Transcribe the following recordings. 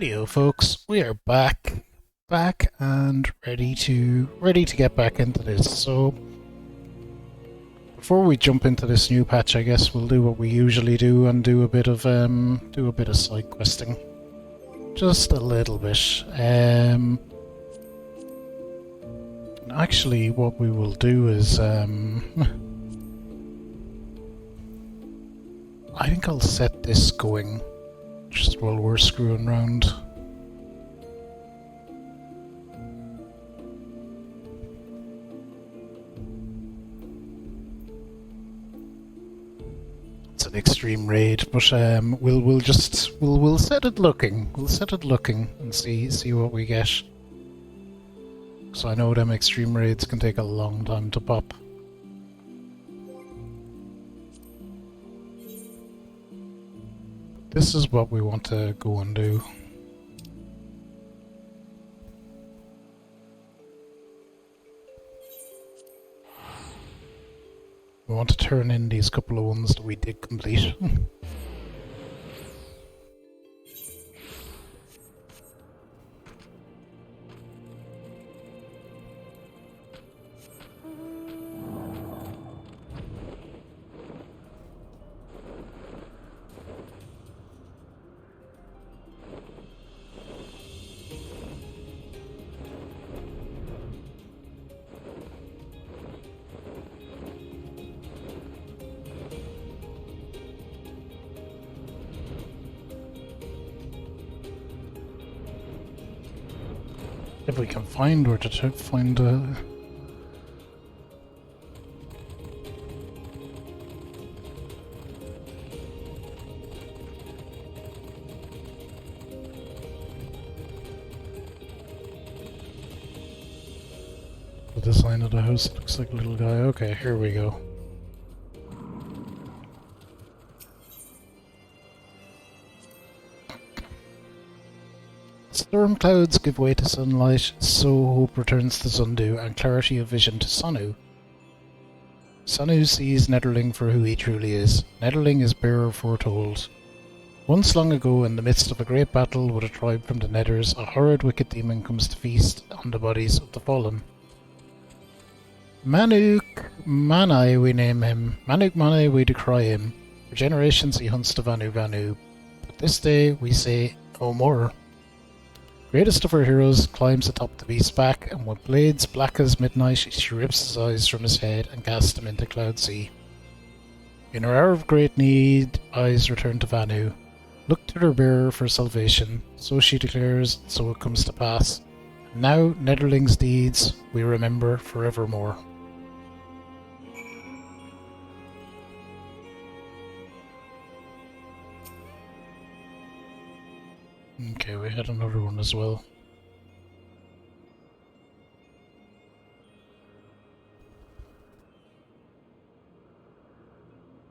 Radio folks, we are back and ready to get back into this. So before we jump into this new patch, I guess we'll do what we usually do and do a bit of side questing. Just a little bit. Actually what we will do is I think I'll set this going just while we're screwing around. It's an extreme raid, but we'll set it looking. We'll set it looking and see what we get. So I know them extreme raids can take a long time to pop. This is what we want to go and do. We want to turn in these couple of ones that we did complete. If we can find where to find the design of the house looks like a little guy. Okay, here we go. Storm clouds give way to sunlight, so hope returns to Zundu, and clarity of vision to Sanu. Sanu sees Netherling for who he truly is. Netherling is bearer foretold. Once long ago, in the midst of a great battle with a tribe from the Nethers, a horrid wicked demon comes to feast on the bodies of the fallen. Manuk Manai we name him, Manuk Manai we decry him. For generations he hunts the Vanu Vanu, but this day we say no more. Greatest of our heroes climbs atop the beast's back, and with blades black as midnight, she rips his eyes from his head and casts him into Cloud Sea. In her hour of great need, eyes return to Vanu. Look to their bearer for salvation, so she declares, so it comes to pass. And now, Netherling's deeds we remember forevermore. Okay, we had another one as well.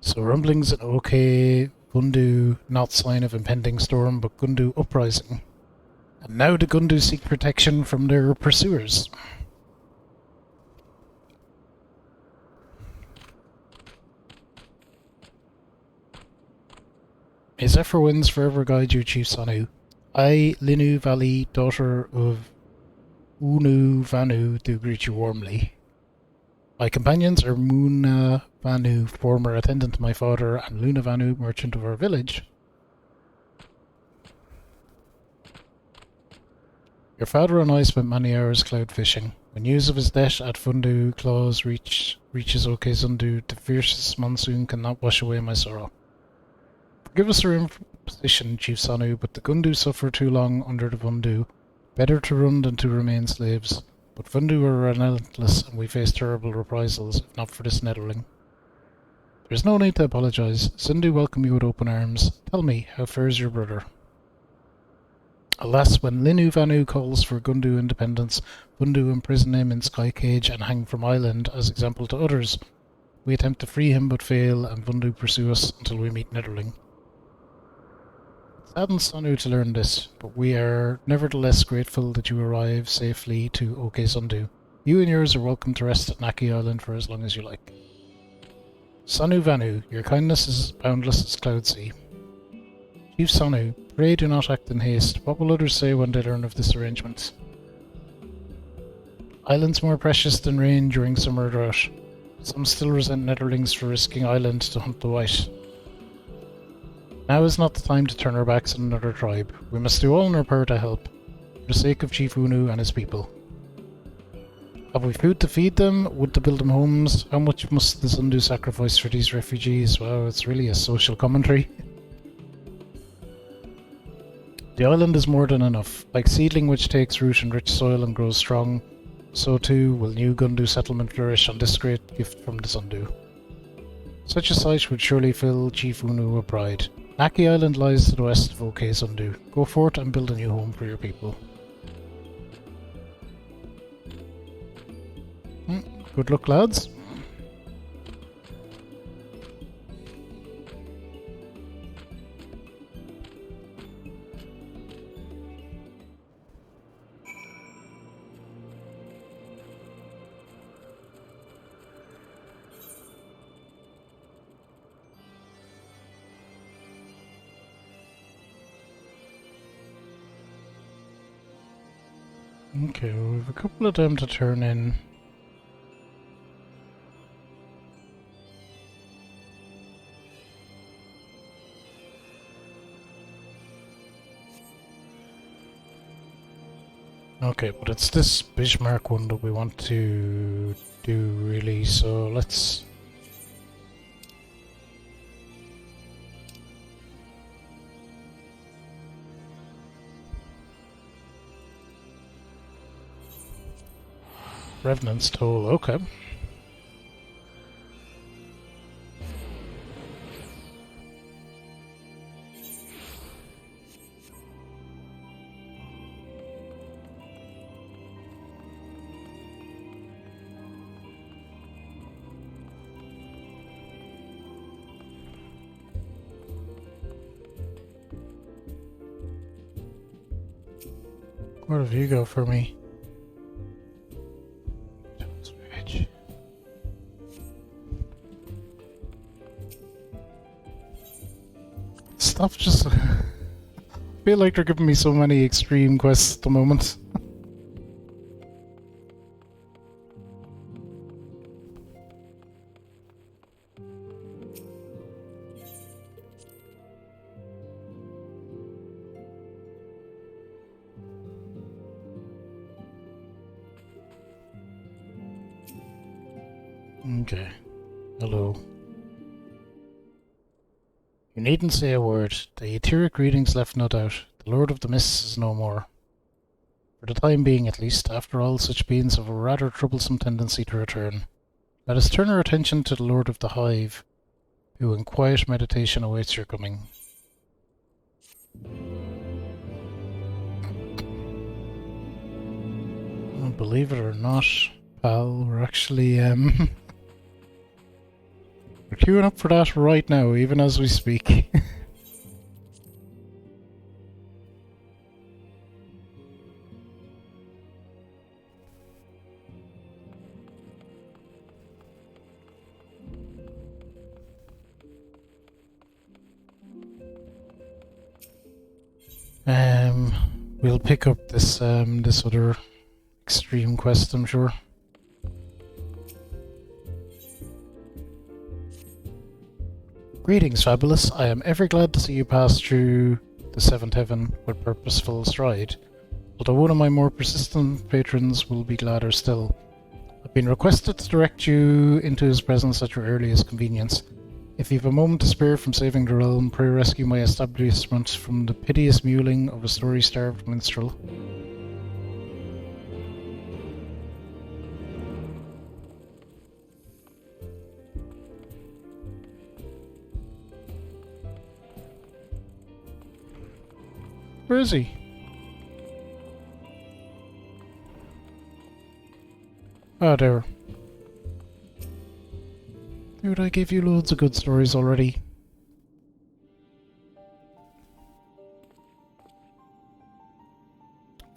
So rumblings in OK, Gundu not sign of impending storm, but Gundu uprising. And now the Gundu seek protection from their pursuers. May Zephyr winds forever guide you, Chief Sanu. I, Linu Valley, daughter of Unu Vanu, do greet you warmly. My companions are Muna Vanu, former attendant to my father, and Luna Vanu, merchant of our village. Your father and I spent many hours cloud fishing. When news of his death at Fundu Claws reaches Okezundu, the fiercest monsoon cannot wash away my sorrow. Forgive us our imposition, Chief Sanu, but the Gundu suffer too long under the Vundu. Better to run than to remain slaves. But Vundu are relentless, and we face terrible reprisals, if not for this Netherling. There is no need to apologize. Zundu welcome you with open arms. Tell me, how fares your brother? Alas, when Linu Vanu calls for Gundu independence, Vundu imprison him in Sky Cage and hang from island as example to others. We attempt to free him but fail, and Vundu pursue us until we meet Netherling. It saddens Sanu to learn this, but we are nevertheless grateful that you arrive safely to Okezundu. You and yours are welcome to rest at Naki Island for as long as you like. Sanu Vanu, your kindness is as boundless as Cloud Sea. Chief Sanu, pray do not act in haste. What will others say when they learn of this arrangement? Islands more precious than rain during summer drought. Some still resent Netherlings for risking island to hunt the white. Now is not the time to turn our backs on another tribe. We must do all in our power to help, for the sake of Chief Unu and his people. Have we food to feed them? Wood to build them homes? How much must the Zundu sacrifice for these refugees? Wow, it's really a social commentary. The island is more than enough. Like seedling which takes root in rich soil and grows strong, so too will new Gundu settlement flourish on this great gift from the Zundu. Such a sight would surely fill Chief Unu with pride. Naki Island lies to the west of OK Zundu. Go forth and build a new home for your people. Good luck, lads. Okay, well, we have a couple of them to turn in. Okay, but it's this Bismarck one that we want to do, really, so let's... Revenant's Toll, okay. What have you got for me? Stop just... I feel like they're giving me so many extreme quests at the moment. Okay. Hello. You needn't say a word. The etheric readings left no doubt. The Lord of the Mists is no more. For the time being, at least. After all, such beings have a rather troublesome tendency to return. Let us turn our attention to the Lord of the Hive, who in quiet meditation awaits your coming. Well, believe it or not, pal, we're actually, we're queuing up for that right now, even as we speak. We'll pick up this this other extreme quest, I'm sure. Greetings, Fabulous. I am ever glad to see you pass through the seventh heaven with purposeful stride. Although one of my more persistent patrons will be gladder still. I've been requested to direct you into his presence at your earliest convenience. If you have a moment to spare from saving the realm, pray rescue my establishment from the piteous mewling of a story-starved minstrel. Where is he? Ah, there. Dude, I gave you loads of good stories already.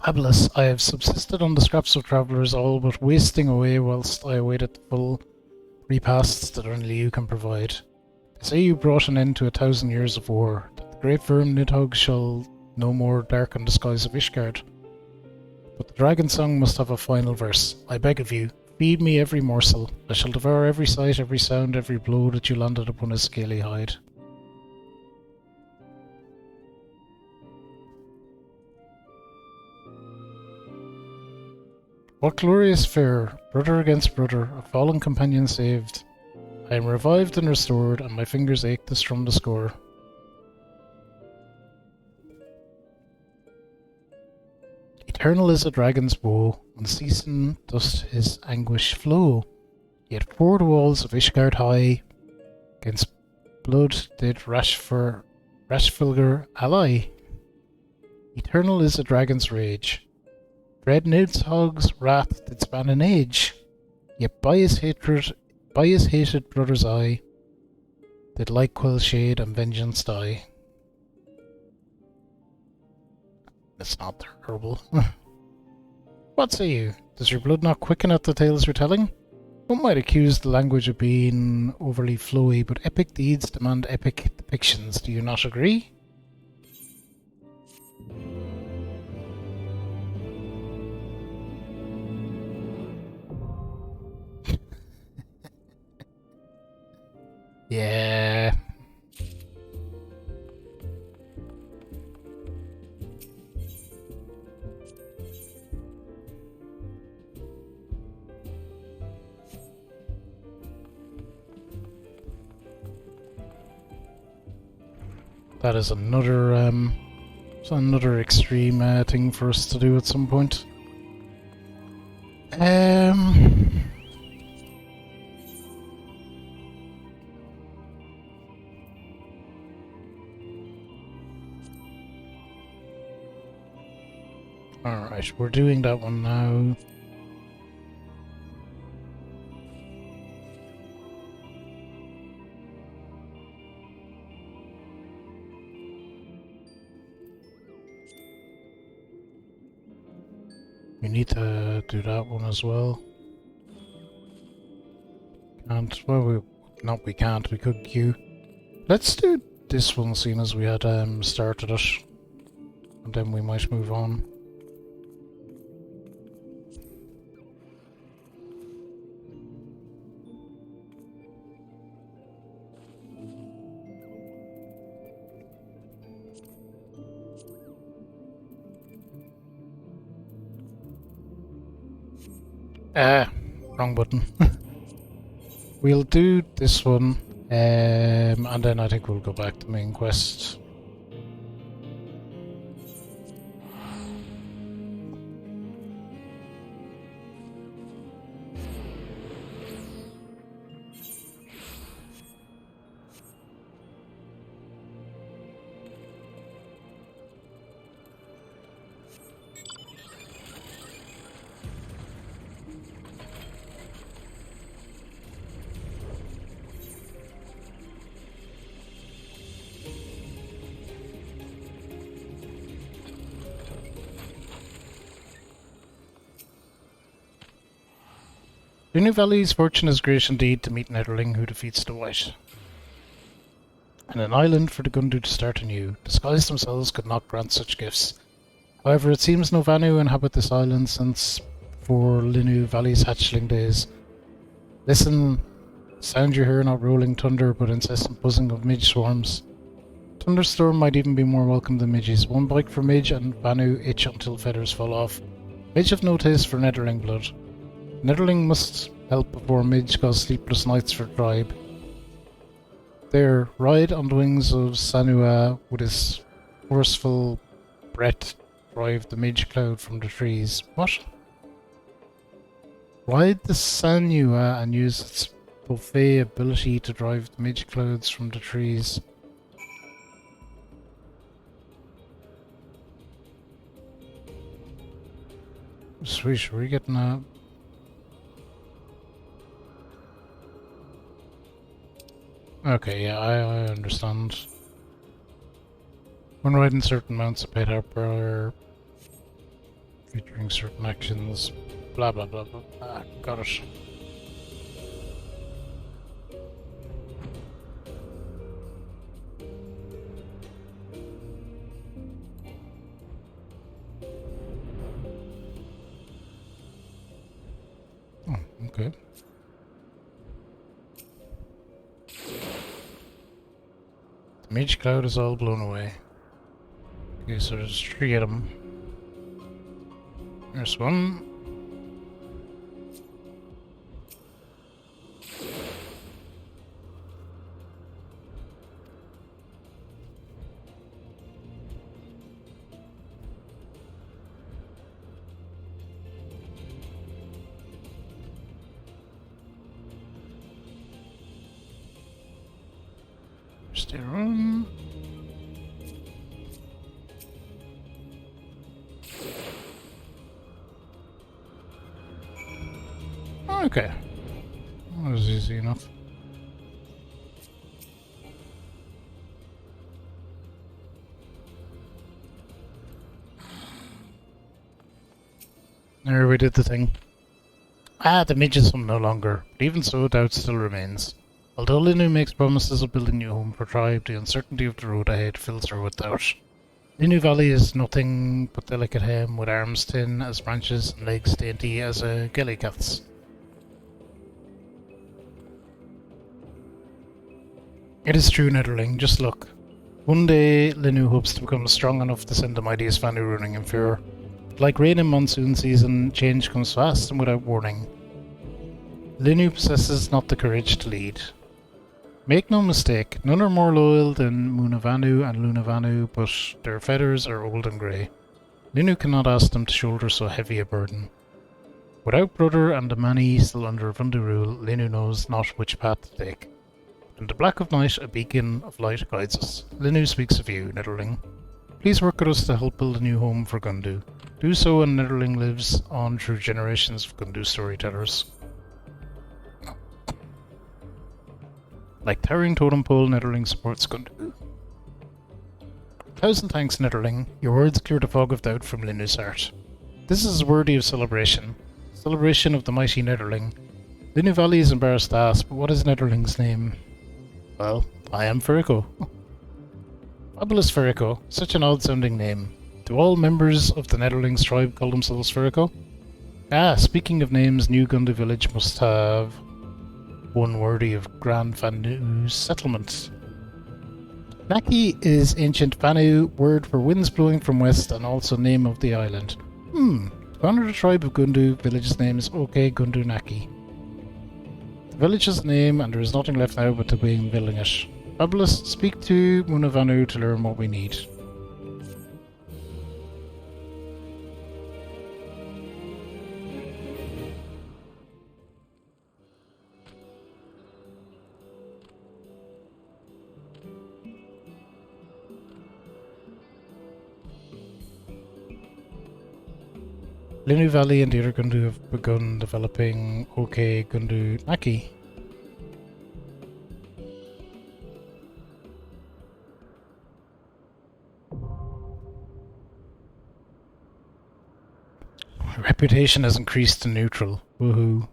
Fabulous. I have subsisted on the scraps of travellers, all but wasting away whilst I awaited the full repasts that only you can provide. They say you brought an end to 1,000 years of war, that the great firm Nidhogg shall no more darken the skies of Ishgard. But the dragon song must have a final verse. I beg of you, feed me every morsel. I shall devour every sight, every sound, every blow that you landed upon his scaly hide. What glorious fare, brother against brother, a fallen companion saved. I am revived and restored, and my fingers ache to strum the score. Eternal is a dragon's woe, unceasing doth his anguish flow. Yet o'er the walls of Ishgard high, against blood did Rashfilgar ally. Eternal is a dragon's rage. Dread Nidhogg's wrath did span an age. Yet by his hated brother's eye, did like quell shade and vengeance die. It's not terrible. What say you? Does your blood not quicken at the tales you're telling? One might accuse the language of being overly flowy, but epic deeds demand epic depictions. Do you not agree? Yeah. That is another extreme thing for us to do at some point. Alright, we're doing that one now. We need to do that one as well. Can't. Well, we can't. We could queue. Let's do this one, seeing as we had started it, and then we might move on. Wrong button. We'll do this one, and then I think we'll go back to main quest. Lunu Valley's fortune is great indeed to meet an Netherling who defeats the White. And an island for the Gundu to start anew. The skies themselves could not grant such gifts. However, it seems no Vanu inhabit this island since before Lunu Valley's hatchling days. Listen, sound you hear not rolling thunder, but incessant buzzing of midge swarms. Thunderstorm might even be more welcome than midges. One bite for midge and Vanu itch until feathers fall off. Midge have no taste for Netherling blood. Netherling must help before midge cause sleepless nights for tribe. There, ride on the wings of Sanua with his forceful breath drive the midge cloud from the trees. What? Ride the Sanua and use its buffet ability to drive the midge clouds from the trees. Sweet, are we getting a... Okay, yeah, I understand. When riding certain mounts, a paid outbrewer featuring certain actions, blah blah blah blah. Got it. Mage Cloud is all blown away. Okay, so there's 3 of them. There's one. Stay on. Okay. That was easy enough. There, we did the thing. Ah, the mage is home no longer, but even so, doubt still remains. Although Linu makes promises of building a new home for tribe, the uncertainty of the road ahead fills her with doubt. Linu Valley is nothing but delicate hem, with arms thin as branches and legs dainty as a gillycat's. It is true, Netherling, just look. One day, Linu hopes to become strong enough to send the mightiest Vanu running in fear. But like rain in monsoon season, change comes fast and without warning. Linu possesses not the courage to lead. Make no mistake, none are more loyal than Munavanu and Lunavanu, but their feathers are old and grey. Linu cannot ask them to shoulder so heavy a burden. Without brother and the Mani still under Vundu rule, Linu knows not which path to take. In the black of night, a beacon of light guides us. Linu speaks of you, Netherling. Please work with us to help build a new home for Gundu. Do so and Netherling lives on through generations of Gundu storytellers. Like towering totem pole, Netherling supports Gundu. 1,000 thanks, Netherling. Your words clear the fog of doubt from Linu's heart. This is worthy of celebration. Celebration of the mighty Netherling. Linu Valley is embarrassed to ask, but what is Netherling's name? Well, I am Ferico. Fabulous Ferico. Such an odd-sounding name. Do all members of the Netherlings tribe call themselves Ferico? Ah, speaking of names, New Gundu village must have one worthy of Grand Vanu's settlement. Naki is ancient Vanu, word for winds blowing from west, and also name of the island. To honor the tribe of Gundu, village's name is OK Gundu Naki. The village's name, and there is nothing left now but to begin building it. Fabulous, speak to Munavanu to learn what we need. Linu Valley and the other Gundu have begun developing OK Gundu Naki. Reputation has increased to neutral. Woohoo.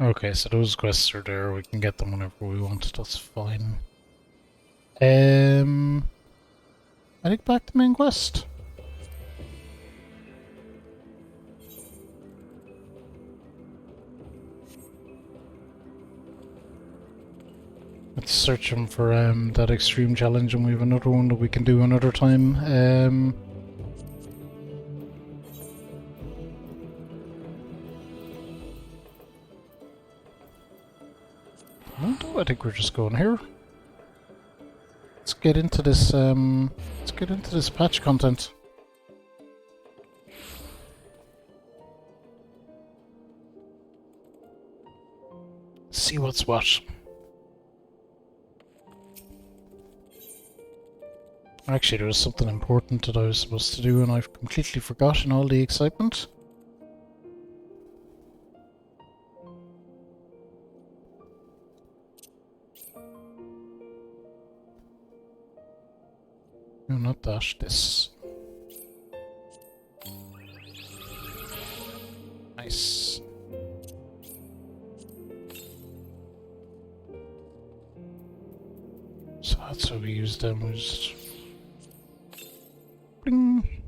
Okay, so those quests are there. We can get them whenever we want. That's fine. I think back to main quest. Let's search them for that extreme challenge, and we have another one that we can do another time. I think we're just going here. Let's get into this. Let's get into this patch content. See what's what. Actually, there was something important that I was supposed to do, and I've completely forgotten all the excitement. No, not that. This. Nice. So that's how we use them. We just... Bling.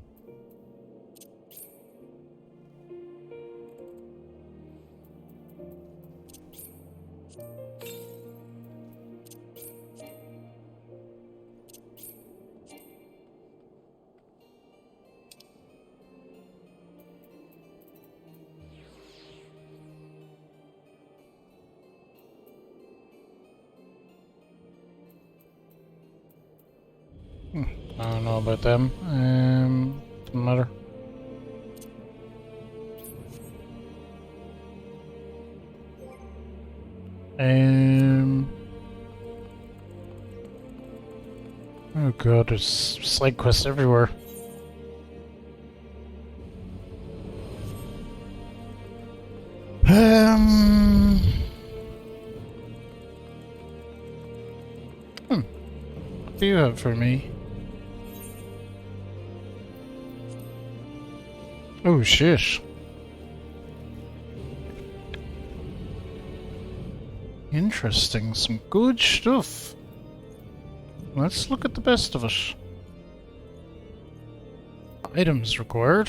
I don't know about them. Doesn't matter. Oh god, there's side quests everywhere. What do you have for me? Oh shit. Interesting, some good stuff. Let's look at the best of it. Items required.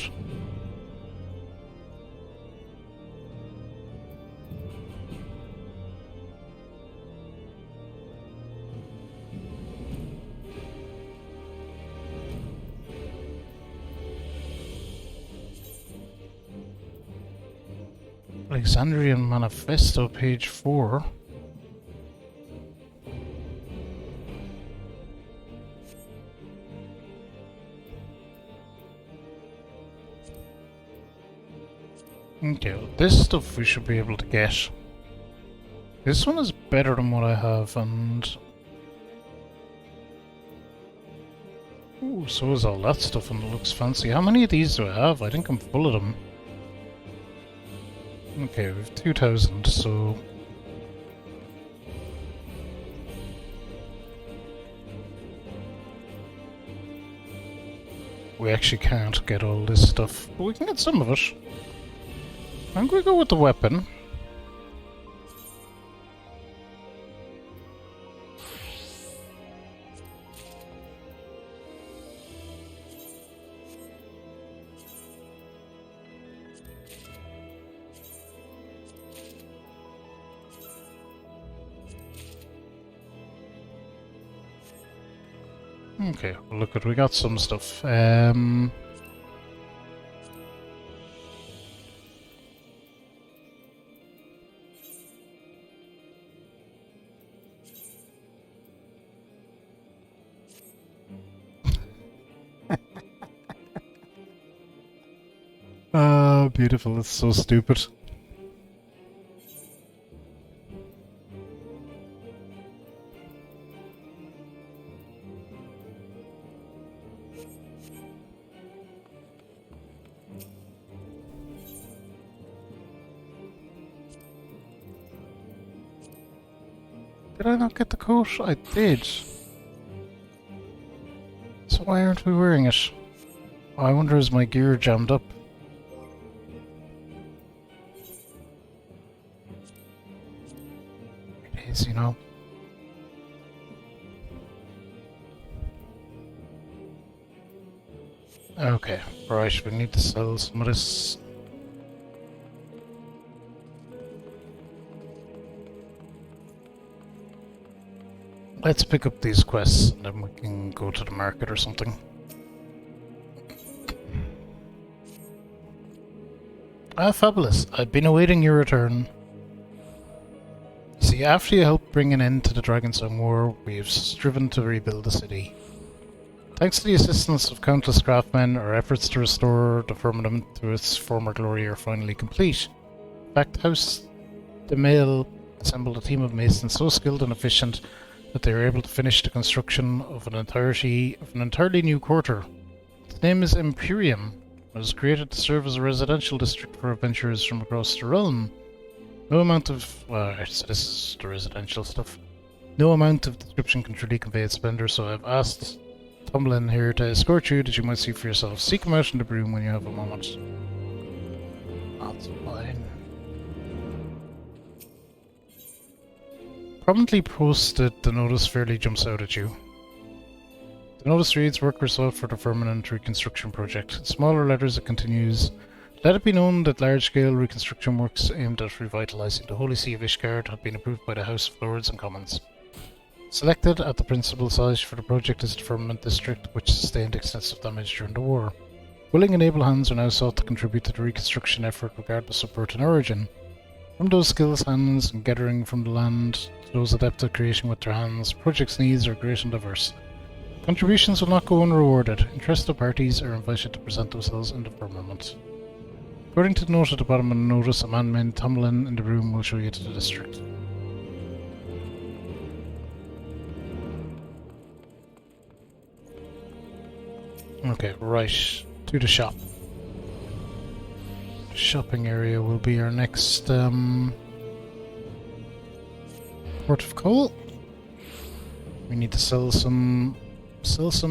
Alexandrian Manifesto, page 4. Okay, well, this stuff we should be able to get. This one is better than what I have, and... Ooh, so is all that stuff, and it looks fancy. How many of these do I have? I think I'm full of them. Okay, we have 2,000, so... We actually can't get all this stuff, but we can get some of it. I'm going to go with the weapon. Okay, well, look at, we got some stuff. Oh, beautiful, it's so stupid. Did I not get the coat? I did. So why aren't we wearing it? Oh, I wonder is my gear jammed up? It is, you know. Okay, right, we need to sell some of this. Let's pick up these quests and then we can go to the market or something. Ah, fabulous. I've been awaiting your return. See, after you helped bring an end to the Dragonsong War, we have striven to rebuild the city. Thanks to the assistance of countless craftsmen, our efforts to restore the firmament to its former glory are finally complete. In fact, House de Mail assembled a team of masons so skilled and efficient that they were able to finish the construction of an entirely new quarter. Its name is Imperium. It was created to serve as a residential district for adventurers from across the realm. No amount of... so this is the residential stuff. No amount of description can truly convey its splendor, so I've asked Tumblin here to escort you that you might see for yourself. Seek him out in the broom when you have a moment. That's fine. Promptly posted, the notice fairly jumps out at you. The notice reads, workers sought for the permanent reconstruction project. In smaller letters it continues, let it be known that large-scale reconstruction works aimed at revitalising the Holy See of Ishgard have been approved by the House of Lords and Commons. Selected at the principal site for the project is the Firmament District, which sustained extensive damage during the war. Willing and able hands are now sought to contribute to the reconstruction effort regardless of birth and origin. From those skills, hands, and gathering from the land to those adept at creation with their hands, project's needs are great and diverse. Contributions will not go unrewarded. Interested parties are invited to present themselves in the firmament. According to the note at the bottom of the notice, a man named Tomlin in the room will show you to the district. Okay, right. To the shop. The shopping area will be our next port of call. We need to sell some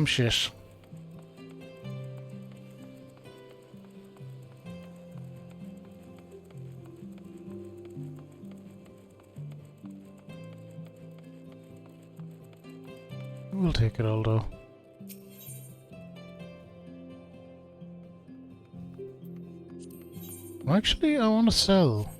shit. We'll take it all though. Actually, I want to sell.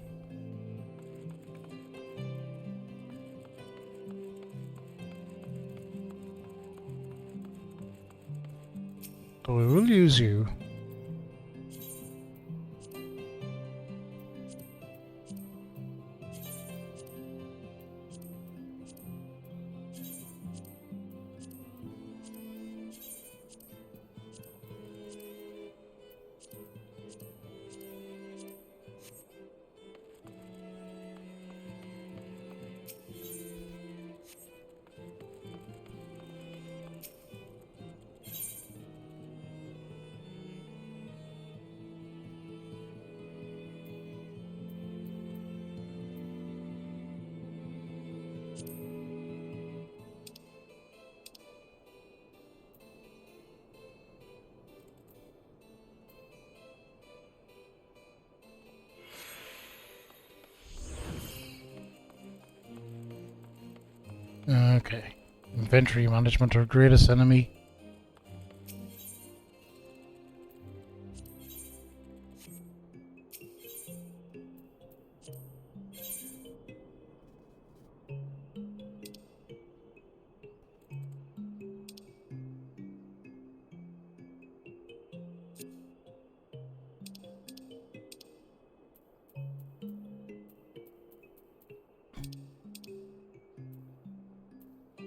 So I will use you. Okay. Inventory management, our greatest enemy.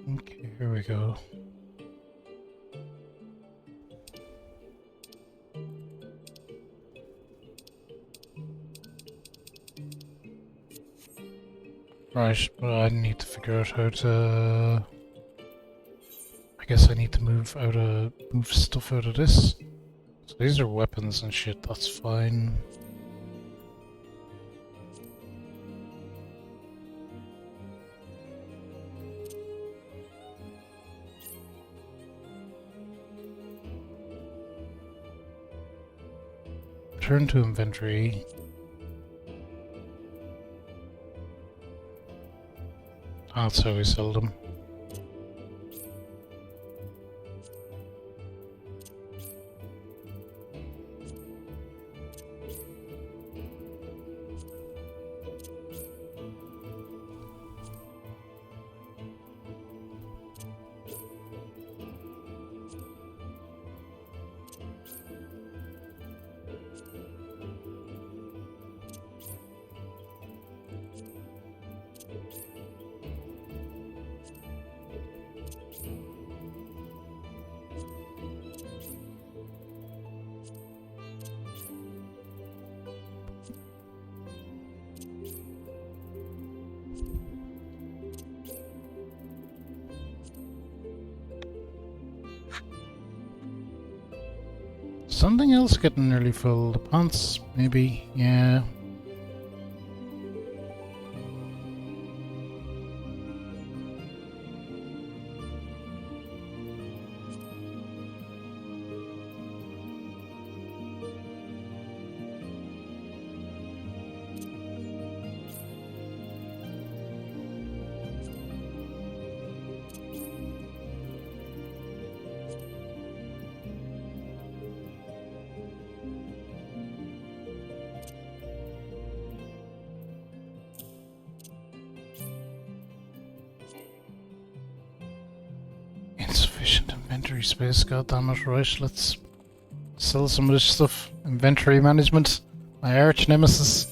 Okay, here we go. Right, but I need to figure out how to... I guess I need to move stuff out of this. So these are weapons and shit, that's fine. Return to inventory. That's how we sell them. Something else getting nearly full. The pants, maybe, yeah. Insufficient inventory space, goddammit, right, let's sell some of this stuff. Inventory management, my arch nemesis.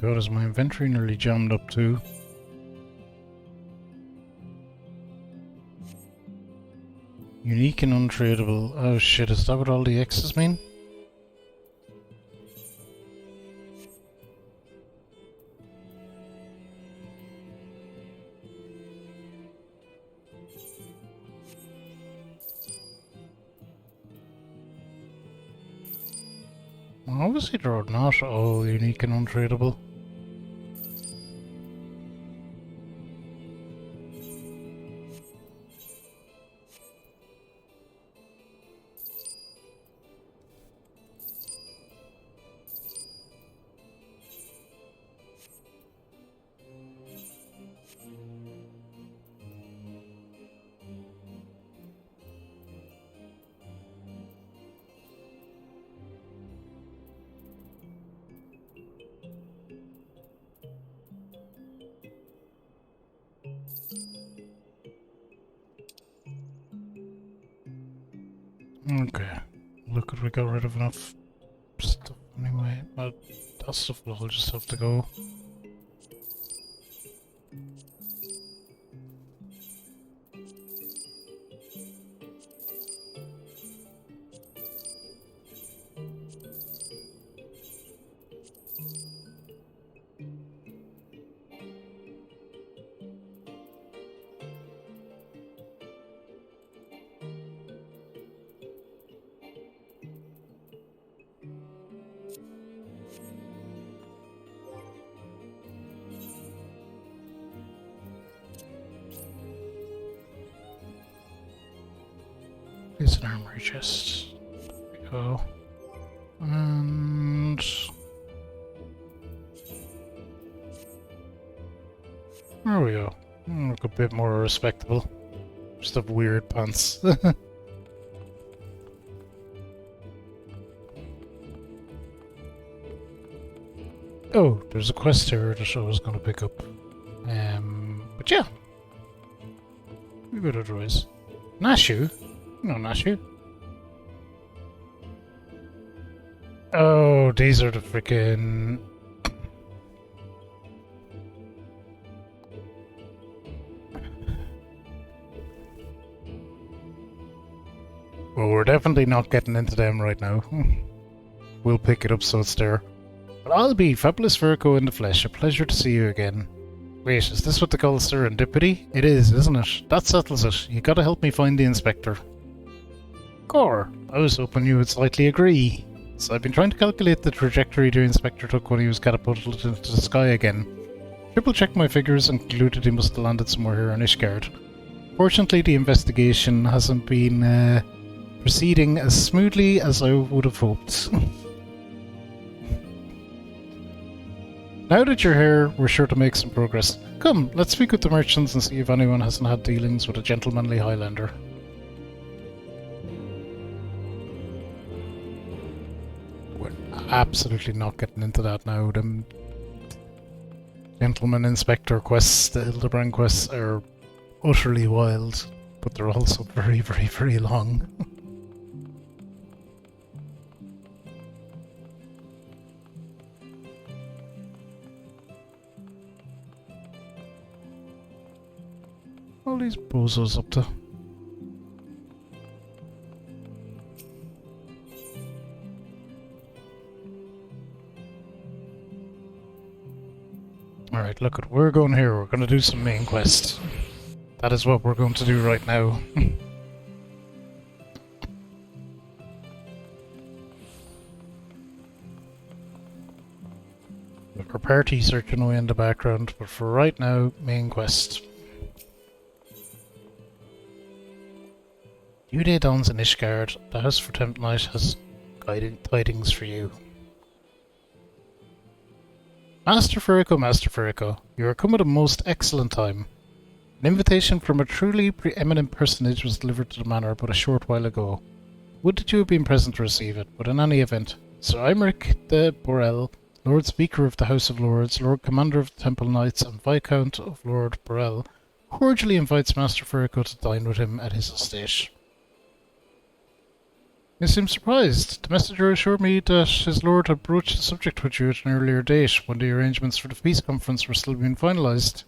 god, is my inventory nearly jammed up too? Unique and untradeable. Oh shit, is that what all the X's mean? Well, obviously they're not all unique and untradeable. Okay, look, we got rid of enough stuff anyway. But that stuff will just have to go. It's an armory chest. There we go. And there we go. Look a bit more respectable. Just have weird pants. Oh, there's a quest here that I was going to pick up. But yeah. We got otherwise. Nashu? No, Nashu. Oh, these are the freaking... Well, we're definitely not getting into them right now. We'll pick it up so it's there. But I'll be Fabulous Virgo in the flesh. A pleasure to see you again. Wait, is this what they call serendipity? It is, isn't it? That settles it. You gotta help me find the inspector. Gore, I was hoping you would slightly agree. So I've been trying to calculate the trajectory the inspector took when he was catapulted into the sky again. Triple checked my figures and concluded he must have landed somewhere here in Ishgard. Fortunately, the investigation hasn't been proceeding as smoothly as I would have hoped. Now that you're here, we're sure to make some progress. Come, let's speak with the merchants and see if anyone hasn't had dealings with a gentlemanly Highlander. We're absolutely not getting into that now. Them gentleman inspector quests, the Hildebrand quests, are utterly wild, but they're also very, very, very long. All these bozos up to. Alright, look at we're going here. We're going to do some main quests. That is what we're going to do right now. Look, our party searching away in the background, but for right now, main quest. New day dawns in Ishgard. The House for Temp Night has tidings for you. Master Furico, you are come at a most excellent time. An invitation from a truly preeminent personage was delivered to the manor but a short while ago. Would that you had been present to receive it, but in any event, Sir Imeric de Borel, Lord Speaker of the House of Lords, Lord Commander of the Temple Knights, and Viscount of Lord Borel, cordially invites Master Furico to dine with him at his estate. You seem surprised. The messenger assured me that his lord had broached the subject with you at an earlier date, when the arrangements for the peace conference were still being finalised.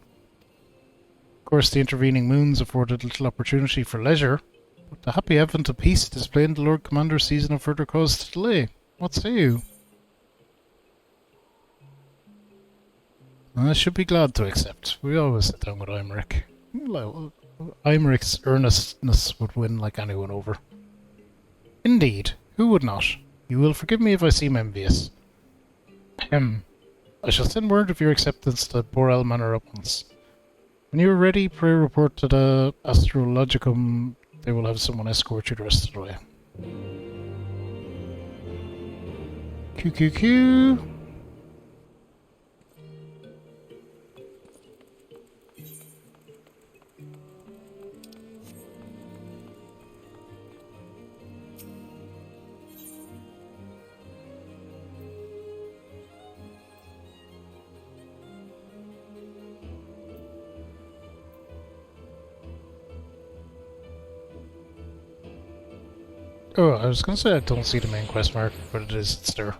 Of course, the intervening moons afforded little opportunity for leisure, but the happy advent of peace displayed the Lord Commander sees no further cause to delay. What say you? I should be glad to accept. We always sit down with Imeric. Imeric's earnestness would win like anyone over. Indeed, who would not? You will forgive me if I seem envious. I shall send word of your acceptance to Borel Manor at once. When you are ready, pray report to the Astrologicum. They will have someone escort you the rest of the way. QQQ. Oh, I was going to say I don't see the main quest mark, but it's there.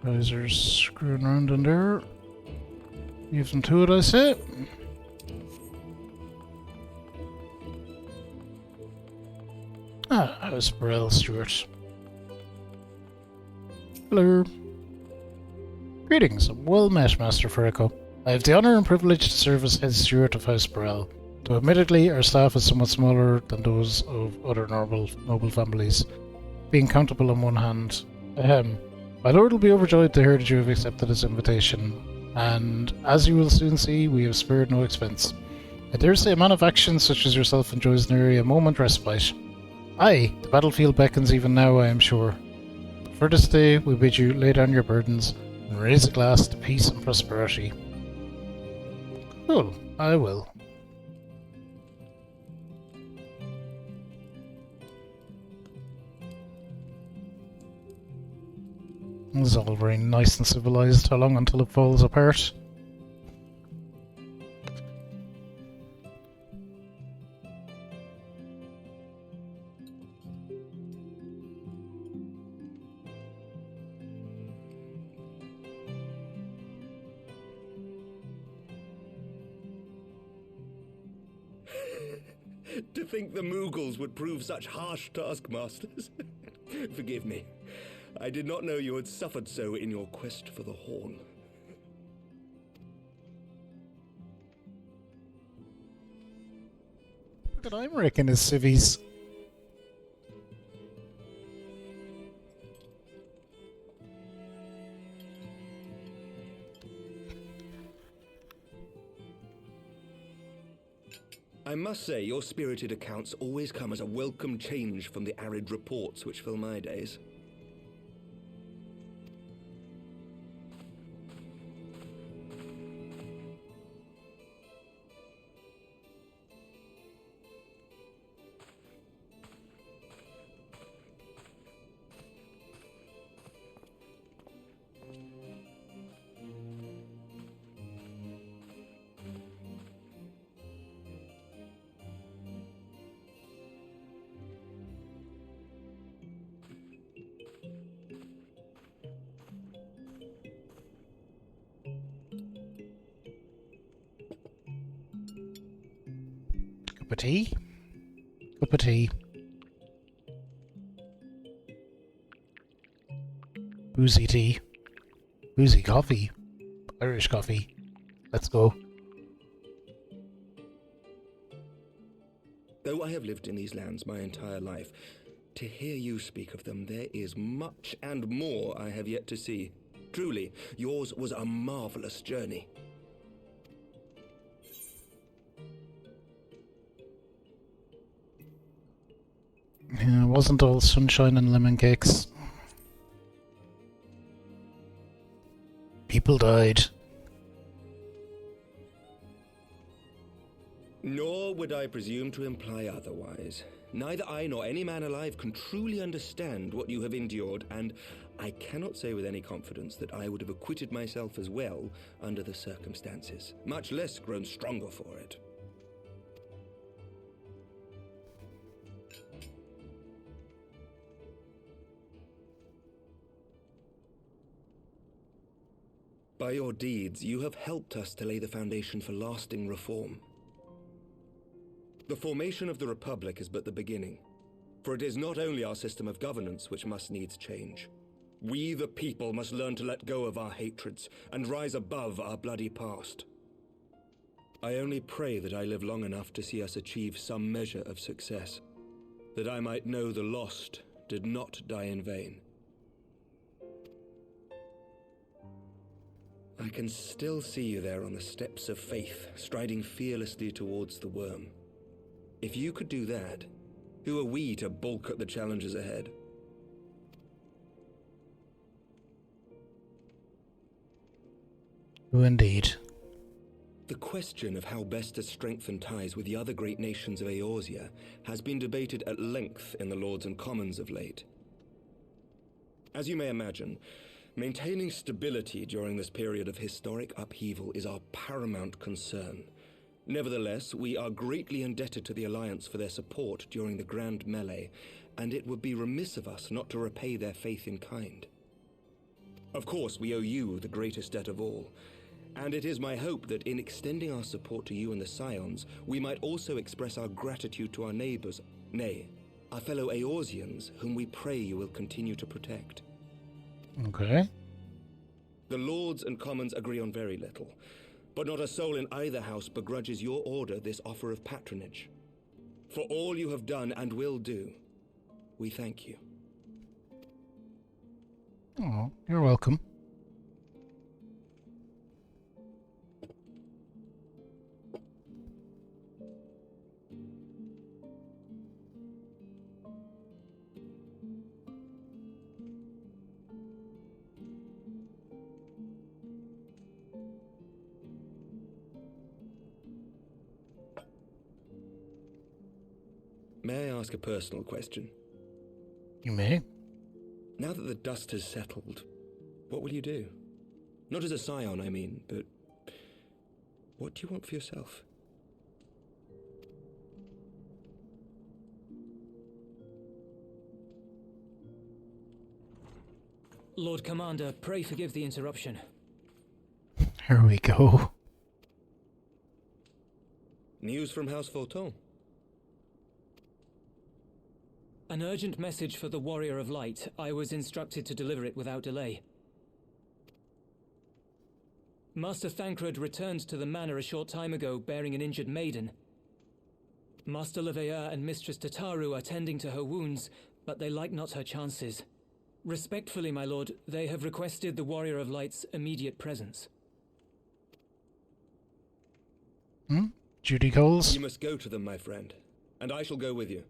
Guys are screwing around in there. Leave them to it, I say. How's Burrell Stewart? Hello. Greetings, and well met, Master Furico. I have the honour and privilege to serve as head steward of House Burrell, though admittedly our staff is somewhat smaller than those of other noble families, being countable on one hand. My lord will be overjoyed to hear that you have accepted his invitation, and as you will soon see, we have spared no expense. I dare say a man of action such as yourself enjoys nary a moment respite. Aye, the battlefield beckons even now, I am sure. But for this day, we bid you lay down your burdens and raise a glass to peace and prosperity. Cool, I will. This is all very nice and civilized. How long until it falls apart? To think the Moogles would prove such harsh taskmasters. Forgive me. I did not know you had suffered so in your quest for the horn. Look at Imeric in his civvies. I must say, your spirited accounts always come as a welcome change from the arid reports which fill my days. Cup of tea? Cup of tea. Boozy tea. Boozy coffee. Irish coffee. Let's go. Though I have lived in these lands my entire life, to hear you speak of them, there is much and more I have yet to see. Truly, yours was a marvelous journey. Yeah, it wasn't all sunshine and lemon cakes. people died. Nor would I presume to imply otherwise. Neither I nor any man alive can truly understand what you have endured, and I cannot say with any confidence that I would have acquitted myself as well under the circumstances, much less grown stronger for it. By your deeds, you have helped us to lay the foundation for lasting reform. The formation of the Republic is but the beginning, for it is not only our system of governance which must needs change. We, the people, must learn to let go of our hatreds and rise above our bloody past. I only pray that I live long enough to see us achieve some measure of success, that I might know the lost did not die in vain. I can still see you there on the steps of faith, striding fearlessly towards the worm. If you could do that, who are we to balk at the challenges ahead? Oh, indeed. The question of how best to strengthen ties with the other great nations of Eorzea has been debated at length in the Lords and Commons of late. As you may imagine, maintaining stability during this period of historic upheaval is our paramount concern. Nevertheless, we are greatly indebted to the Alliance for their support during the Grand Melee, and it would be remiss of us not to repay their faith in kind. Of course, we owe you the greatest debt of all, and it is my hope that in extending our support to you and the Scions, we might also express our gratitude to our neighbors, nay, our fellow Eorzeans, whom we pray you will continue to protect. Okay. The Lords and Commons agree on very little, but not a soul in either house begrudges your order this offer of patronage. For all you have done and will do, we thank you. Oh, you're welcome. May I ask a personal question? You may. Now that the dust has settled, what will you do? Not as a scion, I mean, but what do you want for yourself? Lord Commander, pray forgive the interruption. Here we go. News from House Fulton? An urgent message for the Warrior of Light. I was instructed to deliver it without delay. Master Thancred returned to the manor a short time ago, bearing an injured maiden. Master Leveilleur and Mistress Tataru are tending to her wounds, but they like not her chances. Respectfully, my lord, they have requested the Warrior of Light's immediate presence. Duty calls? You must go to them, my friend, and I shall go with you.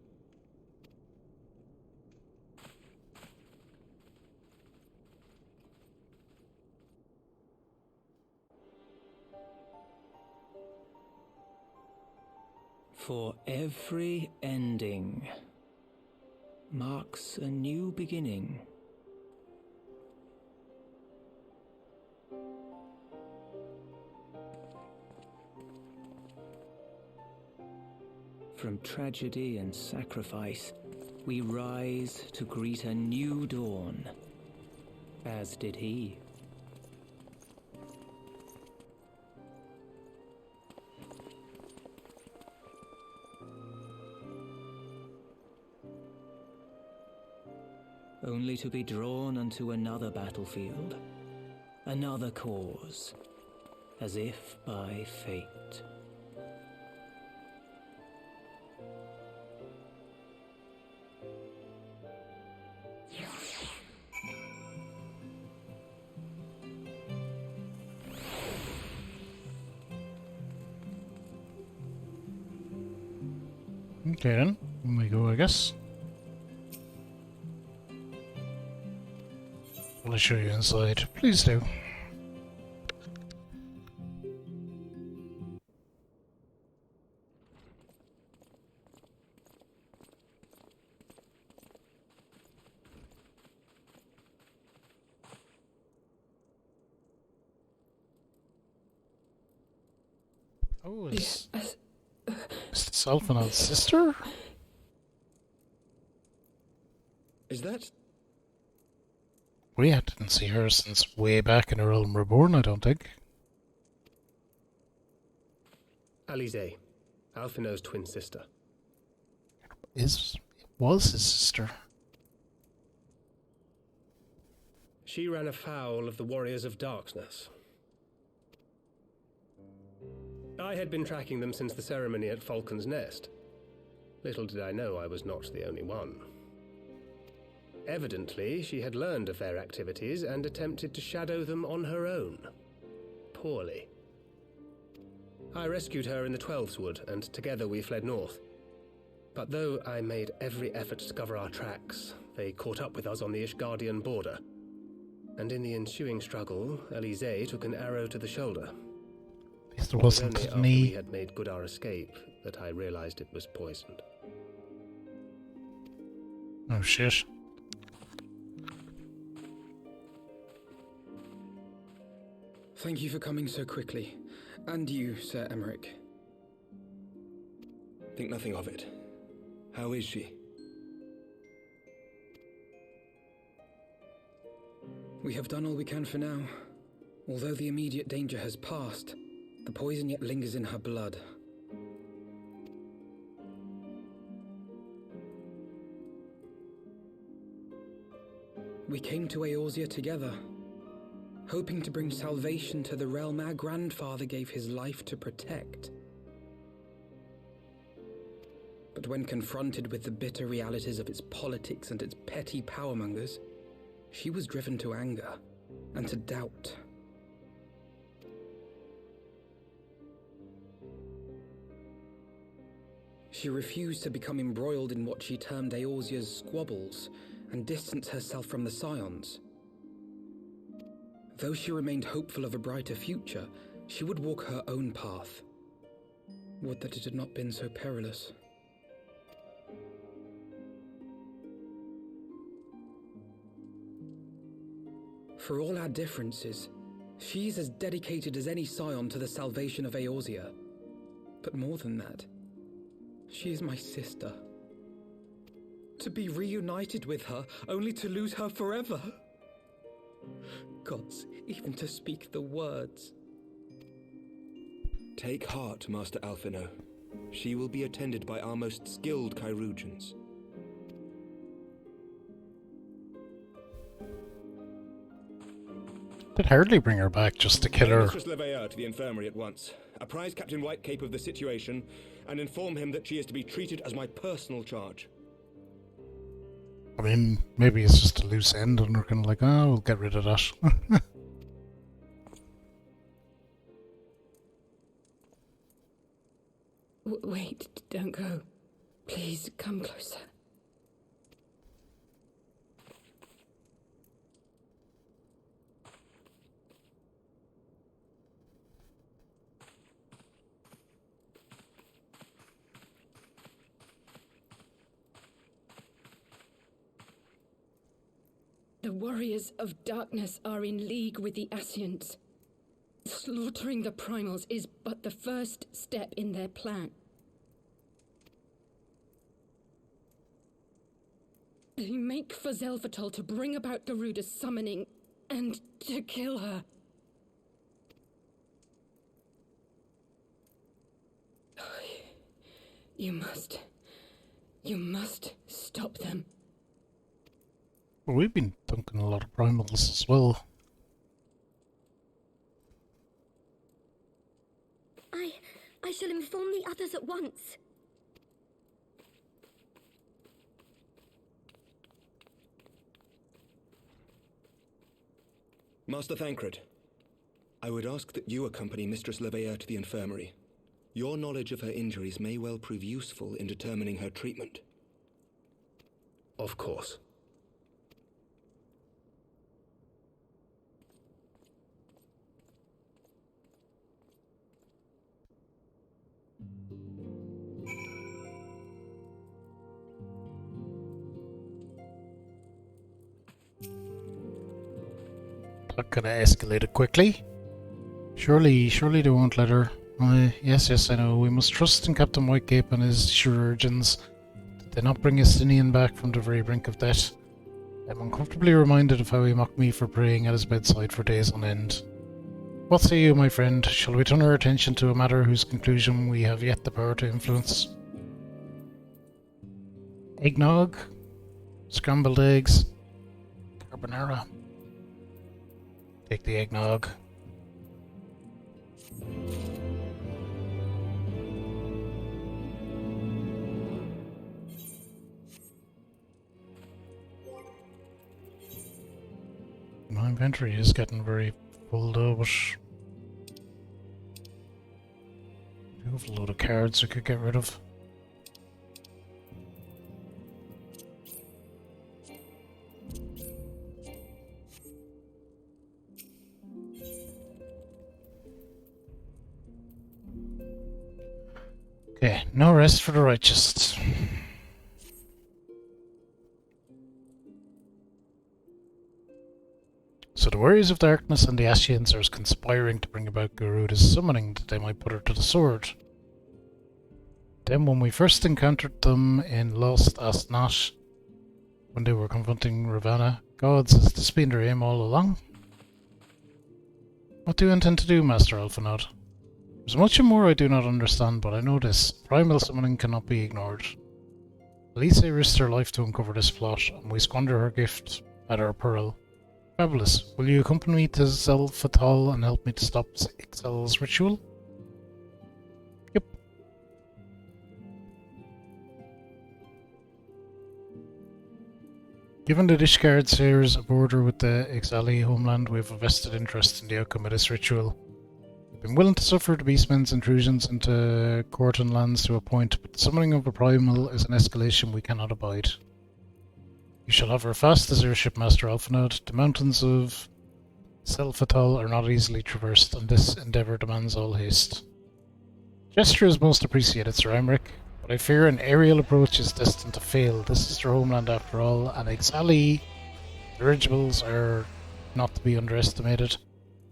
For every ending marks a new beginning. From tragedy and sacrifice, we rise to greet a new dawn, as did he. Only to be drawn unto another battlefield, another cause, as if by fate. Okay then, here we go, I guess. I'll show you inside. Please do. Oh, is this Alphanon's sister? Is that... We didn't see her since way back in her Realm Reborn, I don't think. Alize, Alphino's twin sister. Was his sister. She ran afoul of the Warriors of Darkness. I had been tracking them since the ceremony at Falcon's Nest. Little did I know I was not the only one. Evidently, she had learned of their activities and attempted to shadow them on her own. Poorly. I rescued her in the Twelveswood, and together we fled north. But though I made every effort to cover our tracks, they caught up with us on the Ishgardian border. And in the ensuing struggle, Alize took an arrow to the shoulder. At least there It was wasn't only after any... we had made good our escape that I realized it was poisoned. Oh shit. Thank you for coming so quickly. And you, Sir Emmerich. Think nothing of it. How is she? We have done all we can for now. Although the immediate danger has passed, the poison yet lingers in her blood. We came to Eorzea together, hoping to bring salvation to the realm our grandfather gave his life to protect. But when confronted with the bitter realities of its politics and its petty powermongers, she was driven to anger and to doubt. She refused to become embroiled in what she termed Eorzea's squabbles and distance herself from the Scions. Though she remained hopeful of a brighter future, she would walk her own path. Would that it had not been so perilous. For all our differences, she is as dedicated as any Scion to the salvation of Eorzea. But more than that, she is my sister. To be reunited with her, only to lose her forever. Gods, even to speak the words. Take heart, Master Alphino. She will be attended by our most skilled Chirurgeons. Did hardly bring her back just to kill her. Mistress Leveilleur to the infirmary at once. Apprise Captain Whitecape of the situation, and inform him that she is to be treated as my personal charge. I mean, maybe it's just a loose end and we're kind of like, oh, we'll get rid of that. Wait, don't go. Please, come closer. The Warriors of Darkness are in league with the Ascients. Slaughtering the Primals is but the first step in their plan. They make for Zelvatol to bring about Garuda's summoning and to kill her. You must stop them. Well, we've been dunking a lot of primals as well. I shall inform the others at once. Master Thancred, I would ask that you accompany Mistress Leveilleur to the infirmary. Your knowledge of her injuries may well prove useful in determining her treatment. Of course. That could have escalated quickly. Surely they won't let her. Yes, I know. We must trust in Captain Whitecape and his chirurgeons. Did they not bring Estinian back from the very brink of death? I'm uncomfortably reminded of how he mocked me for praying at his bedside for days on end. What say you, my friend? Shall we turn our attention to a matter whose conclusion we have yet the power to influence? Eggnog? Scrambled eggs? Carbonara? Take the eggnog. My inventory is getting very full though, but I have a load of cards I could get rid of. Okay, no rest for the righteous. So the warriors of darkness and the Ascians are conspiring to bring about Garuda's summoning that they might put her to the sword. Then when we first encountered them in Lost Asnash, when they were confronting Ravana, gods, has this been their aim all along? What do you intend to do, Master Alphanod? There's much more I do not understand, but I know this. Primal summoning cannot be ignored. Elise risked her life to uncover this plot, and we squander her gift at our peril. Fabulous. Will you accompany me to Zelfatal and help me to stop Ixel's ritual? Yep. Given that Ishgard shares a border with the Ixali homeland, we have a vested interest in the outcome of this ritual. We've been willing to suffer the Beastmen's intrusions into Corton lands to a point, but the summoning of a primal is an escalation we cannot abide. You shall have her fast as airship, Master Alphanod. The mountains of Zelfatal are not easily traversed, and this endeavour demands all haste. Gesture is most appreciated, Sir Emmerich, but I fear an aerial approach is destined to fail. This is their homeland after all, and Ixali dirigibles are not to be underestimated.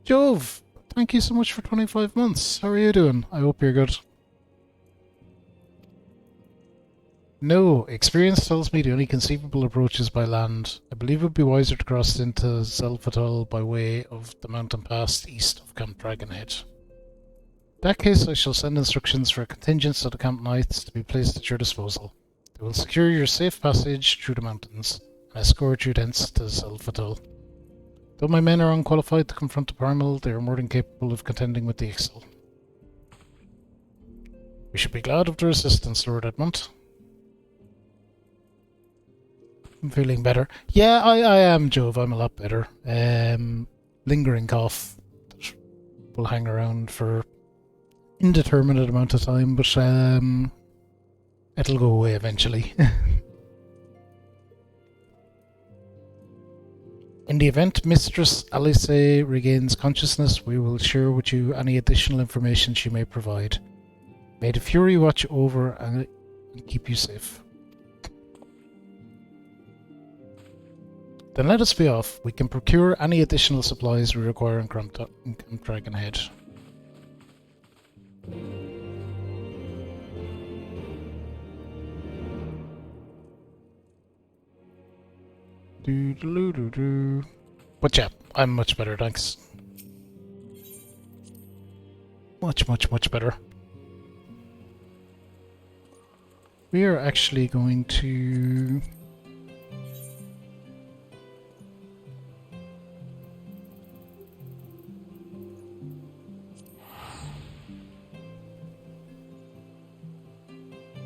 Jove! Thank you so much for 25 months. How are you doing? I hope you're good. No, experience tells me the only conceivable approach is by land. I believe it would be wiser to cross into Zelfatal by way of the mountain pass east of Camp Dragonhead. In that case, I shall send instructions for a contingent of the Camp Knights to be placed at your disposal. They will secure your safe passage through the mountains and escort you thence to Zelfatal. Though my men are unqualified to confront the primal, they are more than capable of contending with the Ixal. We should be glad of their assistance, Lord Edmund. I'm feeling better. Yeah, I am, Jove. I'm a lot better. Lingering cough that will hang around for indeterminate amount of time, but it'll go away eventually. In the event Mistress Alice regains consciousness, we will share with you any additional information she may provide. May the Fury watch over and keep you safe. Then let us be off. We can procure any additional supplies we require in Camp Dragonhead. But yeah, I'm much better, thanks. Much better. We are actually going to...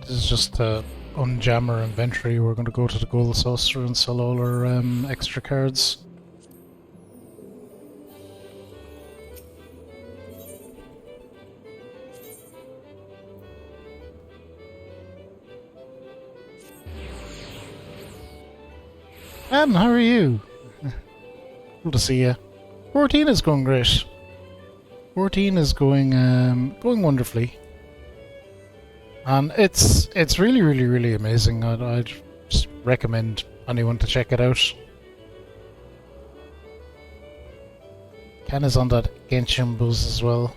This is just unjam our inventory. We're going to go to the Gold Saucer and sell all our extra cards. Anne, how are you? Good to see you. 14 is going great. 14 is going wonderfully. And it's really amazing. I'd just recommend anyone to check it out. Ken is on that Genshin buzz as well.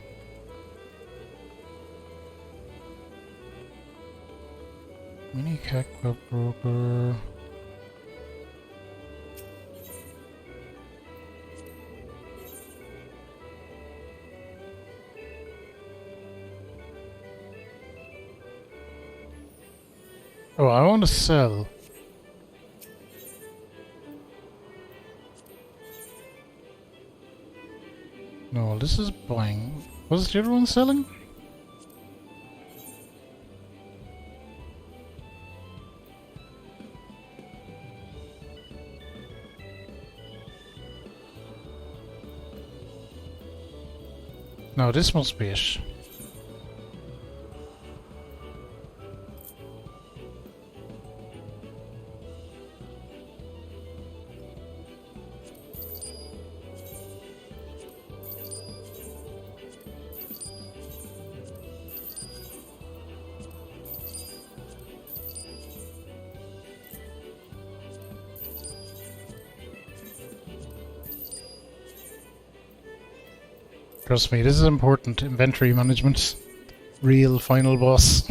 Mini cat club broker. Oh, I want to sell. No, this is buying. Was the other one selling? No, this must be it. Trust me, this is important. Inventory management. Real final boss.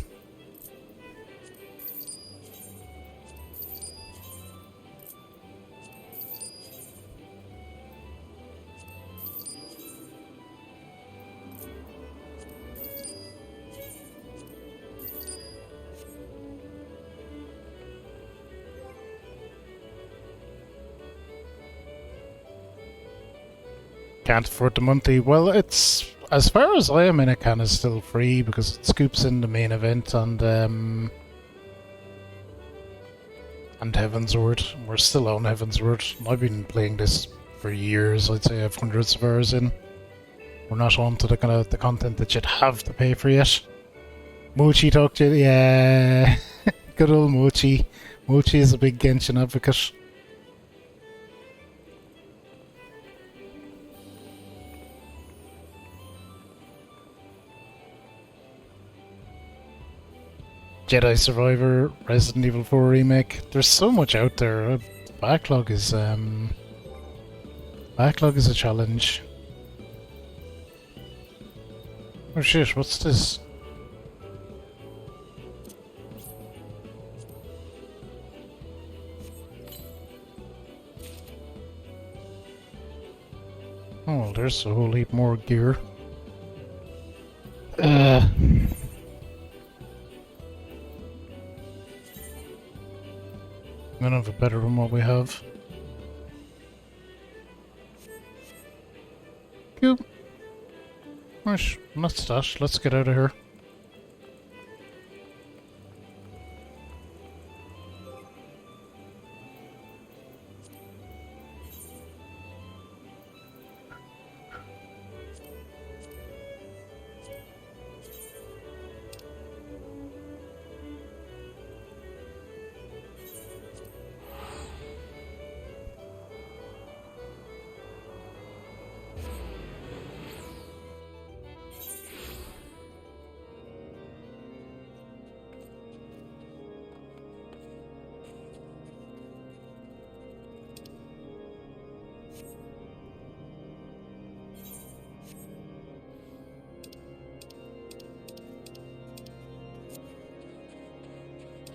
Can't afford the monthly. Well, it's, as far as I am in it, can is still free because it scoops in the main event and Heavensward. We're still on Heavensward. I've been playing this for years. I'd say I have hundreds of hours in. We're not on to the kind of the content that you'd have to pay for yet. Mochi talked to you, yeah. Good old Mochi. Mochi is a big Genshin advocate. Jedi Survivor, Resident Evil 4 Remake. There's so much out there. Backlog is a challenge. Oh shit, what's this? Oh, well, there's a whole heap more gear. None of it better than what we have. Cool. Right, that's that. Let's get out of here.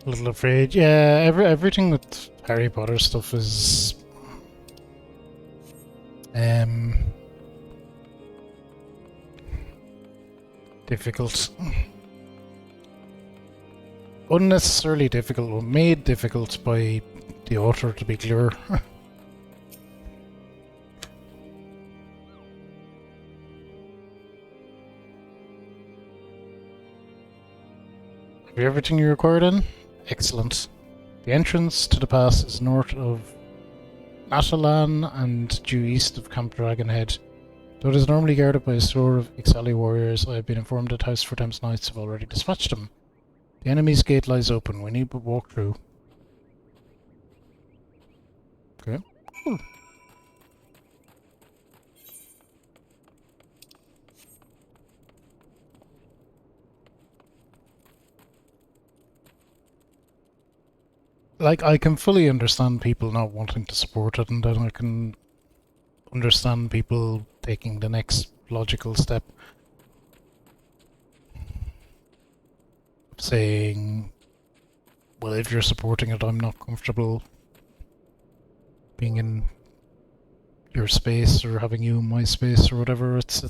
A little afraid. Yeah, everything with Harry Potter stuff is difficult. Unnecessarily difficult, or made difficult by the author, to be clear. Have you everything you required in? Excellent. The entrance to the pass is north of Atalan and due east of Camp Dragonhead. Though it is normally guarded by a store of XIV warriors, I have been informed that House for Thames Knights have already dispatched them. The enemy's gate lies open. We need but walk through. Okay. Cool. Like, I can fully understand people not wanting to support it, and then I can understand people taking the next logical step. Saying, well, if you're supporting it, I'm not comfortable being in your space or having you in my space or whatever. It's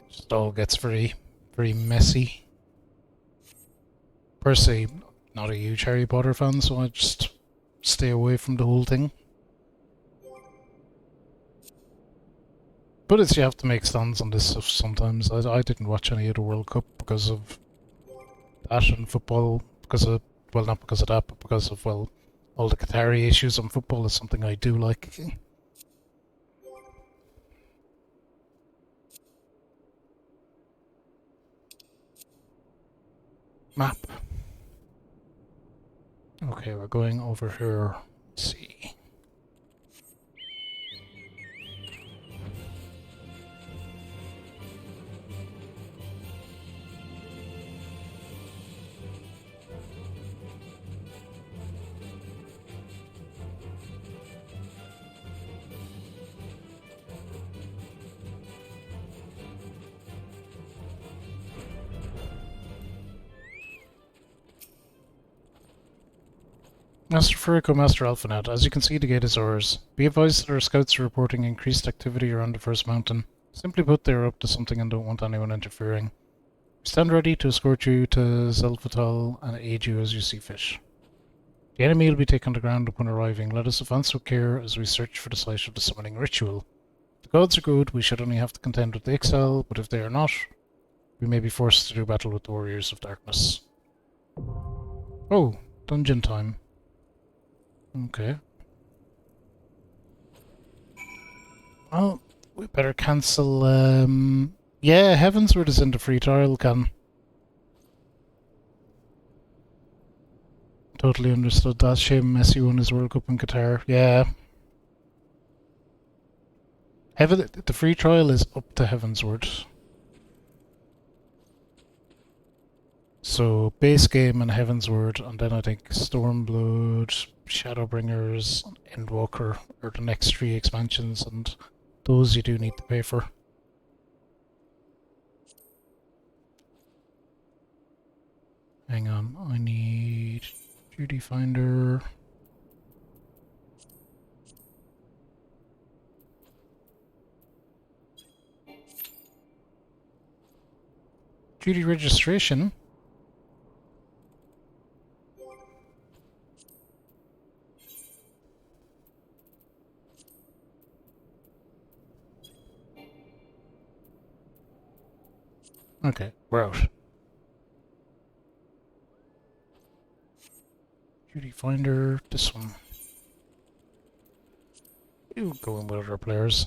just all gets very, very messy. Personally, not a huge Harry Potter fan, so I just stay away from the whole thing. But it's, you have to make stands on this stuff sometimes. I didn't watch any of the World Cup because of that, and football because of, well, not because of that, but because of, well, all the Qatari issues on football is something I do like. Map. Okay, we're going over here. Let's see. Master Furico, Master Alphanet, as you can see, the gate is ours. Be advised that our scouts are reporting increased activity around the first mountain. Simply put, they are up to something and don't want anyone interfering. We stand ready to escort you to Zelfatal and aid you as you see fit. The enemy will be taken to ground upon arriving. Let us advance with care as we search for the site of the summoning ritual. If the gods are good, we should only have to contend with the exile, but if they are not, we may be forced to do battle with the warriors of darkness. Oh, dungeon time. Okay. Well, we better cancel, yeah, Heavensward is in the free trial, can. Totally understood that. Shame Messi won his World Cup in Qatar. Yeah. The free trial is up to Heavensward. So, base game and Heavensward, and then I think Stormblood, Shadowbringers, and Endwalker are the next 3 expansions, and those you do need to pay for. Hang on, I need Duty Finder. Duty registration? Okay, we're out. Duty Finder, this one. You go in with other players.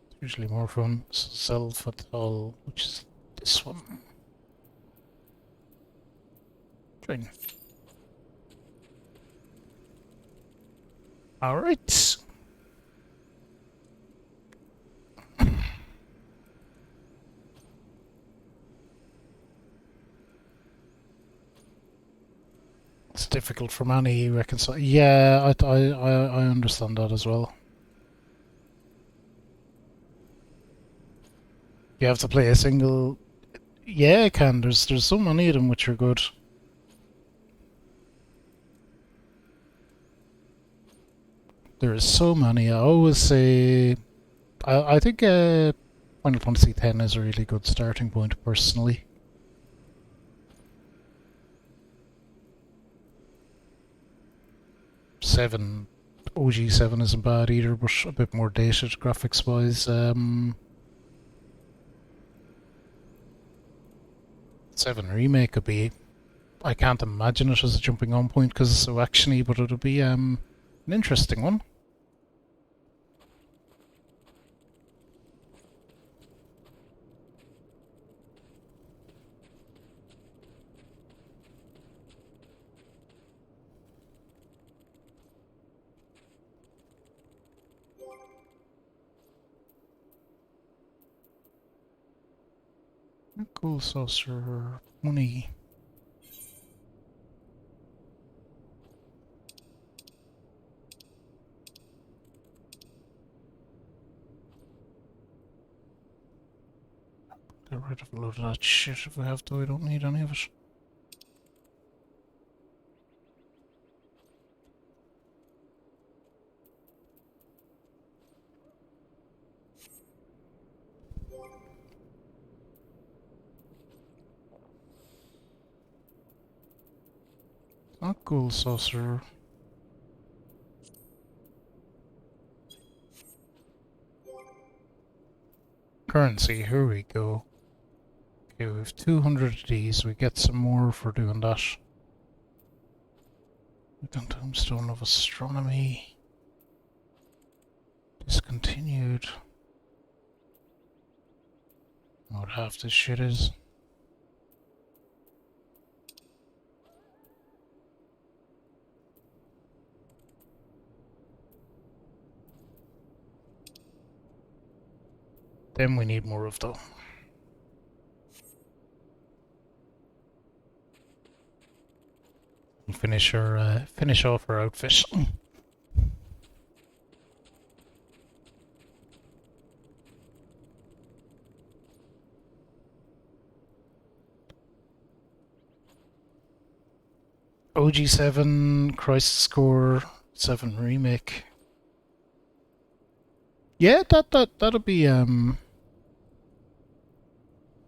It's usually more fun. Self-Fatal, which is this one. Join. Alright. It's difficult for many reconcile. Yeah, I understand that as well. You have to play a single. Yeah, it can. There's so many of them which are good. There is so many. I always say, I think Final Fantasy X is a really good starting point personally. OG7 isn't bad either, but a bit more dated graphics wise. 7 Remake could be, I can't imagine it as a jumping on point because it's so actiony, but it'll be an interesting one. Cool saucer money. Get rid of a load of that shit if we have to. We don't need any of it. Not gold saucer. Currency, here we go. Okay, we have 200 of these. We get some more for doing that. Tombstone of Astronomy. Discontinued. What half this shit is. Then we need more of them. And finish off our outfit. OG7, Crisis Core 7 Remake. Yeah, that'll be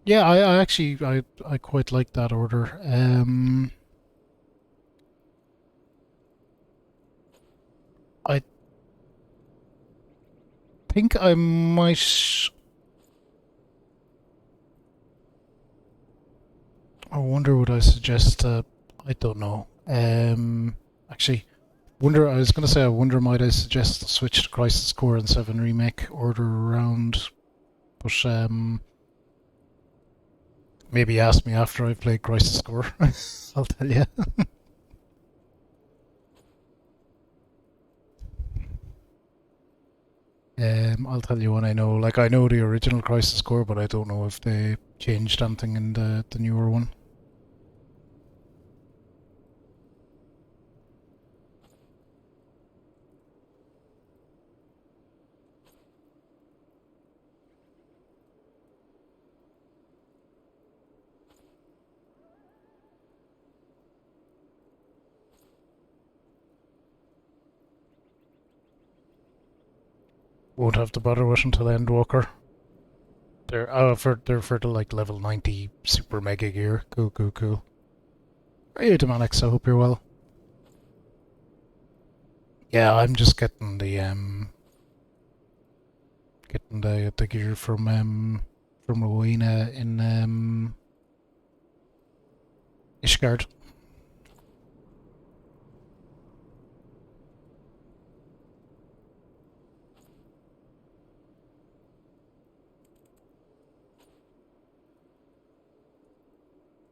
yeah, I actually I quite like that order. I think I might. I wonder would I suggest I don't know. Actually, wonder. I was gonna say I wonder might I suggest a switch to Crisis Core and 7 Remake order around, but maybe ask me after I've played Crisis Core. I'll tell you. I'll tell you when I know. Like I know the original Crisis Core, but I don't know if they changed anything in the newer one. Won't have to bother with until Endwalker. They're for the like level 90 super mega gear. Cool. Hey Demonix, I hope you're well. Yeah, I'm just getting the gear from Rowena in Ishgard.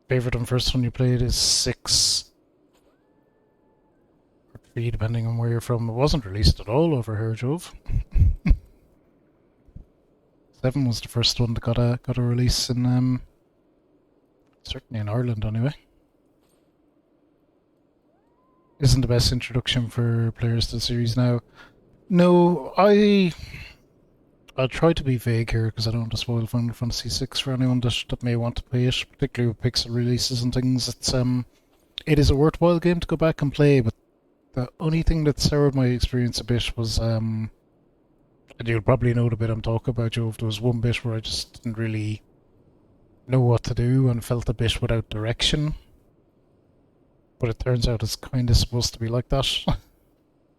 Favorite and first one you played is 6 or 3, depending on where you're from. It wasn't released at all over here, Jove. 7 was the first one that got a release in certainly in Ireland anyway. Isn't the best introduction for players to the series now. No, I'll try to be vague here because I don't want to spoil Final Fantasy VI for anyone that may want to play it, particularly with pixel releases and things. It is a worthwhile game to go back and play, but the only thing that soured my experience a bit was and you'll probably know the bit I'm talking about, Joe. There was one bit where I just didn't really know what to do and felt a bit without direction. But it turns out it's kind of supposed to be like that.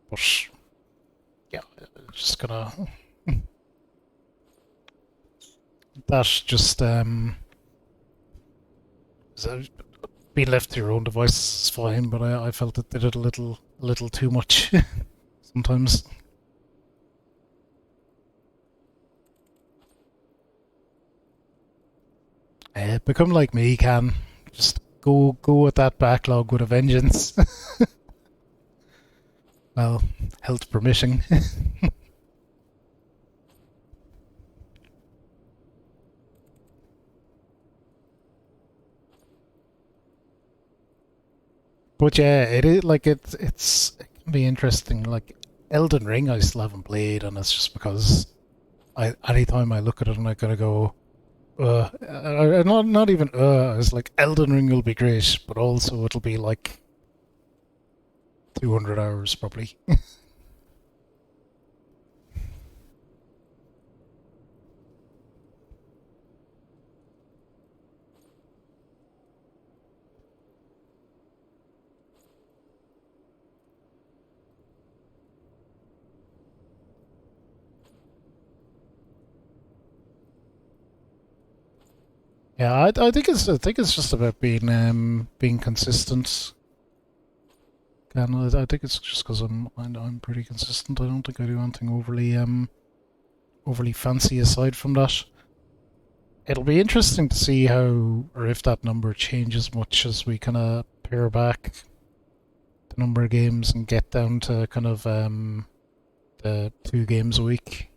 But yeah, just gonna. That just being left to your own device is fine, but I felt it did it a little too much sometimes. Become like me, can just go with that backlog with a vengeance. Well, health permitting. But yeah, it is like it can be interesting. Like Elden Ring, I still haven't played, and it's just because anytime I look at it, and I gotta go, not even it's like Elden Ring will be great, but also it'll be like 200 hours probably. Yeah, I think it's just about being consistent. And I think it's just because I'm pretty consistent. I don't think I do anything overly fancy aside from that. It'll be interesting to see how or if that number changes much as we kind of pare back the number of games and get down to kind of the 2 games a week.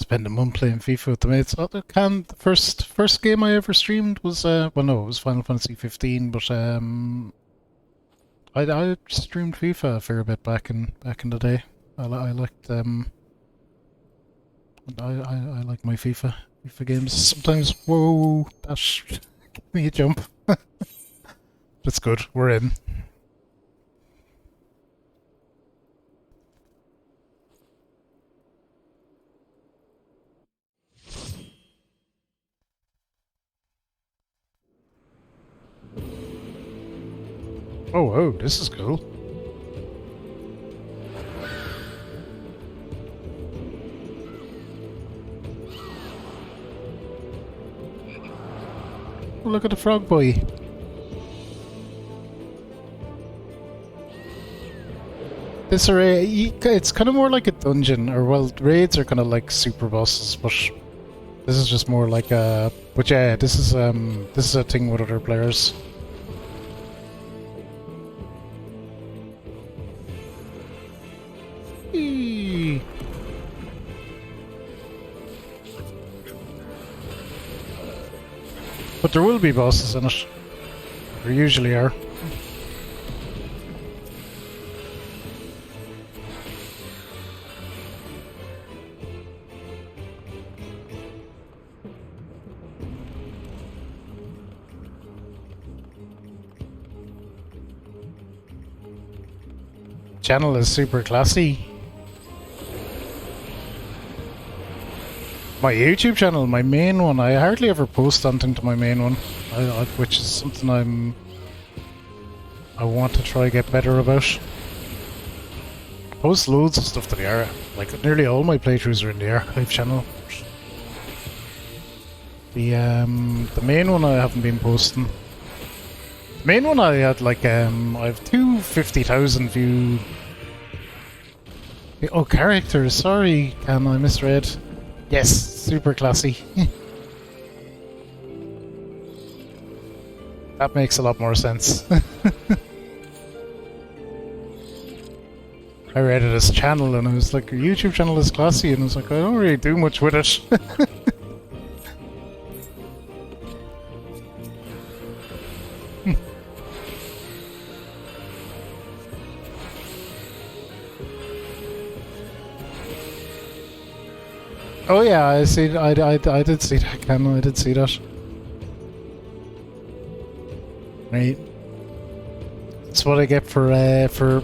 Spend a month playing FIFA with the mates. Oh, the first game I ever streamed was well, no, it was Final Fantasy XV, but I streamed FIFA a fair bit back in the day. I liked I like my FIFA games. Sometimes, whoa, that give me a jump. That's good. We're in. Oh, this is cool. Oh, look at the frog boy. This array, it's kind of more like a dungeon, or well, raids are kind of like super bosses, but this is just more like a. But yeah, this is a thing with other players. Eee. But there will be bosses in it. There usually are. Channel is super classy. My YouTube channel, my main one, I hardly ever post anything to my main one, which is something I want to try get better about. I post loads of stuff to the like nearly all my playthroughs are in the archive channel. The main one I haven't been posting. The main one I had like I have 250,000 view. Oh, characters. Sorry, I misread. Yes, super classy. That makes a lot more sense. I read it as channel and I was like, your YouTube channel is classy, and I was like, I don't really do much with it. Oh yeah, I see. I did see that, Ken. I did see that. Right. That's what I get for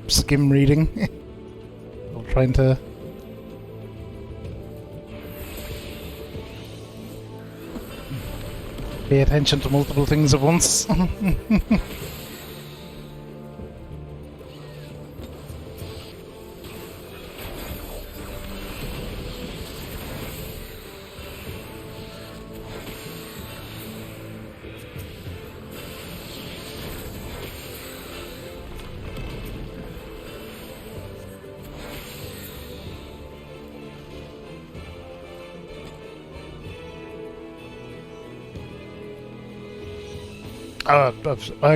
skim reading. I'm trying to. Pay attention to multiple things at once.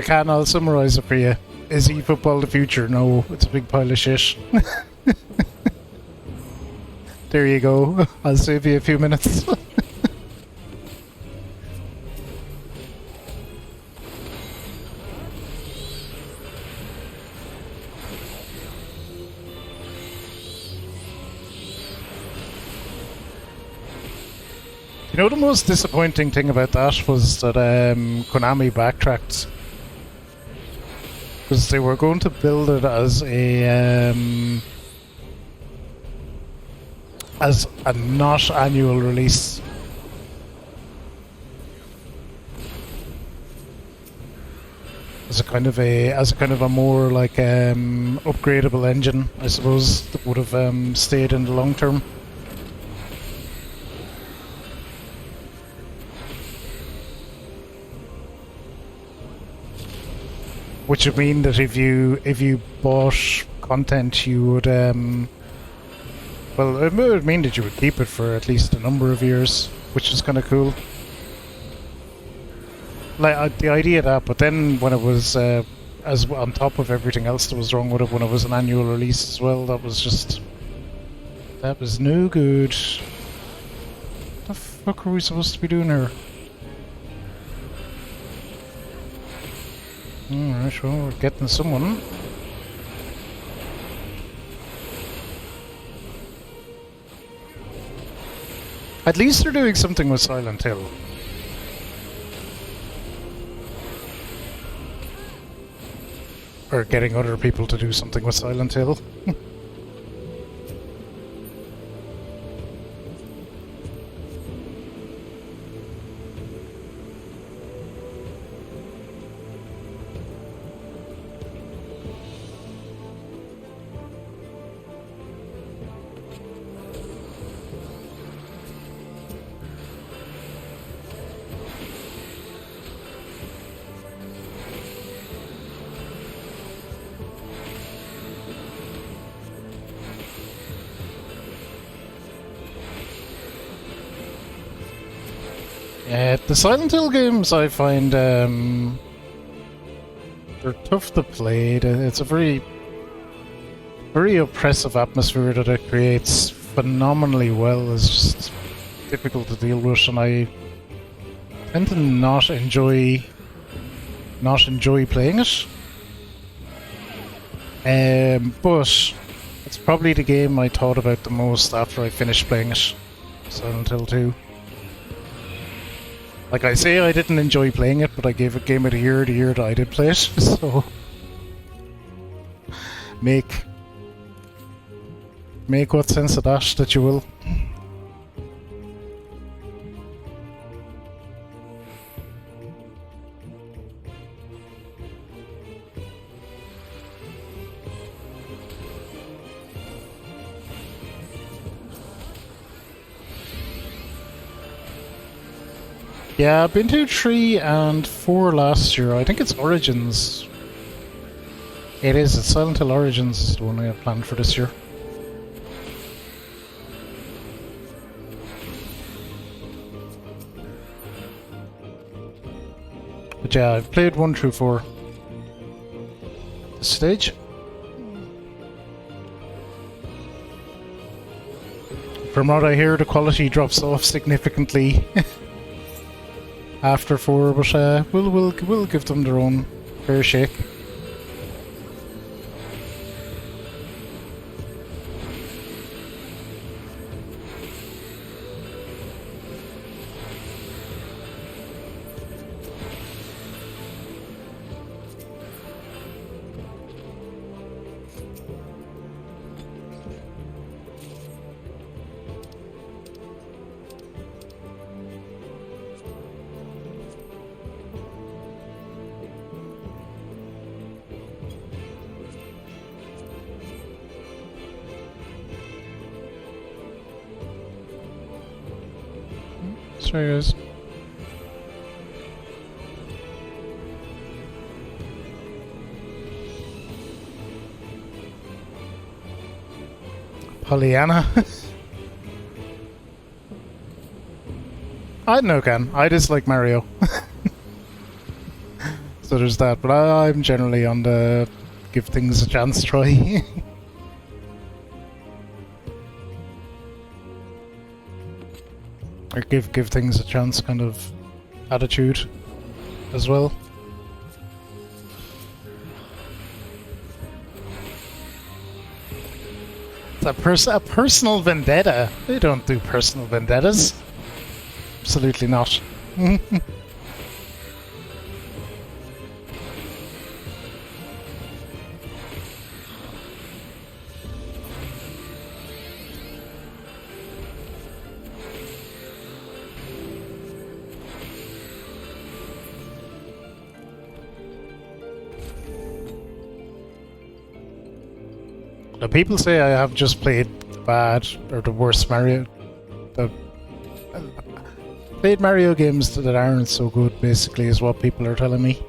I'll summarise it for you. Is eFootball the future? No, it's a big pile of shit. There you go. I'll save you a few minutes. You know, the most disappointing thing about that was that Konami backtracked. Because they were going to build it as a not annual release. As a kind of a more like upgradable engine, I suppose, that would have stayed in the long term. Which would mean that if you bought content, you would well, it would mean that you would keep it for at least a number of years, which is kind of cool. Like the idea of that, but then when it was as on top of everything else that was wrong with it, when it was an annual release as well, that was no good. What the fuck are we supposed to be doing here? Alright, well, we're getting someone. At least they're doing something with Silent Hill. Or getting other people to do something with Silent Hill. The Silent Hill games, I find, they're tough to play. It's a very, very oppressive atmosphere that it creates phenomenally well. It's just difficult to deal with, and I tend to not enjoy playing it. But it's probably the game I thought about the most after I finished playing it, Silent Hill 2. Like I say, I didn't enjoy playing it, but I gave it Game of the year that I did play it, so... Make what sense of that you will. Yeah, I've been to 3 and 4 last year. I think it's Origins. It is. It's Silent Hill Origins is the one I have planned for this year. But yeah, I've played 1 through 4. This stage. From what I hear, the quality drops off significantly after 4, but we'll give them their own fair shake. Sorry guys. Pollyanna. I know Ken. I dislike Mario. So there's that, but I'm generally on the give things a chance try. Or give things a chance kind of attitude as well. It's a personal vendetta. They don't do personal vendettas. absolutely not. Now, people say I have just played the bad or the worst Mario. Played Mario games that aren't so good, basically, is what people are telling me.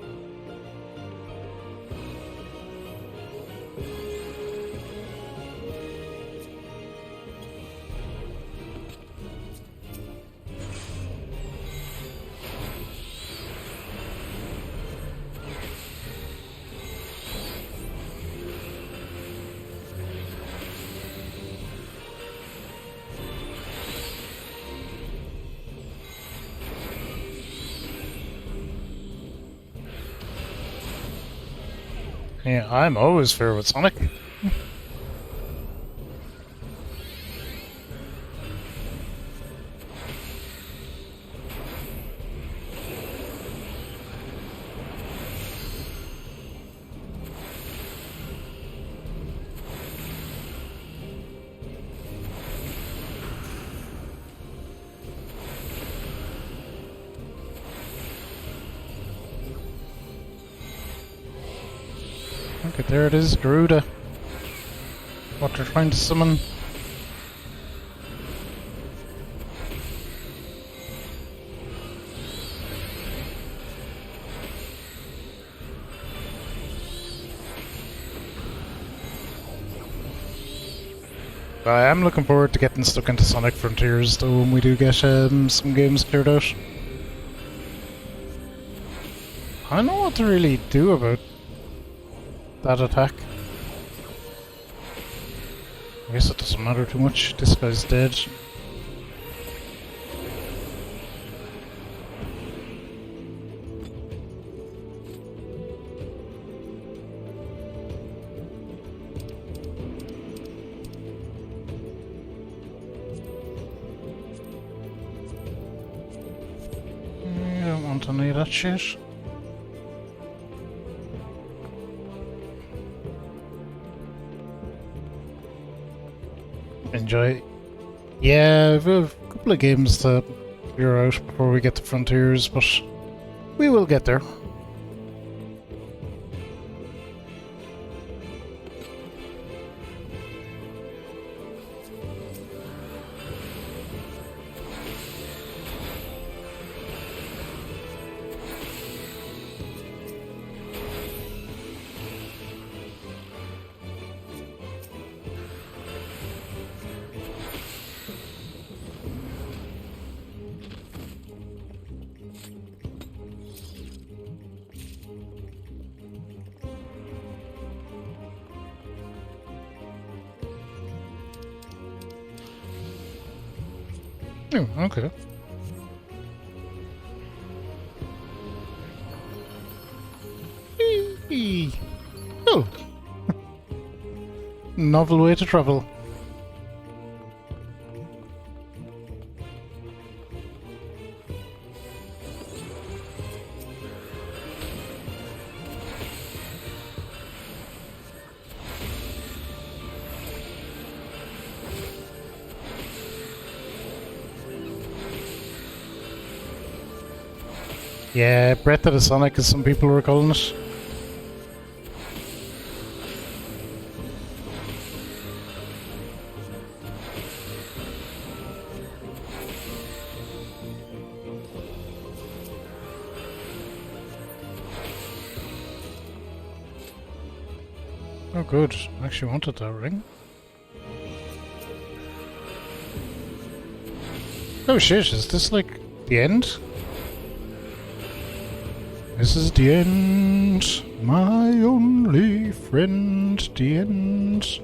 Yeah, I'm always fair with Sonic. Okay, there it is, Garuda. What they're trying to summon. I am looking forward to getting stuck into Sonic Frontiers, though, when we do get some games cleared out. I don't know what to really do about that attack. I guess it doesn't matter too much. This guy's dead. I don't want any of that shit. Enjoy. Yeah, we have a couple of games to clear out before we get to Frontiers, but we will get there. Oh, okay. Eee. Oh. Novel way to travel. Yeah, Breath of the Sonic, as some people were calling it. Oh good, I actually wanted that ring. Oh shit, is this like the end? This is the end, my only friend, the end.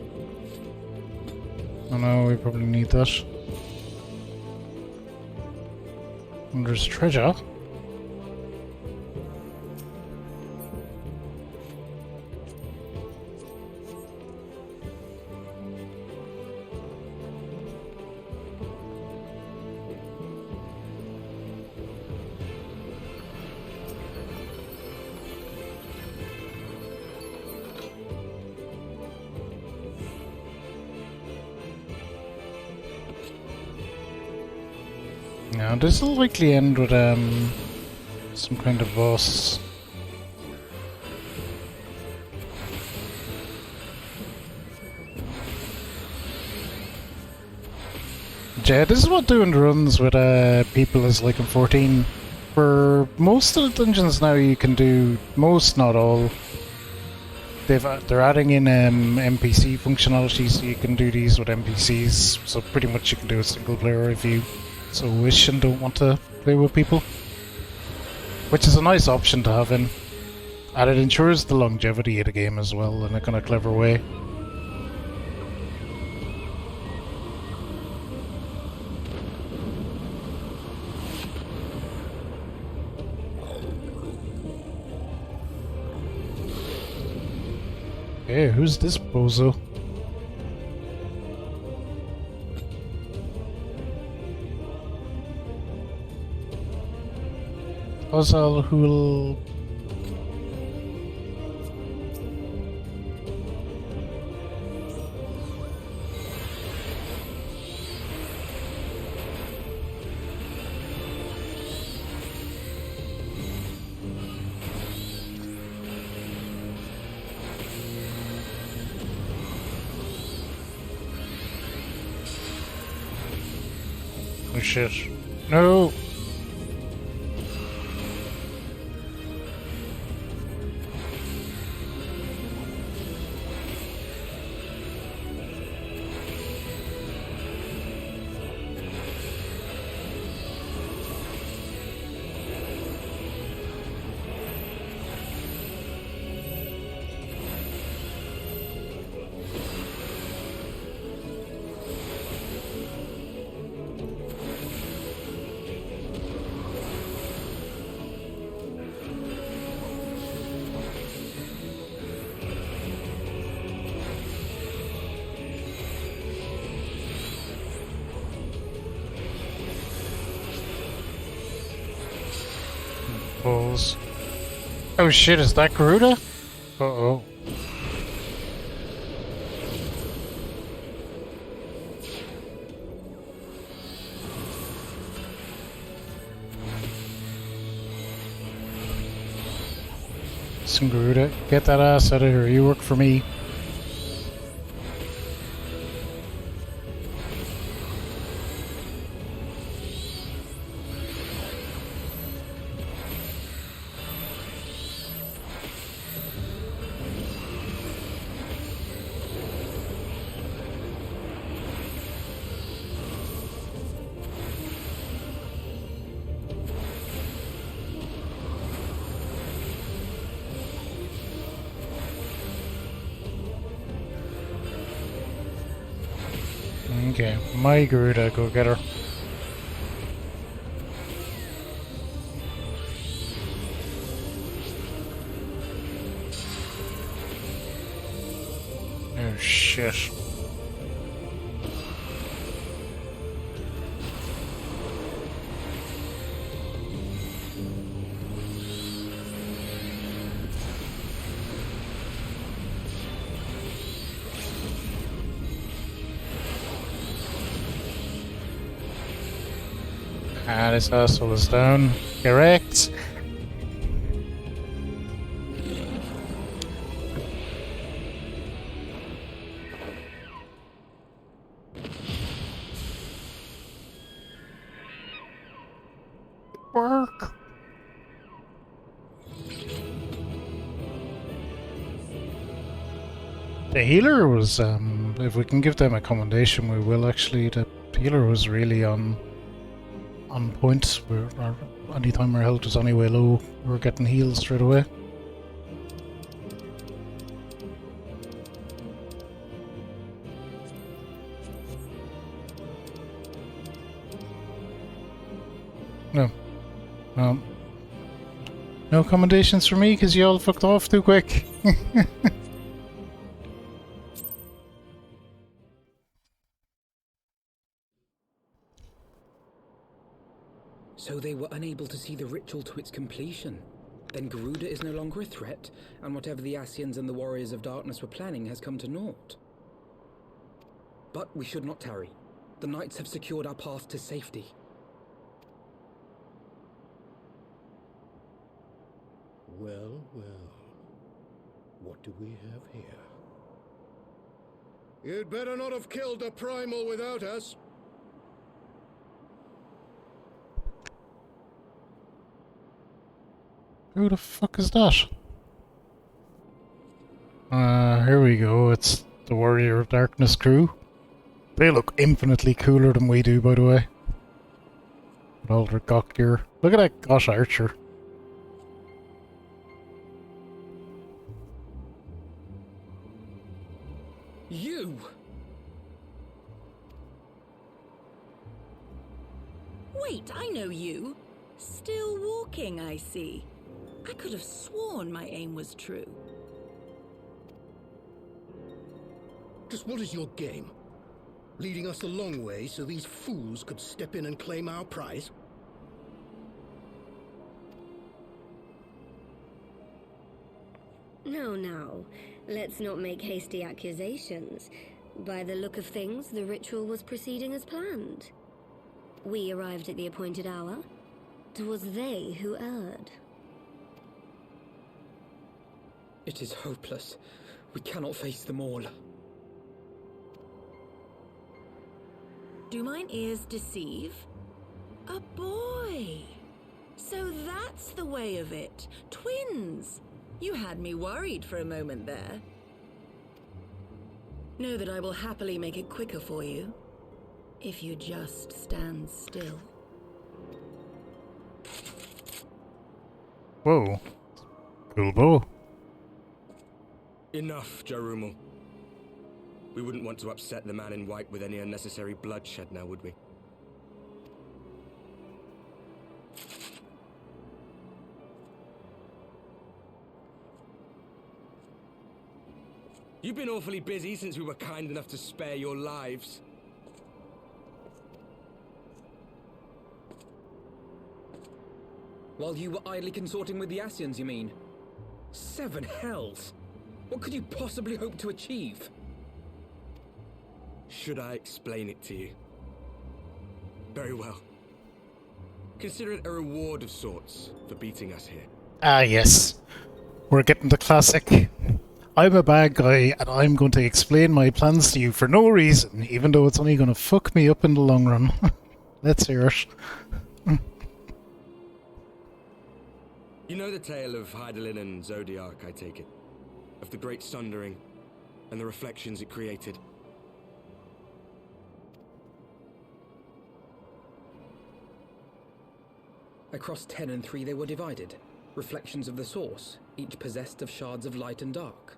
Oh no, we probably need that. And there's treasure. Now this will likely end with some kind of boss. Yeah, this is what doing the runs with people is like in 14. For most of the dungeons now you can do most, not all. They're adding in NPC functionality, so you can do these with NPCs. So pretty much you can do a single player if you so wish and don't want to play with people. Which is a nice option to have in. And it ensures the longevity of the game as well in a kind of clever way. Hey, who's this bozo? Ozal Hul. Oh shit. No! Balls. Oh shit, is that Garuda? Uh-oh. Some Garuda. Get that ass out of here. You work for me. Okay, my Garuda, go get her. Oh shit. Ah, this asshole is down. Correct. Work. The healer was, if we can give them a commendation, we will actually. The healer was really on point. Anytime our health was anyway low, we were getting heals straight away. No. No commendations for me because you all fucked off too quick. So they were unable to see the ritual to its completion. Then Garuda is no longer a threat, and whatever the Ascians and the Warriors of Darkness were planning has come to naught. But we should not tarry. The knights have secured our path to safety. Well, well. What do we have here? You'd better not have killed the primal without us. Who the fuck is that? Here we go. It's the Warrior of Darkness crew. They look infinitely cooler than we do, by the way. With all their gok gear. Look at that gosh archer. You! Wait, I know you. Still walking, I see. I could have sworn my aim was true. Just what is your game? Leading us a long way so these fools could step in and claim our prize? No. Let's not make hasty accusations. By the look of things, the ritual was proceeding as planned. We arrived at the appointed hour. 'Twas they who erred. It is hopeless. We cannot face them all. Do mine ears deceive? A boy! So that's the way of it. Twins! You had me worried for a moment there. Know that I will happily make it quicker for you, if you just stand still. Whoa. Cool bow. Enough, Jarumul. We wouldn't want to upset the man in white with any unnecessary bloodshed now, would we? You've been awfully busy since we were kind enough to spare your lives. While you were idly consorting with the Asians, you mean? 7 hells! What could you possibly hope to achieve? Should I explain it to you? Very well. Consider it a reward of sorts for beating us here. Ah, yes. We're getting the classic. I'm a bad guy, and I'm going to explain my plans to you for no reason, even though it's only going to fuck me up in the long run. Let's hear it. You know the tale of Hydaelyn and Zodiac, I take it? Of the Great Sundering, and the reflections it created? Across 10 and 3 they were divided. Reflections of the source, each possessed of shards of light and dark.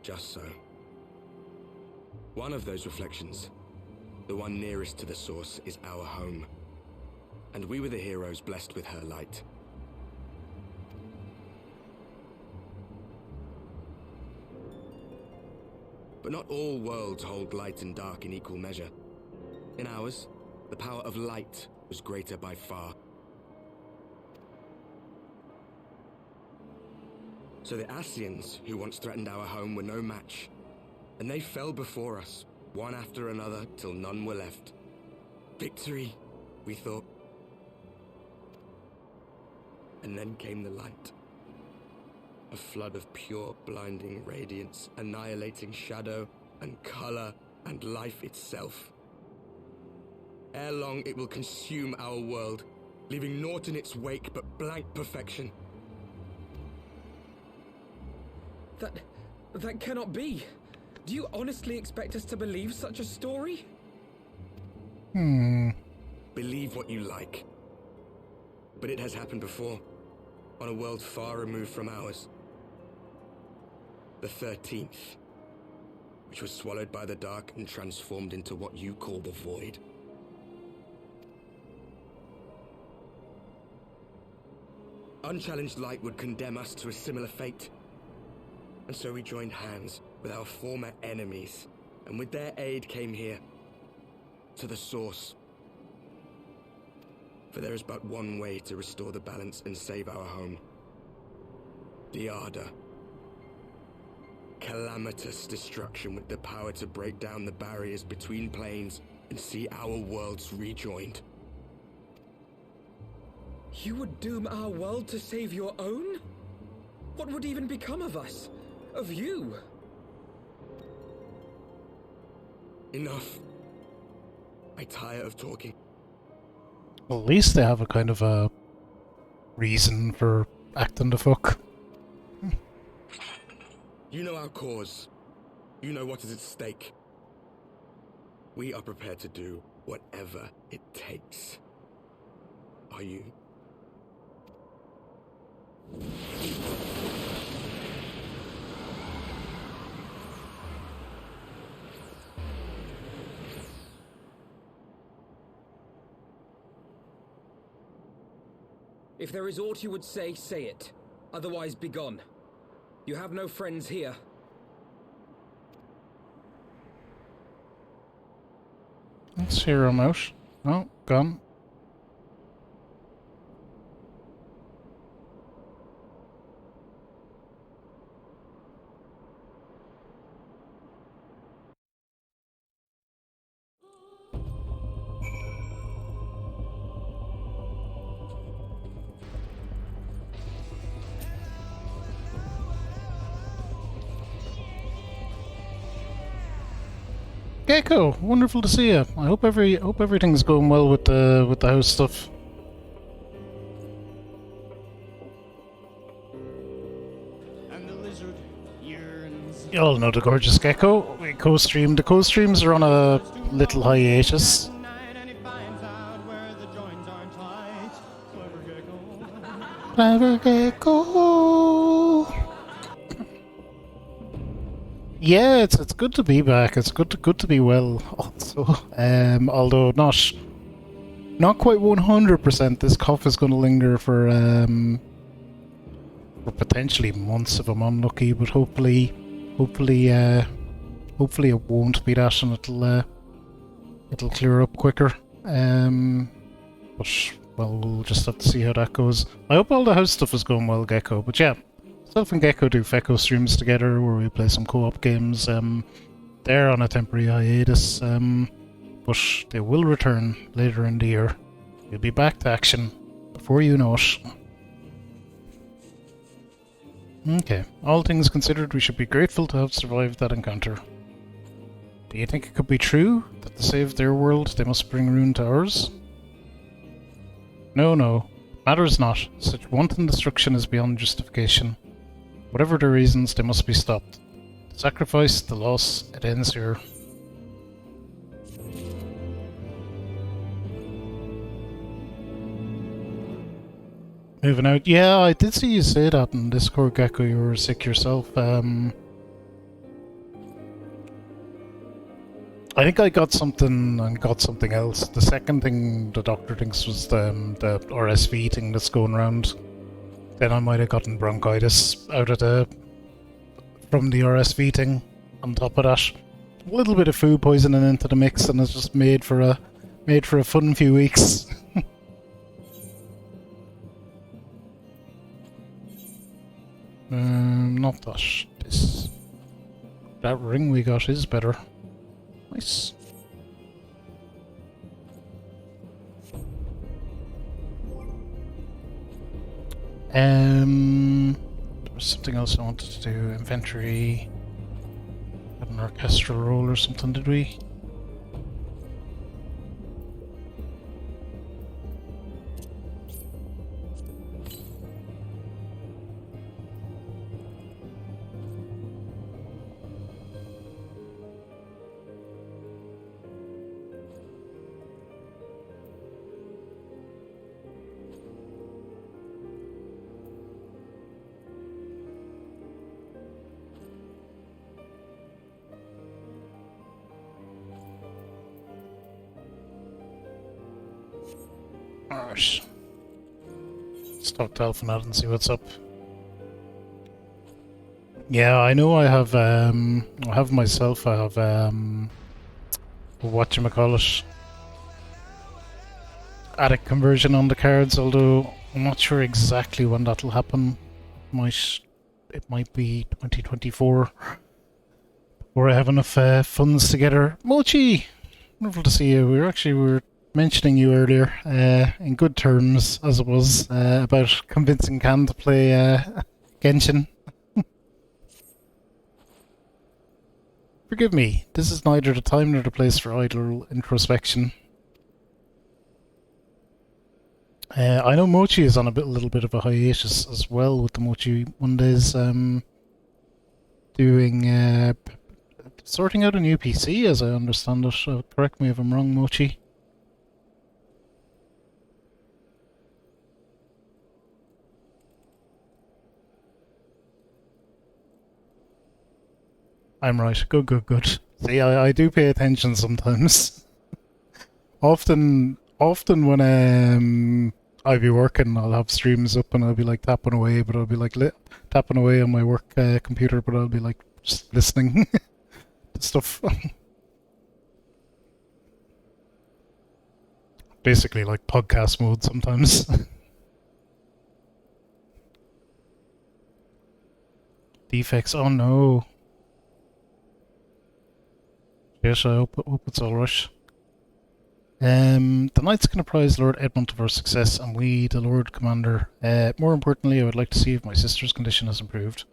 Just so. One of those reflections, the one nearest to the source, is our home. And we were the heroes blessed with her light. But not all worlds hold light and dark in equal measure. In ours, the power of light was greater by far. So the Asians, who once threatened our home, were no match. And they fell before us, one after another, till none were left. Victory, we thought. And then came the light. A flood of pure, blinding radiance, annihilating shadow and color and life itself. Ere long, it will consume our world, leaving naught in its wake but blank perfection. That cannot be. Do you honestly expect us to believe such a story? Believe what you like. But it has happened before, on a world far removed from ours. The 13th, which was swallowed by the dark and transformed into what you call the Void. Unchallenged light would condemn us to a similar fate. And so we joined hands with our former enemies, and with their aid came here, to the source. For there is but one way to restore the balance and save our home. The Ardor. Calamitous destruction with the power to break down the barriers between planes and see our worlds rejoined. You would doom our world to save your own? What would even become of us? Of you? Enough. I tire of talking. Well, at least they have a kind of a reason for acting the fuck. You know our cause. You know what is at stake. We are prepared to do whatever it takes. Are you? If there is aught you would say, say it. Otherwise, begone. You have no friends here. Let's hear him out. Oh, gone. Gecko, wonderful to see you. I hope everything's going well with the house stuff. And the lizard yearns. You all know the gorgeous Gecko. We co-streamed. The co-streams are on a little hiatus. And he finds out where the joints aren't tight. Clever gecko. Clever Gecko. Yeah, it's good to be back. It's good to be well also. Although not quite 100%. This cough is going to linger for potentially months if I'm unlucky. But hopefully it won't be that, and it'll clear up quicker. But well, we'll just have to see how that goes. I hope all the house stuff is going well, Gecko. But yeah. Myself and Gecko do Fecko streams together where we play some co-op games. They're on a temporary hiatus, but they will return later in the year. We'll be back to action before you know it. Okay, all things considered, we should be grateful to have survived that encounter. Do you think it could be true that to save their world they must bring ruin to ours? No, matters not. Such wanton destruction is beyond justification. Whatever the reasons, they must be stopped. The sacrifice, the loss, it ends here. Moving out. Yeah, I did see you say that in Discord, Gecko. You were sick yourself. I think I got something and got something else. The second thing the doctor thinks was the RSV thing that's going around. Then I might have gotten bronchitis from the RSV thing. On top of that, a little bit of food poisoning into the mix, and it's just made for a fun few weeks. Not that. That ring we got is better. Nice. There was something else I wanted to do. Inventory. Got an orchestral roll or something, did we? Alright. Stop telephone out and see what's up. Yeah, I know I have myself, I have whatchamacallit, attic conversion on the cards, although I'm not sure exactly when that'll happen. It might be 2024 before I have enough funds together. Mochi! Wonderful to see you. We were mentioning you earlier, in good terms as it was, about convincing Can to play Genshin. Forgive me, this is neither the time nor the place for idle introspection. I know Mochi is on a little bit of a hiatus as well, with the Mochi Mondays doing sorting out a new PC, as I understand it. Correct me if I'm wrong, Mochi. I'm right. Good. See, I do pay attention sometimes. Often when I'll be working, I'll have streams up and I'll be like tapping away, but I'll be like tapping away on my work computer, but I'll be like just listening to stuff. Basically like podcast mode sometimes. Defects, oh no. Yes, I hope it's alright. The Knights can apprise Lord Edmund of our success, and we, the Lord Commander. More importantly, I would like to see if my sister's condition has improved.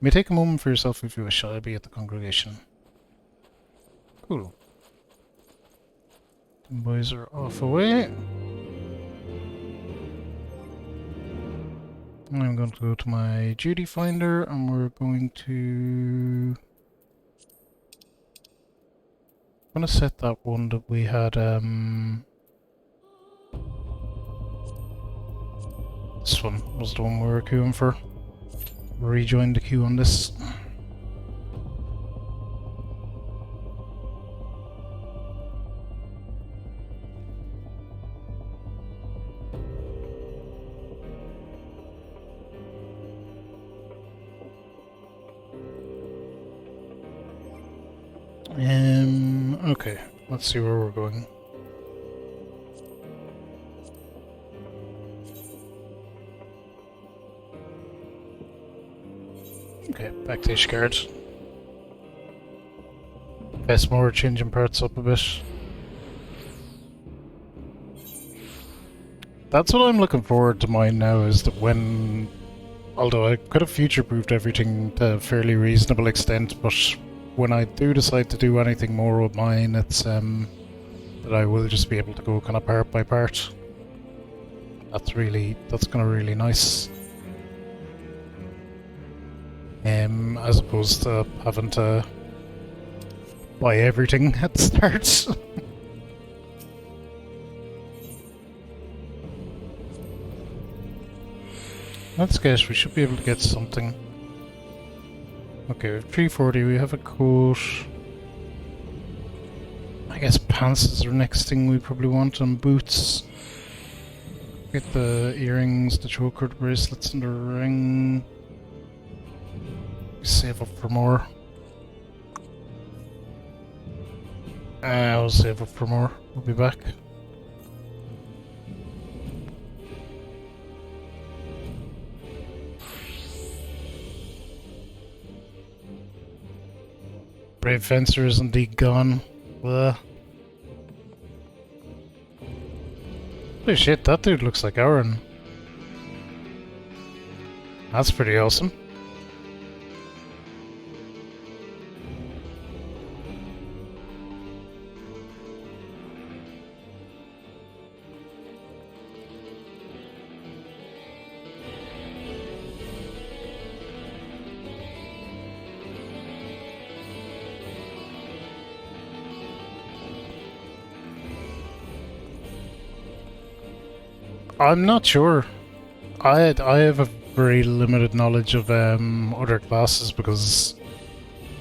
You may take a moment for yourself if you wish. I'll be at the congregation. Cool. The boys are off away. I'm going to go to my duty finder, and we're going to... I'm going to set that one that we had, this one was the one we were queuing for. Rejoin the queue on this. Okay, let's see where we're going. Okay, back to Ishgard. Best more changing parts up a bit. That's what I'm looking forward to mine now, is that when... Although I could have future-proofed everything to a fairly reasonable extent, but when I do decide to do anything more with mine, it's that I will just be able to go kind of part by part. That's kind of really nice. As opposed to having to buy everything at the start. Let's guess, we should be able to get something. Okay, we have 340, we have a coat. I guess pants is the next thing we probably want, and boots. Get the earrings, the choker, the bracelets, and the ring. Save up for more. I'll save up for more. We'll be back. Brave Fencer is indeed gone. Holy shit, that dude looks like Aaron. That's pretty awesome. I'm not sure. I have a very limited knowledge of other classes, because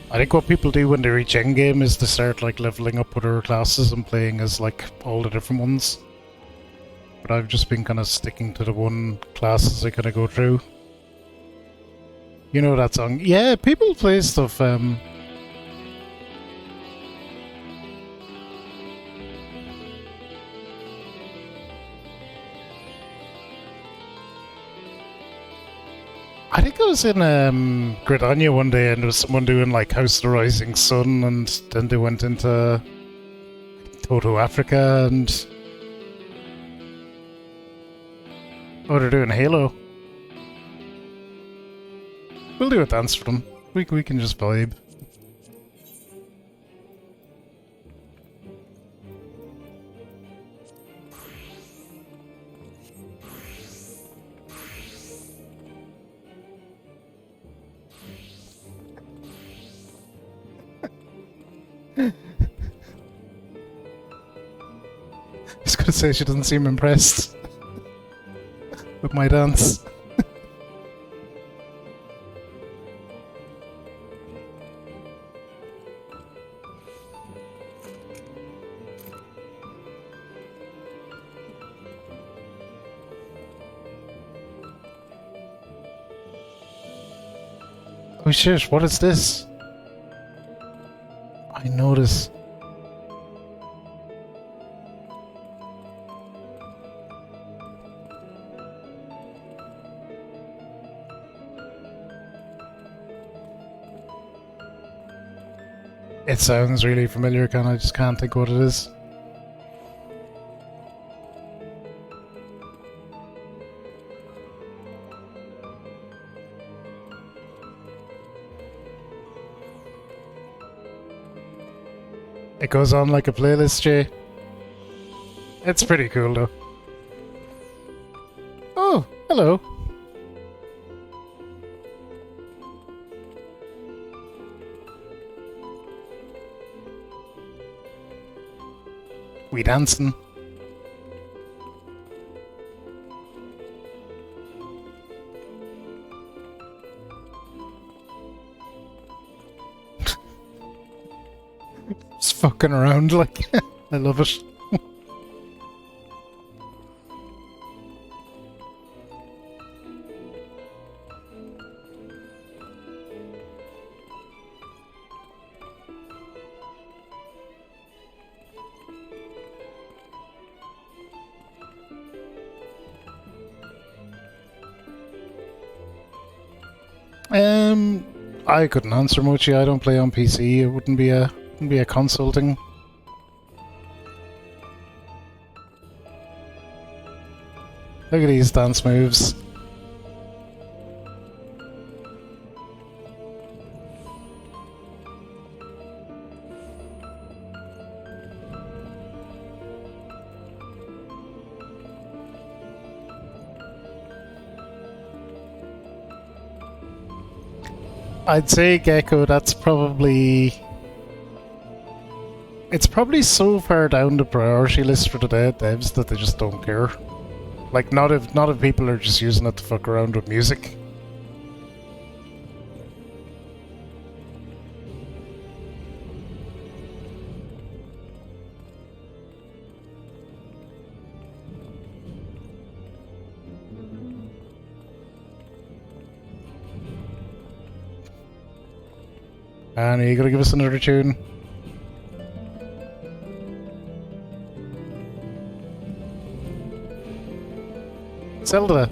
I think what people do when they reach endgame is to start like leveling up other classes and playing as like all the different ones. But I've just been kind of sticking to the one class as I kind of go through. You know that song? Yeah, people play stuff. I think I was in Gridania one day and there was someone doing like House of the Rising Sun, and then they went into Toto Africa, and Oh, they're doing Halo. We'll do a dance for them. We can just vibe. I was gonna say she doesn't seem impressed with my dance. Oh shit, what is this? I notice. It sounds really familiar, I just can't think what it is. It goes on like a playlist, Jay. It's pretty cool though. Oh, hello. We dancing. Just fucking around like I love it. I couldn't answer much. I don't play on PC. It wouldn't be a console thing. Look at these dance moves. I'd say Gecko, that's probably... It's probably so far down the priority list for the devs that they just don't care. Like, not if people are just using it to fuck around with music. And you gotta give us another tune. Zelda.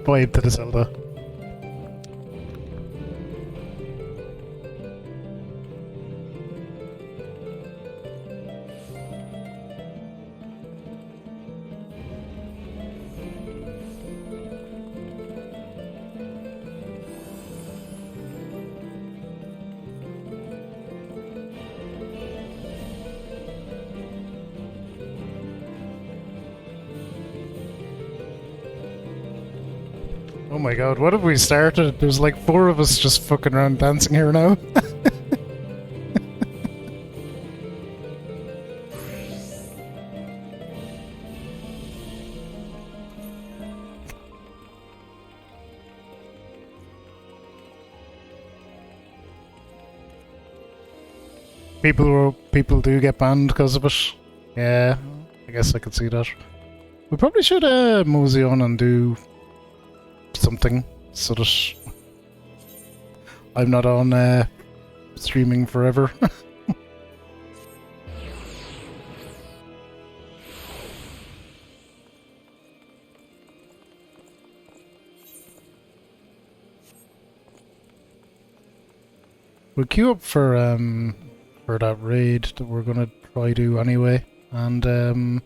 Vibe to the Zelda. Oh my god, what have we started? There's like 4 of us just fucking around dancing here now. People do get banned because of it. Yeah, I guess I could see that. We probably should mosey on and do something so that I'm not on streaming forever. We'll queue up for for that raid that we're gonna try do anyway. And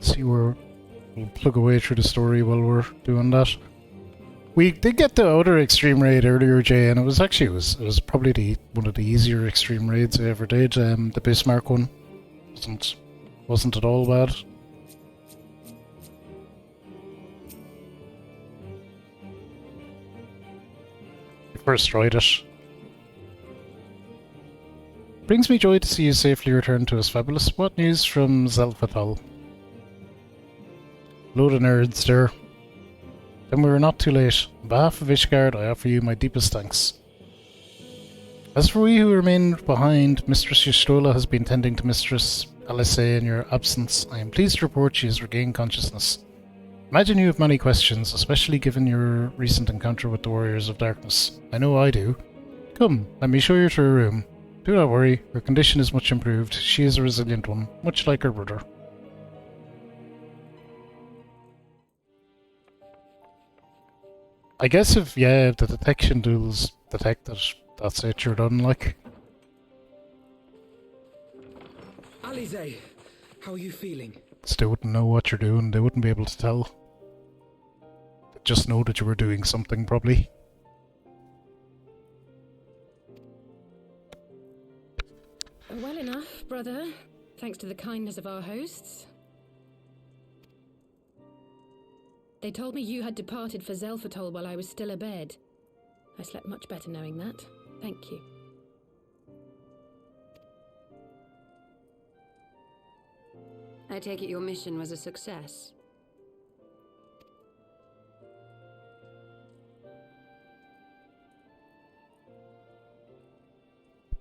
see where we'll plug away through the story while we're doing that. We did get the other extreme raid earlier, Jay, and it was actually it was probably one of the easier extreme raids I ever did. The Bismarck one wasn't at all bad. We first tried it. Brings me joy to see you safely return to us, Fabulous. What news from Zelfathal? Load of nerds there. Then we were not too late. On behalf of Ishgard, I offer you my deepest thanks. As for we who remained behind, Mistress Yashtola has been tending to Mistress LSA in your absence. I am pleased to report she has regained consciousness. Imagine you have many questions, especially given your recent encounter with the Warriors of Darkness. I know I do. Come, let me show you to her room. Do not worry, her condition is much improved. She is a resilient one, much like her brother. I guess if the detection tools detect it, that's it, you're done, like. Alize, how are you feeling? They wouldn't know what you're doing, they wouldn't be able to tell. They'd just know that you were doing something, probably. Well enough, brother. Thanks to the kindness of our hosts. They told me you had departed for Zelfatol while I was still abed. I slept much better knowing that. Thank you. I take it your mission was a success.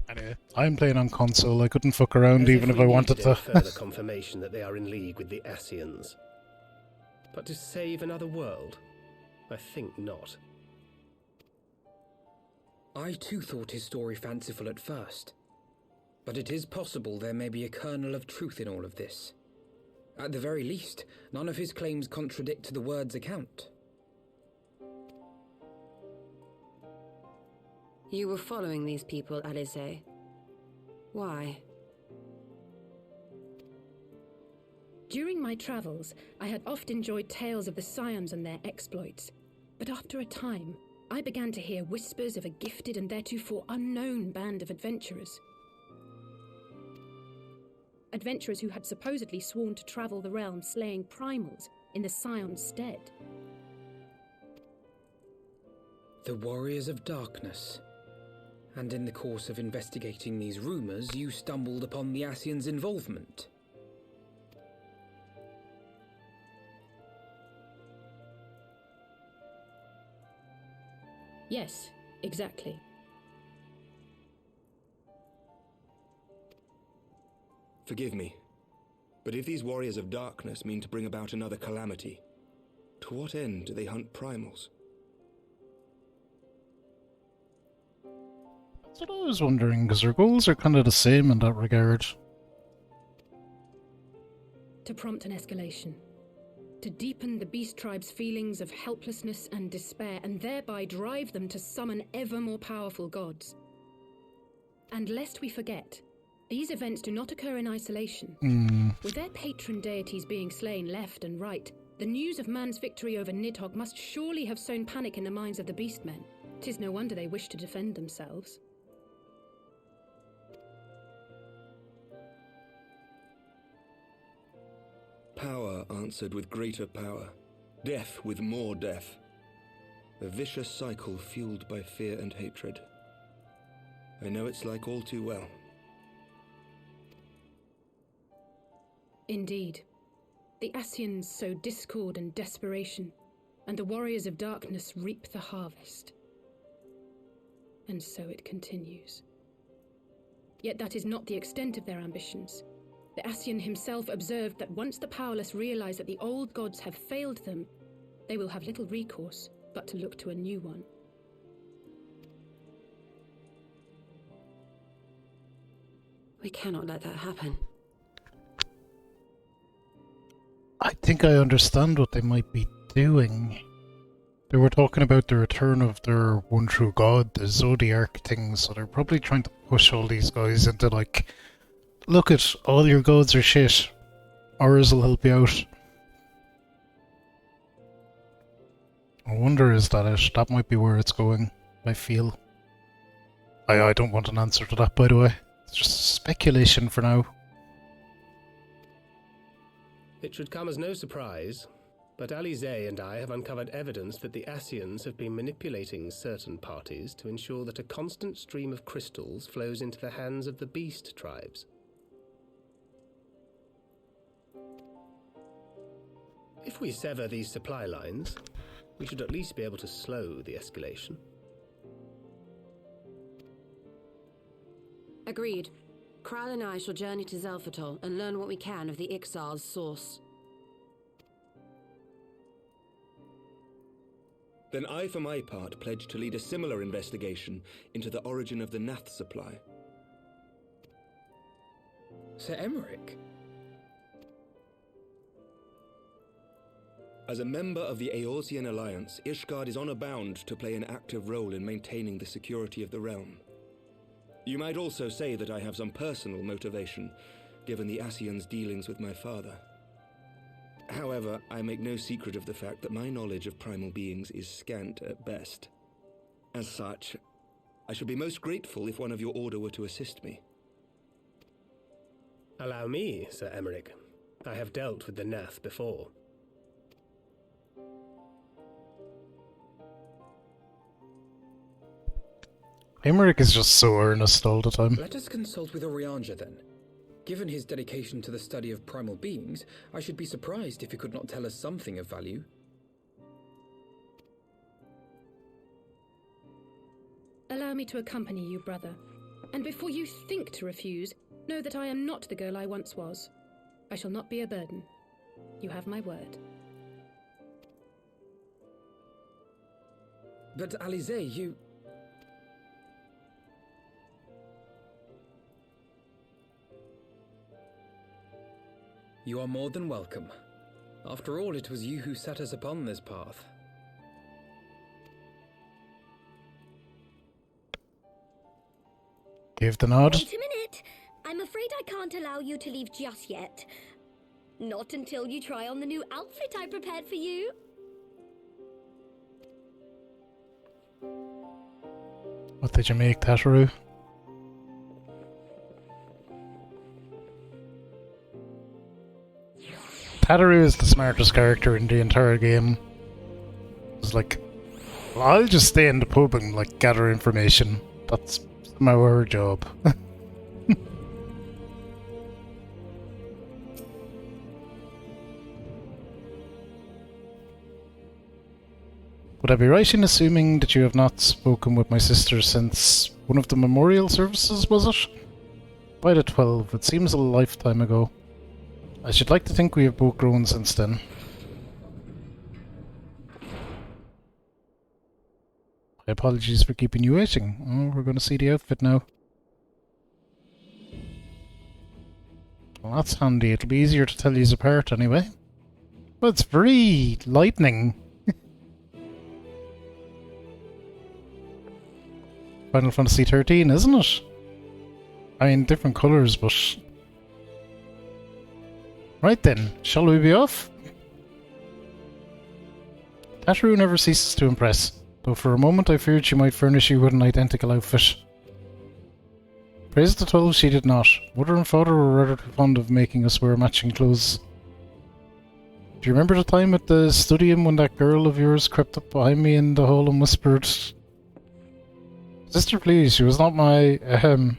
Anyway, I'm playing on console. I couldn't fuck around As even if I we wanted needed to. any further confirmation that they are in league with the Ascians. But to save another world? I think not. I too thought his story fanciful at first. But it is possible there may be a kernel of truth in all of this. At the very least, none of his claims contradict the word's account. You were following these people, Alize. Why? During my travels, I had oft enjoyed tales of the Scions and their exploits. But after a time, I began to hear whispers of a gifted and theretofore unknown band of adventurers. Adventurers who had supposedly sworn to travel the realm slaying primals in the Scion's stead. The Warriors of Darkness. And in the course of investigating these rumors, you stumbled upon the Ascians' involvement. Yes, exactly. Forgive me, but if these Warriors of Darkness mean to bring about another calamity, to what end do they hunt primals? That's what I was wondering, because their goals are kind of the same in that regard. To prompt an escalation. To deepen the beast tribe's feelings of helplessness and despair, and thereby drive them to summon ever more powerful gods. And lest we forget, these events do not occur in isolation. With their patron deities being slain left and right, the news of man's victory over Nidhogg must surely have sown panic in the minds of the beastmen. 'Tis no wonder they wish to defend themselves. Power answered with greater power, death with more death. A vicious cycle fueled by fear and hatred. I know it's like all too well. Indeed. The Ascians sow discord and desperation, and the Warriors of Darkness reap the harvest. And so it continues. Yet that is not the extent of their ambitions. The Ascian himself observed that once the powerless realize that the old gods have failed them, they will have little recourse but to look to a new one. We cannot let that happen. I think I understand what they might be doing. They were talking about the return of their one true god, the Zodiac thing, so they're probably trying to push all these guys into like, look at all your gods are shit. Ours will help you out. I wonder, is that it? That might be where it's going, I feel. I don't want an answer to that, by the way. It's just speculation for now. It should come as no surprise, but Alize and I have uncovered evidence that the Ascians have been manipulating certain parties to ensure that a constant stream of crystals flows into the hands of the beast tribes. If we sever these supply lines, we should at least be able to slow the escalation. Agreed. Kral and I shall journey to Zelphatol and learn what we can of the Ixal's source. Then I, for my part, pledge to lead a similar investigation into the origin of the Nath supply. Sir Emmerich? As a member of the Eorzean Alliance, Ishgard is honor bound to play an active role in maintaining the security of the realm. You might also say that I have some personal motivation, given the Ascians' dealings with my father. However, I make no secret of the fact that my knowledge of primal beings is scant at best. As such, I should be most grateful if one of your order were to assist me. Allow me, Sir Emmerich. I have dealt with the Nath before. Emmerich is just so earnest all the time. Let us consult with Orianja then. Given his dedication to the study of primal beings, I should be surprised if he could not tell us something of value. Allow me to accompany you, brother. And before you think to refuse, know that I am not the girl I once was. I shall not be a burden. You have my word. But Alize, you... You are more than welcome. After all, it was you who set us upon this path. Give the nod. Wait a minute. I'm afraid I can't allow you to leave just yet. Not until you try on the new outfit I prepared for you. What did you make, Tataru? Tataru is the smartest character in the entire game. It's like, well, I'll just stay in the pub and like gather information. That's somehow her job. Would I be right in assuming that you have not spoken with my sister since one of the memorial services, was it? By the 12, it seems a lifetime ago. I should like to think we have both grown since then. My apologies for keeping you waiting. Oh, we're going to see the outfit now. Well, that's handy. It'll be easier to tell yous apart anyway. Well, it's very lightning. Final Fantasy XIII, isn't it? I mean, different colours, but... Right then, shall we be off? Tataru never ceases to impress, though for a moment I feared she might furnish you with an identical outfit. Praise the 12 she did not. Mother and father were rather too fond of making us wear matching clothes. Do you remember the time at the studium when that girl of yours crept up behind me in the hall and whispered... Sister, please, she was not my, Can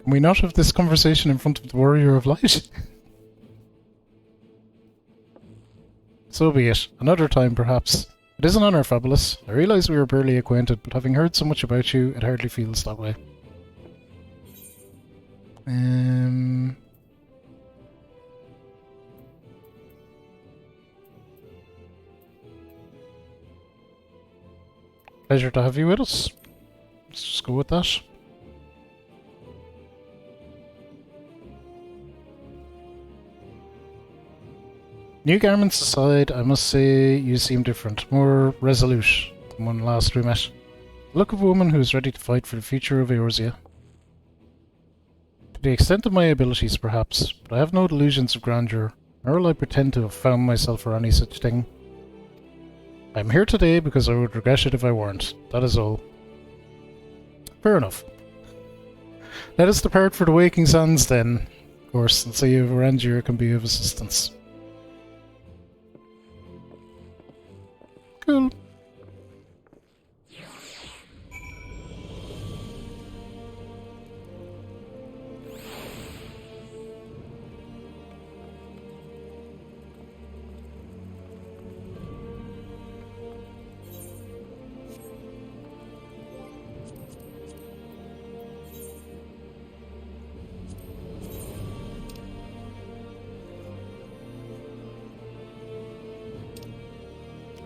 we not have this conversation in front of the Warrior of Light? So be it. Another time, perhaps. It is an honour, Fabulous. I realise we are barely acquainted, but having heard so much about you, it hardly feels that way. Pleasure to have you with us. Let's just go with that. New garments aside, I must say you seem different, more resolute than when last we met. The look of a woman who is ready to fight for the future of Eorzea. To the extent of my abilities, perhaps, but I have no delusions of grandeur, nor will I pretend to have found myself or any such thing. I am here today because I would regret it if I weren't. That is all. Fair enough. Let us depart for the Waking Sands then, of course, and see if Rangier can be of assistance. Cool.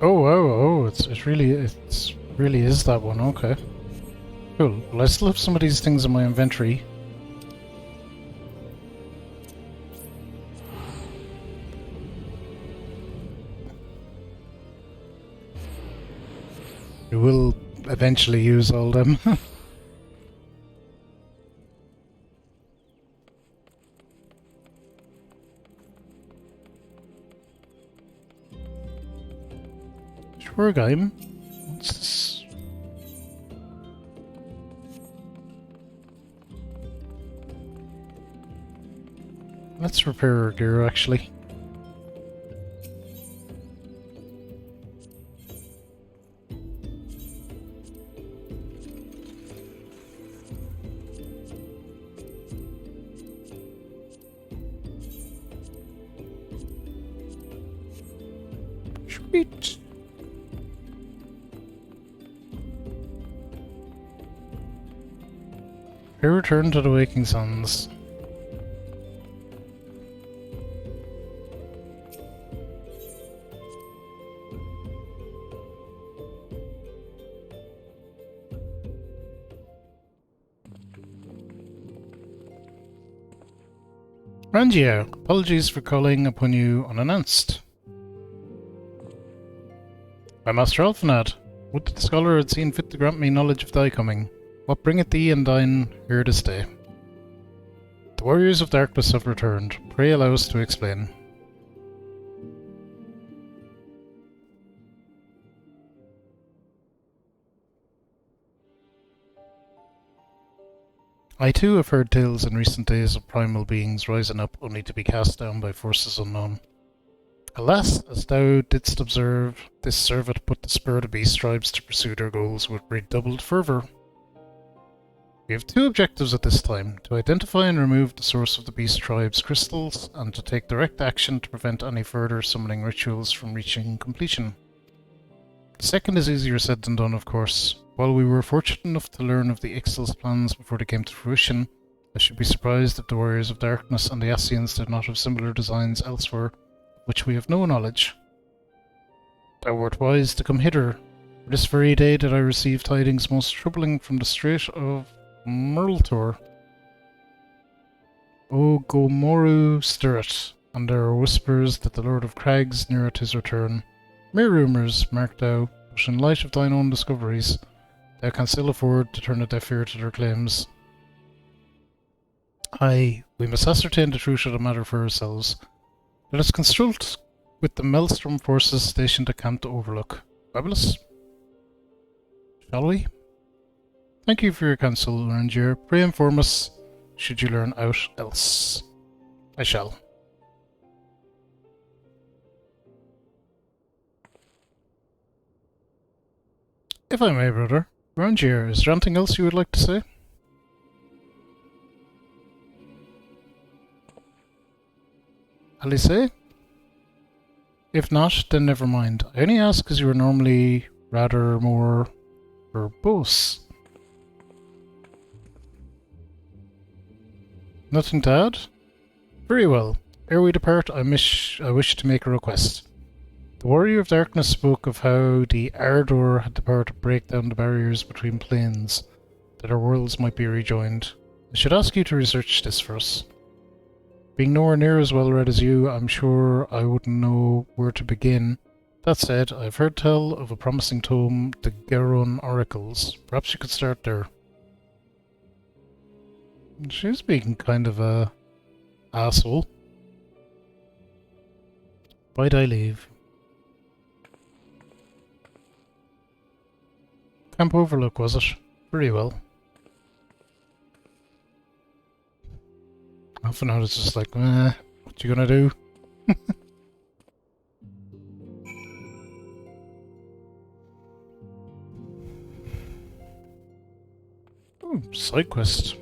Oh, it really is that one, okay. Cool. Well, I still have some of these things in my inventory. We will eventually use all them. Sure, game. What's this? Let's repair our gear, actually. Sweet. We return to the Waking Sands. Rangier, apologies for calling upon you unannounced. My Master Alphanad, would that the scholar had seen fit to grant me knowledge of thy coming. What bringeth thee and thine here this day? The warriors of darkness have returned. Pray allow us to explain. I too have heard tales in recent days of primal beings rising up only to be cast down by forces unknown. Alas, as thou didst observe, this servant put the spirit of beast tribes to pursue their goals with redoubled fervour. We have two objectives at this time, to identify and remove the source of the beast tribe's crystals, and to take direct action to prevent any further summoning rituals from reaching completion. The second is easier said than done, of course. While we were fortunate enough to learn of the Ixtal's plans before they came to fruition, I should be surprised if the Warriors of Darkness and the Ascians did not have similar designs elsewhere, of which we have no knowledge. Thou wert wise to come hither, for this very day did I receive tidings most troubling from the Strait of Myrltor. O Gomoru stirret, and there are whispers that the Lord of Crags neareth his return. Mere rumours, mark thou, but in light of thine own discoveries, thou canst ill afford to turn a deaf ear to their claims. Aye, we must ascertain the truth of the matter for ourselves. Let us consult with the Maelstrom forces stationed at Camp to Overlook. Fabulous? Shall we? Thank you for your counsel, Rangier. Pray inform us, should you learn aught else. I shall. If I may, brother. Rangier, is there anything else you would like to say? Alice? If not, then never mind. I only ask as you are normally rather more verbose. Nothing to add? Very well. Ere we depart, I wish to make a request. The Warrior of Darkness spoke of how the Ardor had the power to break down the barriers between planes, that our worlds might be rejoined. I should ask you to research this for us. Being nowhere near as well read as you, I'm sure I wouldn't know where to begin. That said, I've heard tell of a promising tome, the Geron Oracles. Perhaps you could start there. She's being kind of a asshole. Why'd I leave? Camp Overlook, was it? Very well. Often I was just like, what you gonna do? Ooh, side quest.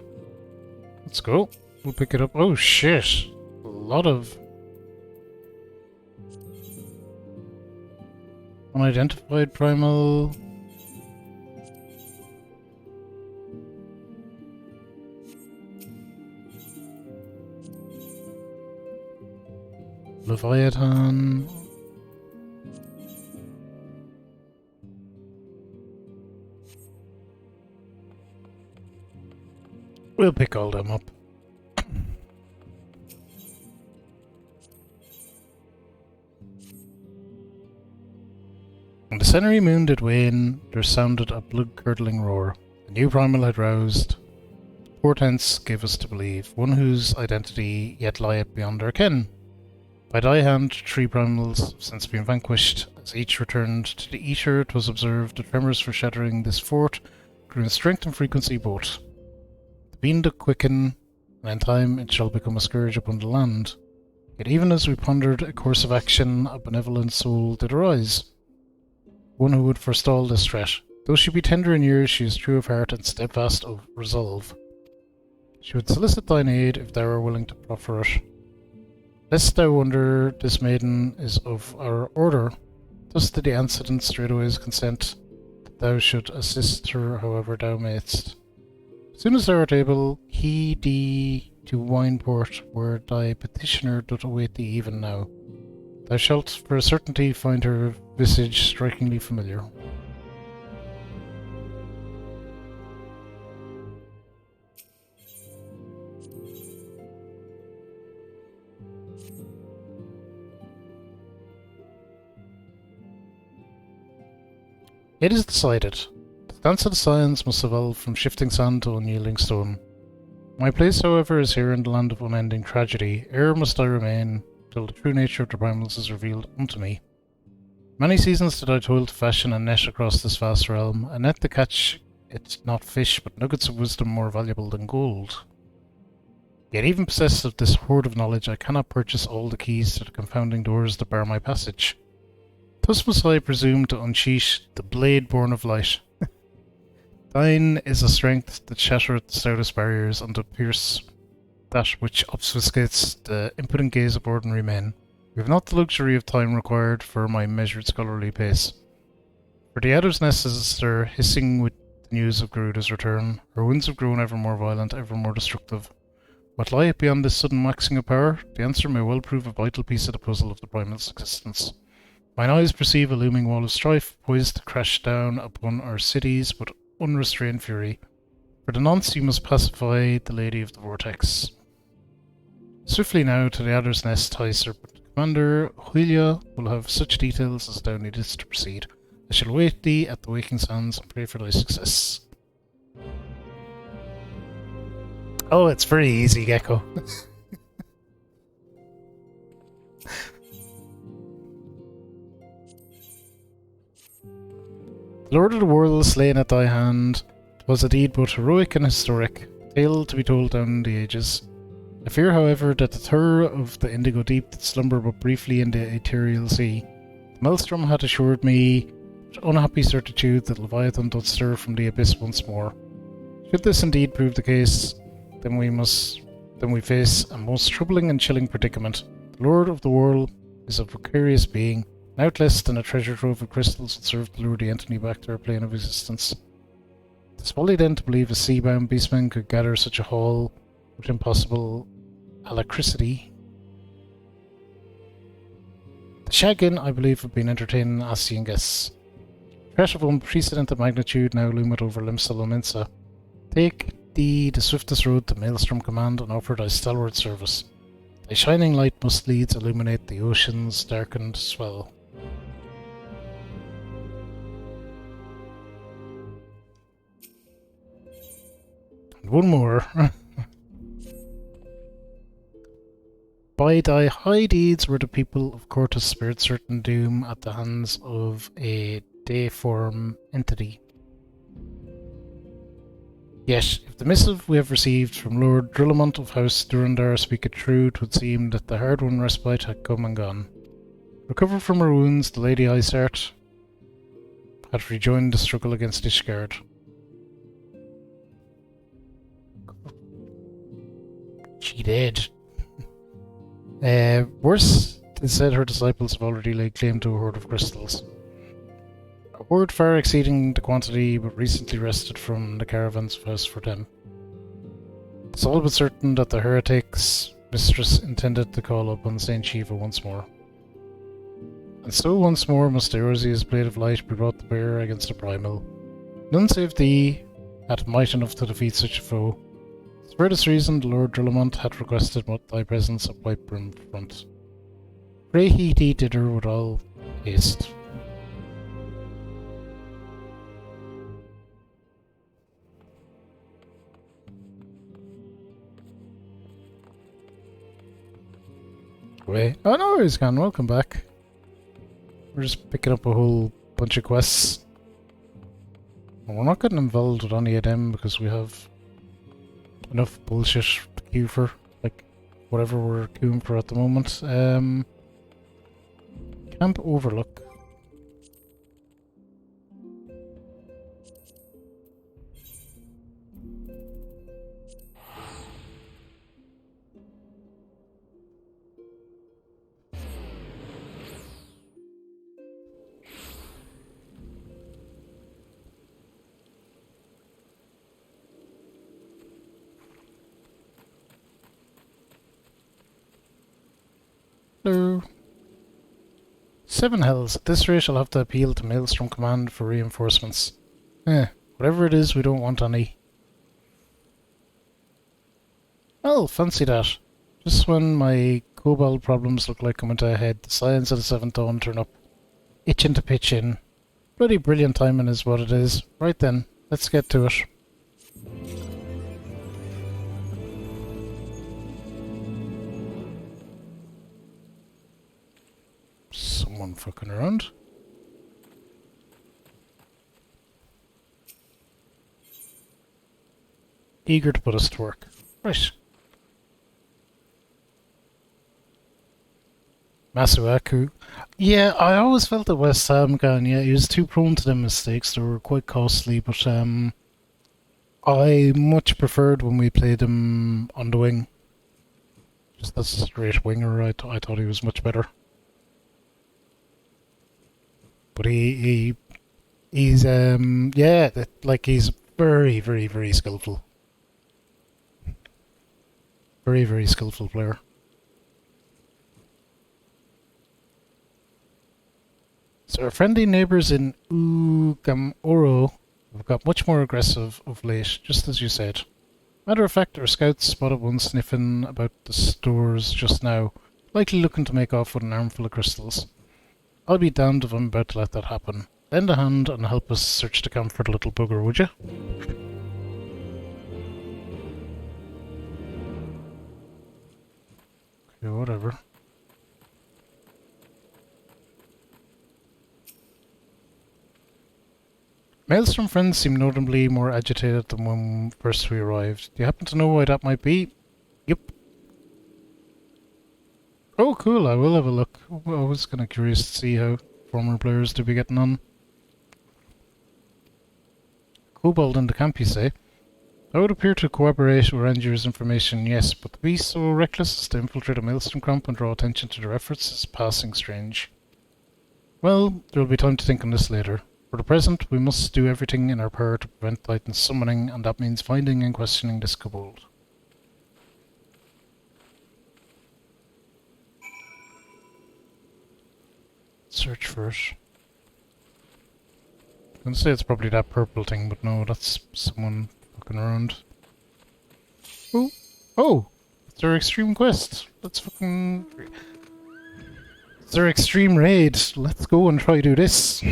Let's go. We'll pick it up. Oh shit! A lot of unidentified primal. Leviathan. We'll pick all them up. When the centenary moon did wane, there sounded a blood-curdling roar. A new primal had roused. Portents gave us to believe, one whose identity yet lieth beyond our ken. By thy hand, 3 primals have since been vanquished. As each returned to the Ether, 'twas observed the tremors foreshadowing this fort grew in strength and frequency both. The being doth quicken, and in time it shall become a scourge upon the land. Yet even as we pondered a course of action, a benevolent soul did arise. One who would forestall this threat. Though she be tender in years, she is true of heart and steadfast of resolve. She would solicit thine aid if thou were willing to proffer it. Lest thou wonder, this maiden is of our order. Thus did the incident straightway consent that thou should assist her however thou mayst. As soon as thou art able, hie thee to Wineport, where thy petitioner doth await thee even now. Thou shalt for a certainty find her visage strikingly familiar. It is decided. The dance of the Scions must evolve from shifting sand to unyielding stone. My place, however, is here in the land of unending tragedy. Ere must I remain, till the true nature of the primals is revealed unto me. Many seasons did I toil to fashion a net across this vast realm, a net to catch it not fish, but nuggets of wisdom more valuable than gold. Yet even possessed of this hoard of knowledge, I cannot purchase all the keys to the confounding doors that bar my passage. Thus must I presume to unsheath the blade born of light. Thine is a strength that shattereth the stoutest barriers, and to pierce that which obfuscates the impotent gaze of ordinary men. We have not the luxury of time required for my measured scholarly pace. For the adder's nest is astir, hissing with the news of Garuda's return. Her wounds have grown ever more violent, ever more destructive. What lieth beyond this sudden waxing of power? The answer may well prove a vital piece of the puzzle of the primal's existence. Mine eyes perceive a looming wall of strife, poised to crash down upon our cities with unrestrained fury. For the nonce you must pacify the Lady of the Vortex. Swiftly now to the adder's nest, high serpent. Commander Huilia will have such details as thou needest to proceed. I shall await thee at the waking sands and pray for thy success. Oh, it's very easy, Gecko. The Lord of the World slain at thy hand, 'twas a deed both heroic and historic, tale to be told down the ages. I fear, however, that the terror of the indigo deep did slumber but briefly in the ethereal sea. The maelstrom had assured me with unhappy certitude that Leviathan doth stir from the abyss once more. Should this indeed prove the case, then we face a most troubling and chilling predicament. The Lord of the World is a vicarious being. An outless and a treasure trove of crystals would serve to lure the entity back to our plane of existence. It is folly then to believe a sea-bound beastman could gather such a haul with impossible alacrity. The Shagin, I believe, have been entertaining Asian guests. Threat of unprecedented magnitude now loometh over Limsa Lominsa. Take thee the swiftest road to Maelstrom Command and offer thy stalwart service. Thy shining light must needs illuminate the ocean's darkened swell. And one more. By thy high deeds were the people of Cortus spared certain doom at the hands of a deiform entity. Yet, if the missive we have received from Lord Drillamont of House Durandar speaketh true, 'twould seem that the hard-won respite had come and gone. Recovered from her wounds, the Lady Isart had rejoined the struggle against Ishgard. She did. Worse, it said her disciples have already laid claim to a hoard of crystals. A hoard far exceeding the quantity but recently wrested from the caravans of House for them. It's all but certain that the heretic's mistress intended to call upon Saint Shiva once more. And so once more must Eorzea's blade of light be brought to bear against the primal. None save thee had might enough to defeat such a foe. For this reason, the Lord Drillamont had requested thy presence at Whitebrim front. Pray he thee thither with all haste. Away. Oh no, he's gone. Welcome back. We're just picking up a whole bunch of quests. And we're not getting involved with any of them because we have enough bullshit to queue for, like, whatever we're queuing for at the moment. Camp Overlook. Hello. 7 hells. At this rate I'll have to appeal to Maelstrom Command for reinforcements. Whatever it is, we don't want any. Well, fancy that. Just when my Kobold problems look like coming to a head, the Scions of the Seventh Dawn turn up. Itching to pitch in. Bloody brilliant timing is what it is. Right then, let's get to it. Someone fucking around. Eager to put us to work. Right. Masuaku. Yeah, I always felt that West Ham guy, yeah, he was too prone to them mistakes. They were quite costly, but I much preferred when we played him on the wing. Just as a straight winger, I thought he was much better. But he's he's very, very, very skillful. Very, very skillful player. So our friendly neighbours in Ugamoro have got much more aggressive of late, just as you said. Matter of fact, our scouts spotted one sniffing about the stores just now, likely looking to make off with an armful of crystals. I'll be damned if I'm about to let that happen. Lend a hand and help us search the camp for the little bugger, would you? Okay, whatever. Maelstrom friends seem notably more agitated than when first we arrived. Do you happen to know why that might be? Yep. Oh, cool, I will have a look. I was kind of curious to see how former players do be getting on. Kobold in the camp, you say? I would appear to cooperate with Rangier's information, yes, but to be so reckless as to infiltrate a Maelstrom camp and draw attention to their efforts is passing strange. Well, there will be time to think on this later. For the present, we must do everything in our power to prevent Titan's summoning, and that means finding and questioning this kobold. Search for it. I'm gonna say it's probably that purple thing, but no, that's someone fucking around. Oh! Oh! It's our extreme quest. Let's fucking... It's our extreme raid. Let's go and try do this.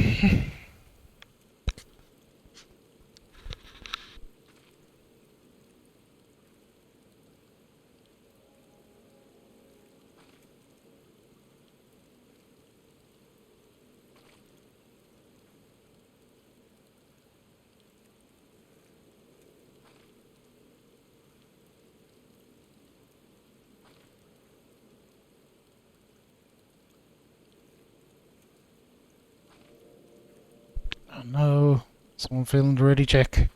Oh no, someone failing the ready check. Come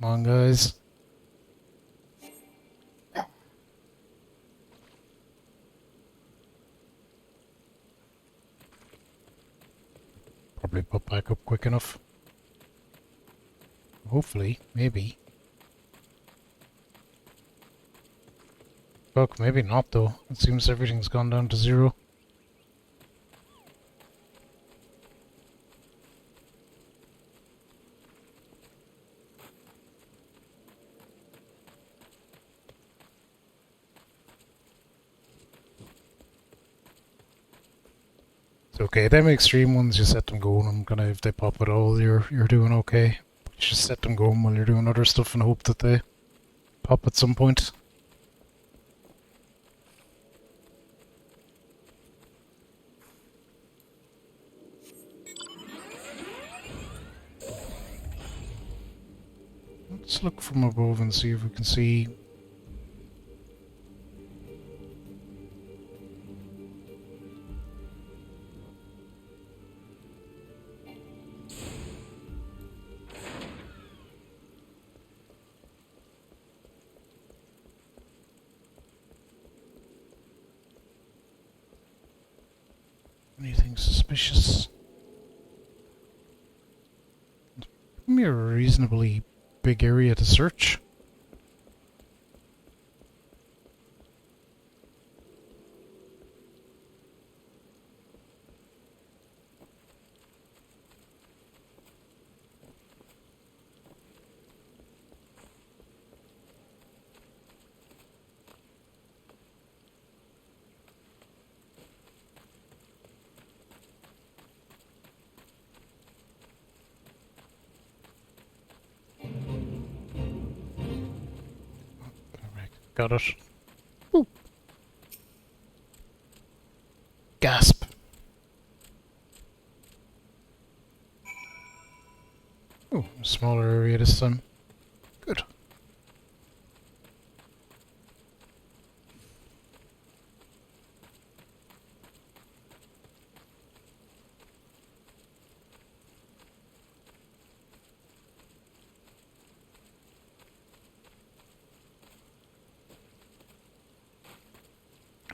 on, guys. Probably put back up quick enough. Hopefully, maybe. Fuck, maybe not though. It seems everything's gone down to 0. It's okay, them extreme ones, you set them going and kind of if they pop at all, you're doing okay. You just set them going while you're doing other stuff and hope that they pop at some point. Let's look from above and see if we can see. Anything suspicious? Give me a reasonably big area to search. Got it. Ooh. Gasp. Oh, smaller area this time. Good.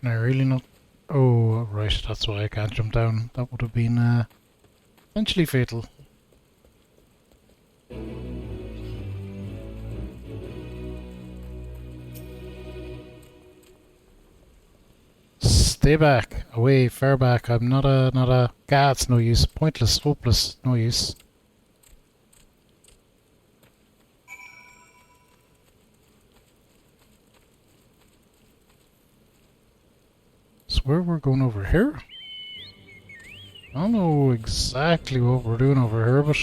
Can I really not? Oh, right, that's why I can't jump down. That would have been potentially fatal. Stay back, away, far back. I'm not a. God, it's no use. Pointless, hopeless, no use. Swear we're going over here? I don't know exactly what we're doing over here, but...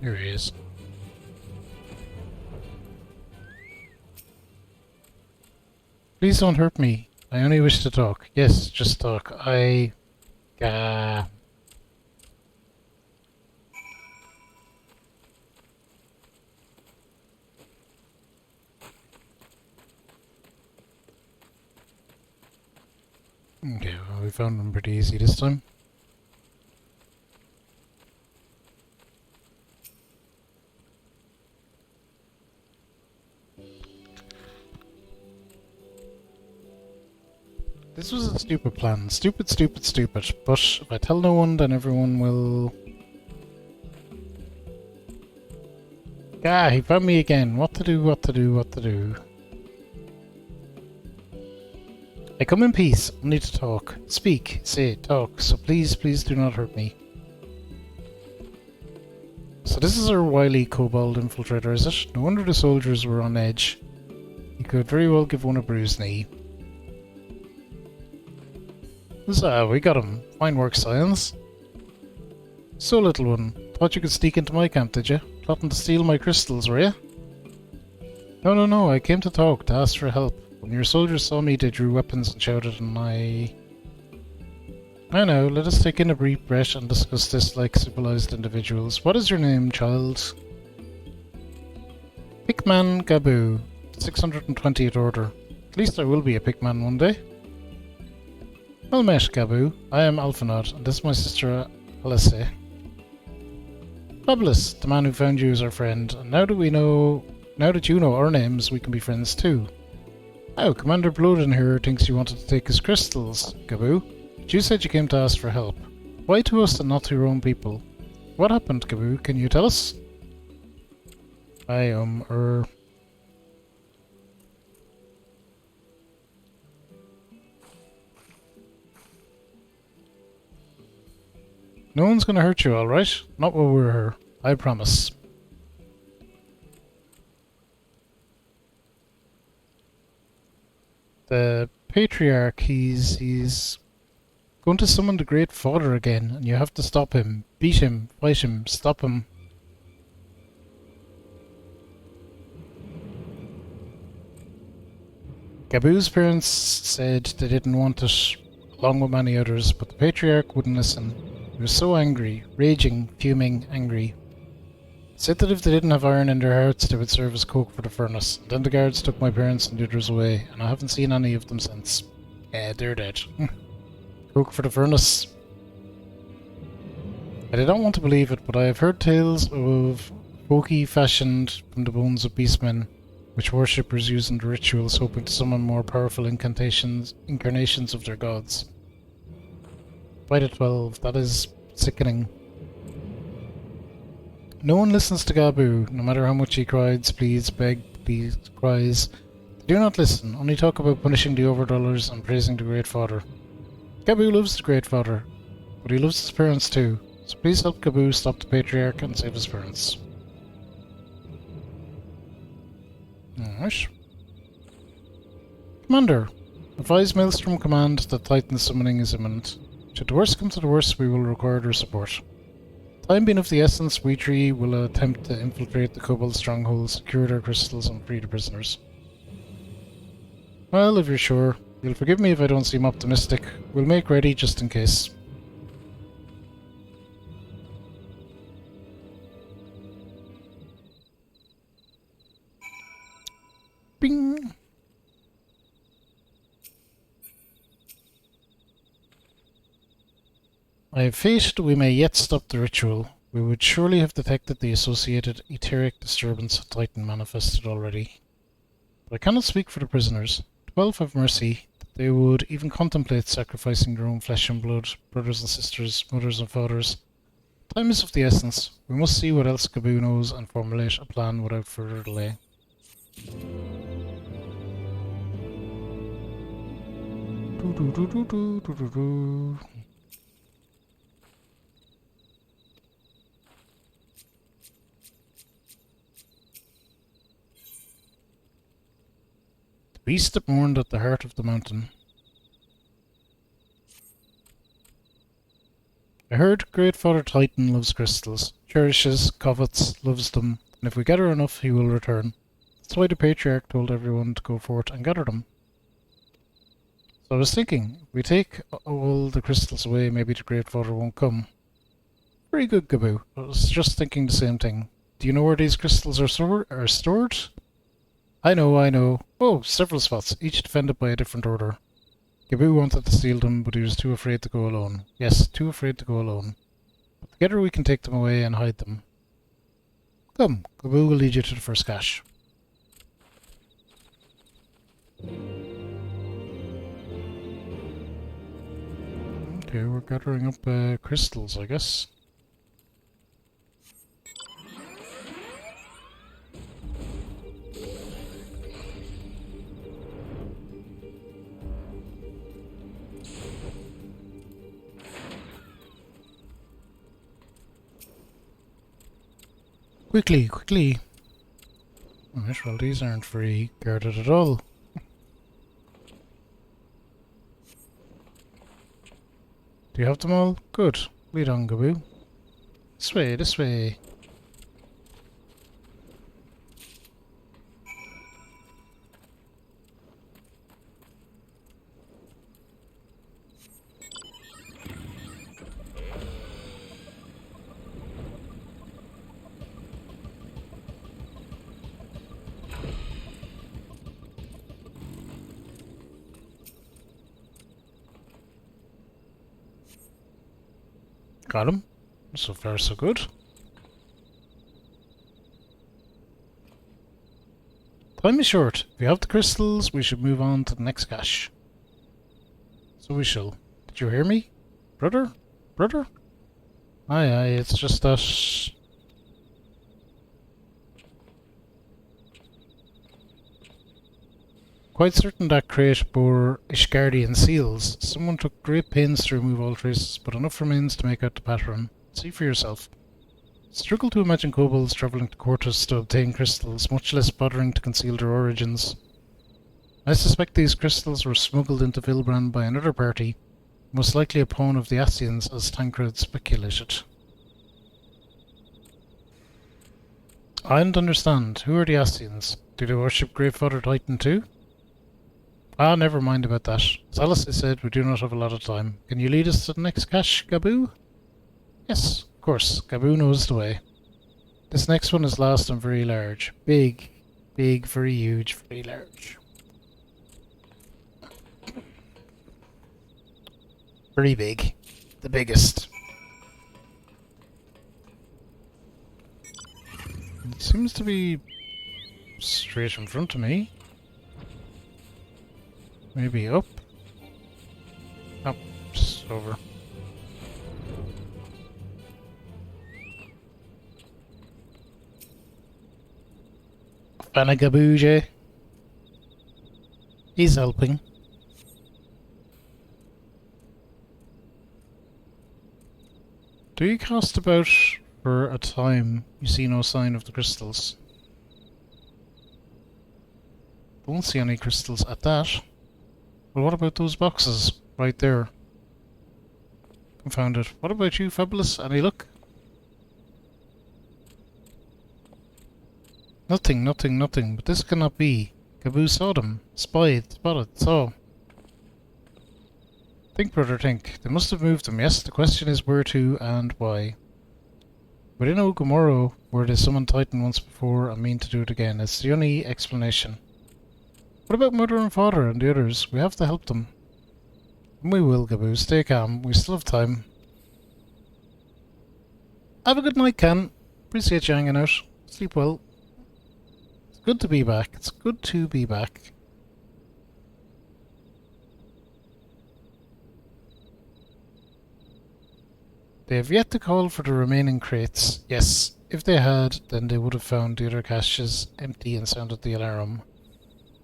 Here he is. Please don't hurt me. I only wish to talk. Yes, just talk. Okay, well, we found them pretty easy this time. This was a stupid plan. Stupid, stupid, stupid. But if I tell no one, then everyone will... Ah, he found me again. What to do, what to do, what to do. I come in peace, only to talk. Speak, say, talk, so please, please do not hurt me. So this is our wily kobold infiltrator, is it? No wonder the soldiers were on edge. He could very well give one a bruised knee. Huzzah, we got him. Fine work, Science. So, little one, thought you could sneak into my camp, did you? Plotting to steal my crystals, were you? No, I came to talk, to ask for help. When your soldiers saw me, they drew weapons and shouted, and I know, let us take in a brief breath and discuss this like civilized individuals. What is your name, child? Pickman Gabu, 620th Order. At least I will be a Pickman one day. Well met, Gabu. I am Alphanod, and this is my sister Alice. Fabulous, the man who found you is our friend, and now that you know our names, we can be friends too. Oh, Commander Bloden here thinks you wanted to take his crystals, Gabu. But you said you came to ask for help. Why to us and not to your own people? What happened, Gabu? Can you tell us? No one's gonna hurt you, alright? Not while we're here. I promise. The Patriarch, he's going to summon the Great Father again, and you have to stop him. Beat him, fight him, stop him. Gabu's parents said they didn't want it, along with many others, but the Patriarch wouldn't listen. He was so angry, raging, fuming, angry. He said that if they didn't have iron in their hearts, they would serve as coke for the furnace. And then the guards took my parents and the others away, and I haven't seen any of them since. Yeah, they're dead. Coke for the furnace. I did not want to believe it, but I have heard tales of pokey fashioned from the bones of beastmen, which worshippers use in the rituals, hoping to summon more powerful incarnations of their gods. By the 12, that is sickening. No one listens to Gabu, no matter how much he cries, pleads, cries. They do not listen, only talk about punishing the overdwellers and praising the Great Father. Gabu loves the Great Father, but he loves his parents too, so please help Gabu stop the Patriarch and save his parents. Alright. Commander, advise Maelstrom Command that Titan summoning is imminent. Should the worst come to the worst, we will require their support. Time being of the essence, we three will attempt to infiltrate the Kobold stronghold, secure their crystals, and free the prisoners. Well, if you're sure. You'll forgive me if I don't seem optimistic. We'll make ready just in case. Bing! I have faith that we may yet stop the ritual. We would surely have detected the associated etheric disturbance Titan manifested already. But I cannot speak for the prisoners. 12 have mercy, that they would even contemplate sacrificing their own flesh and blood, brothers and sisters, mothers and fathers. Time is of the essence. We must see what else Gabu knows and formulate a plan without further delay. The beast that mourned at the heart of the mountain. I heard Great Father Titan loves crystals, cherishes, covets, loves them, and if we gather enough he will return. That's why the Patriarch told everyone to go forth and gather them. So I was thinking, if we take all the crystals away, maybe the Great Father won't come. Very good, Gabu. I was just thinking the same thing. Do you know where these crystals are stored? I know. Oh, several spots, each defended by a different order. Gabu wanted to steal them, but he was too afraid to go alone. Yes, too afraid to go alone. But together we can take them away and hide them. Come, Gabu will lead you to the first cache. Okay, we're gathering up crystals, I guess. Quickly, quickly. Alright, well, these aren't very guarded at all. Do you have them all? Good. Lead on, Gaboo. This way, this way. Got him. So far, so good. Time is short. If we have the crystals, we should move on to the next cache. So we shall. Did you hear me? Brother? Brother? Aye, aye, it's just that... Quite certain that crate bore Ishgardian seals. Someone took great pains to remove all traces, but enough remains to make out the pattern. See for yourself. Struggle to imagine kobolds travelling to Quartus to obtain crystals, much less bothering to conceal their origins. I suspect these crystals were smuggled into Vilbrand by another party, most likely a pawn of the Ascians, as Tancred speculated. I don't understand. Who are the Ascians? Do they worship Great Father Titan too? Ah, never mind about that. As Alice said, we do not have a lot of time. Can you lead us to the next cache, Gaboo? Yes, of course. Gaboo knows the way. This next one is last and very large. Big, big, very huge, very large. Very big. The biggest. It seems to be straight in front of me. Maybe up? Up, just over. Fanagabooje. He's helping. Do you cast about for a time you see no sign of the crystals? Don't see any crystals at that. Well, what about those boxes right there? Confounded. What about you, Fabulous? Any luck? Nothing, nothing, nothing. But this cannot be. Gaboo saw them. Spied, spotted, saw. Think, brother, think. They must have moved them, yes? The question is where to and why. Within Ogomoro, where they summoned Titan once before and mean to do it again. It's the only explanation. What about Mother and Father and the others? We have to help them. And we will, Gaboo. Stay calm. We still have time. Have a good night, Ken. Appreciate you hanging out. Sleep well. It's good to be back. It's good to be back. They have yet to call for the remaining crates. Yes, if they had, then they would have found the other caches empty and sounded the alarm.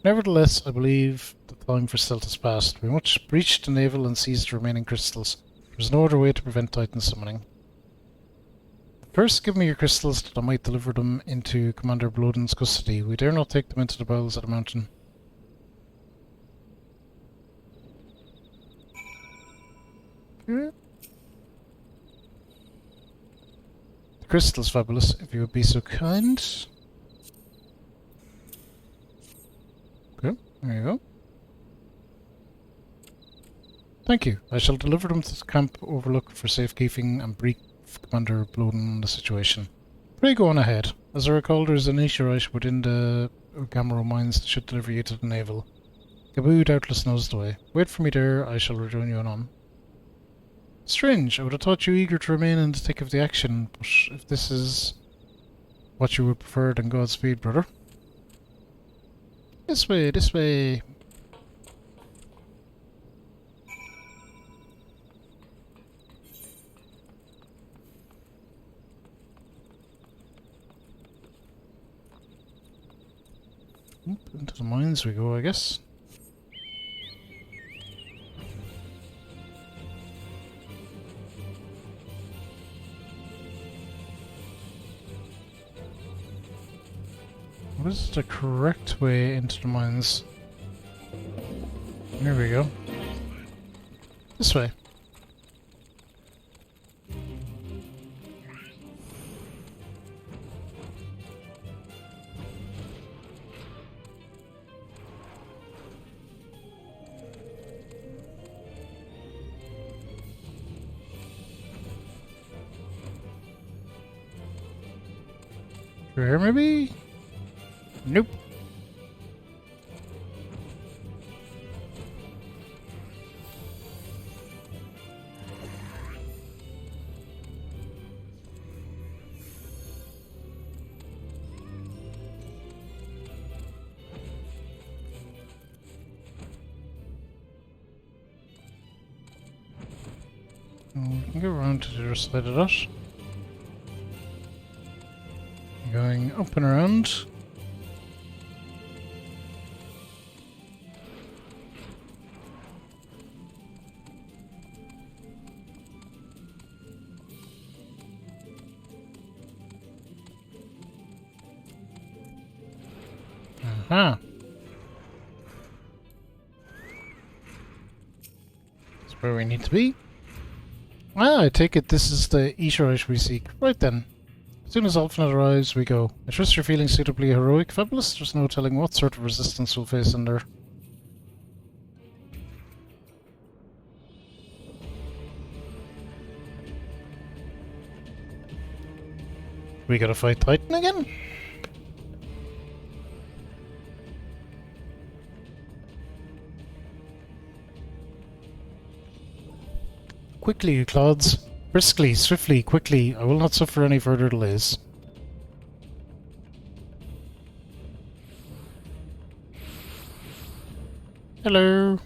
Nevertheless, I believe the time for stealth has passed. We must breach the navel and seize the remaining crystals. There is no other way to prevent Titan summoning. First, give me your crystals that I might deliver them into Commander Bloden's custody. We dare not take them into the bowels of the mountain. The crystals, Fabulous, if you would be so kind. Okay, there you go. Thank you. I shall deliver them to the camp overlook for safekeeping and brief Commander Bloden on the situation. Pray go on ahead. As I recall, there is an Aeschirite within the Gamero mines that should deliver you to the navel. Gaboo doubtless knows the way. Wait for me there, I shall rejoin you anon. Strange, I would have thought you eager to remain in the thick of the action, but if this is what you would prefer, then Godspeed, brother. This way, this way. Into the mines we go, I guess. What is the correct way into the mines? Here we go. This way. Through here, maybe? Nope. We can go around to the other side of that. Going up and around. Aha. That's where we need to be. Ah, I take it this is the Eaterite we seek. Right then. As soon as Alphanet arrives, we go. I trust you're feeling suitably heroic, Fabulous. There's no telling what sort of resistance we'll face in there. We gotta fight Titan again? Quickly, you clods. Briskly, swiftly, quickly. I will not suffer any further delays. Hello.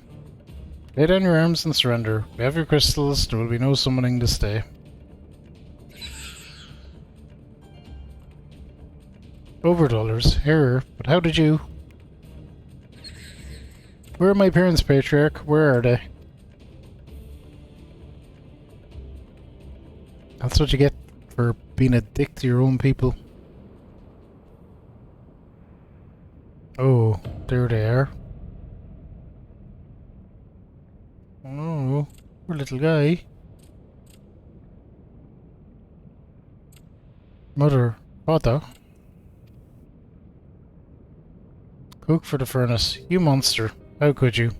Lay down your arms and surrender. We have your crystals. There will be no summoning this day. $. Error. But how did you... Where are my parents, Patriarch? Where are they? That's what you get for being a dick to your own people. Oh, there they are. Oh, poor little guy. Mother, father. Cook for the furnace. You monster. How could you?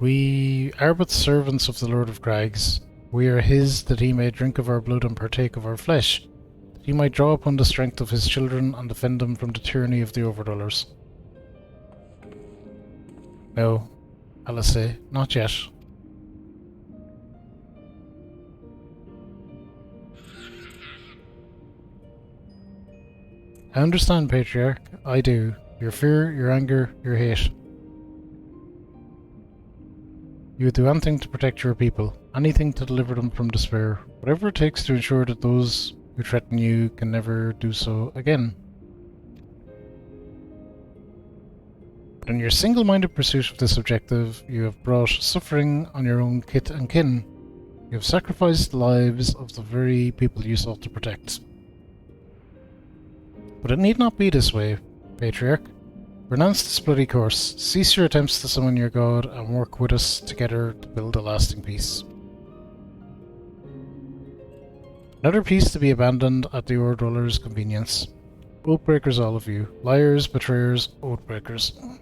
We are but servants of the Lord of Crags. We are his, that he may drink of our blood and partake of our flesh, that he might draw upon the strength of his children and defend them from the tyranny of the overdwellers. No, Alice, not yet. I understand, Patriarch. I do. Your fear, your anger, your hate. You would do anything to protect your people, anything to deliver them from despair, whatever it takes to ensure that those who threaten you can never do so again. But in your single-minded pursuit of this objective, you have brought suffering on your own kith and kin. You have sacrificed the lives of the very people you sought to protect. But it need not be this way, Patriarch. Renounce this bloody course, cease your attempts to summon your god, and work with us together to build a lasting peace. Another peace to be abandoned at the Overdwellers' convenience. Oathbreakers all of you. Liars, betrayers, oathbreakers.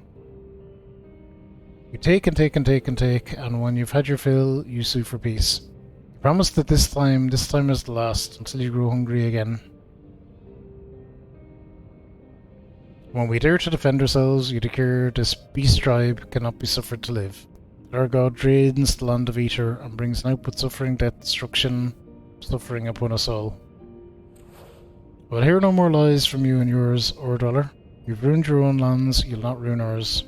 You take and take and take and take, and when you've had your fill, you sue for peace. You promise that this time is the last, until you grow hungry again. When we dare to defend ourselves, you declare this beast tribe cannot be suffered to live. Our god drains the land of Ether and brings an output suffering, death, destruction, suffering upon us all. I will hear no more lies from you and yours, Overdweller. You've ruined your own lands, you'll not ruin ours.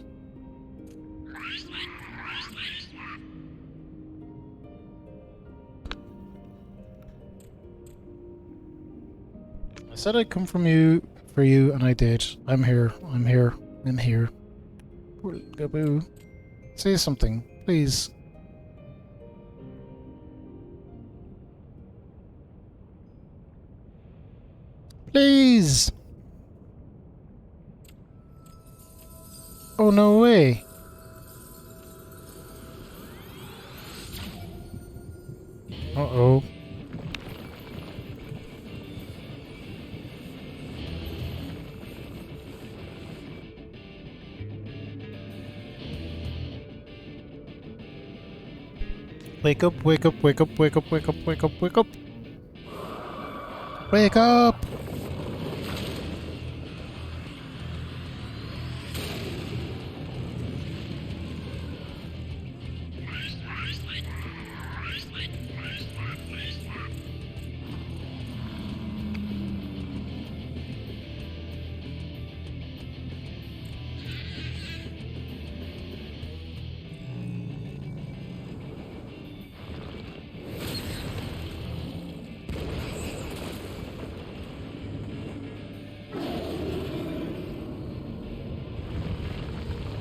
I said I'd come from you. For you, and I did. I'm here. I'm here. I'm here. Poor Gaboo. Say something, please. Please! Oh, no way! Uh-oh. Wake up, wake up, wake up, wake up, wake up, wake up, wake up! Wake up!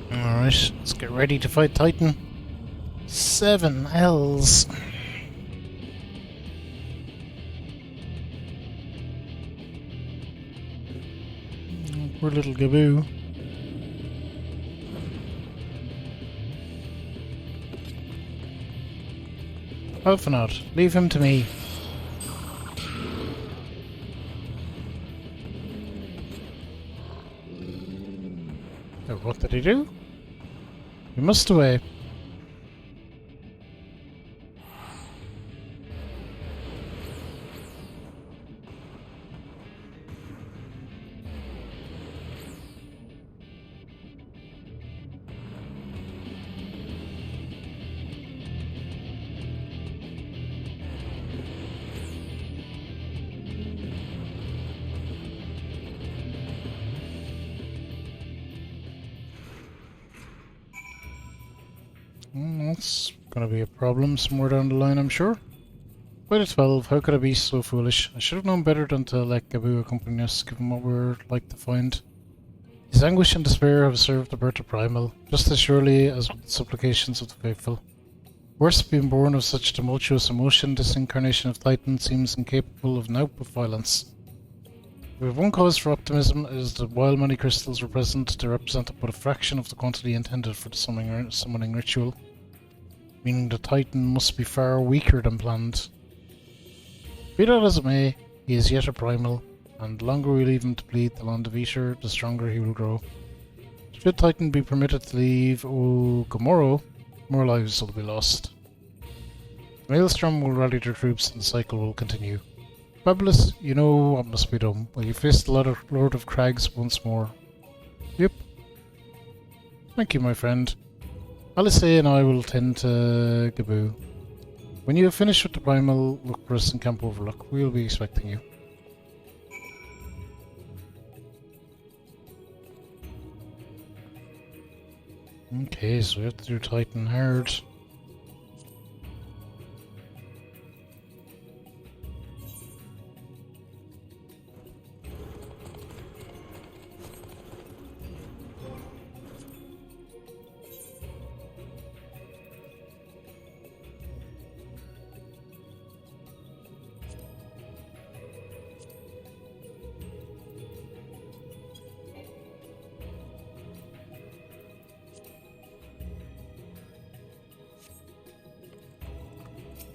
Alright, let's get ready to fight Titan. 7 L's. Oh, poor little Gaboo. Alphanaut, leave him to me. Oh, what did he do? He must away. That's gonna be a problem somewhere down the line, I'm sure. Wait at 12, how could I be so foolish? I should have known better than to let Gaboo accompany us, given what we're like to find. His anguish and despair have served the birth of Primal, just as surely as with the supplications of the faithful. Worse, being born of such tumultuous emotion, this incarnation of Titan seems incapable of an output violence. If we have one cause for optimism, it is that while many crystals were present, they represented but a fraction of the quantity intended for the summoning ritual, meaning the Titan must be far weaker than planned. Be that as it may, he is yet a primal, and the longer we leave him to bleed the land of Ether, the stronger he will grow. Should Titan be permitted to leave Gomorrah, more lives will be lost. The Maelstrom will rally their troops and the cycle will continue. Fabulous, you know what must be done. Will you face the Lord of Crags once more? Yep. Thank you, my friend. Alice and I will tend to Gaboo. When you have finished with the primal, look for us in Camp Overlook. We will be expecting you. Okay, so we have to do Titan hard.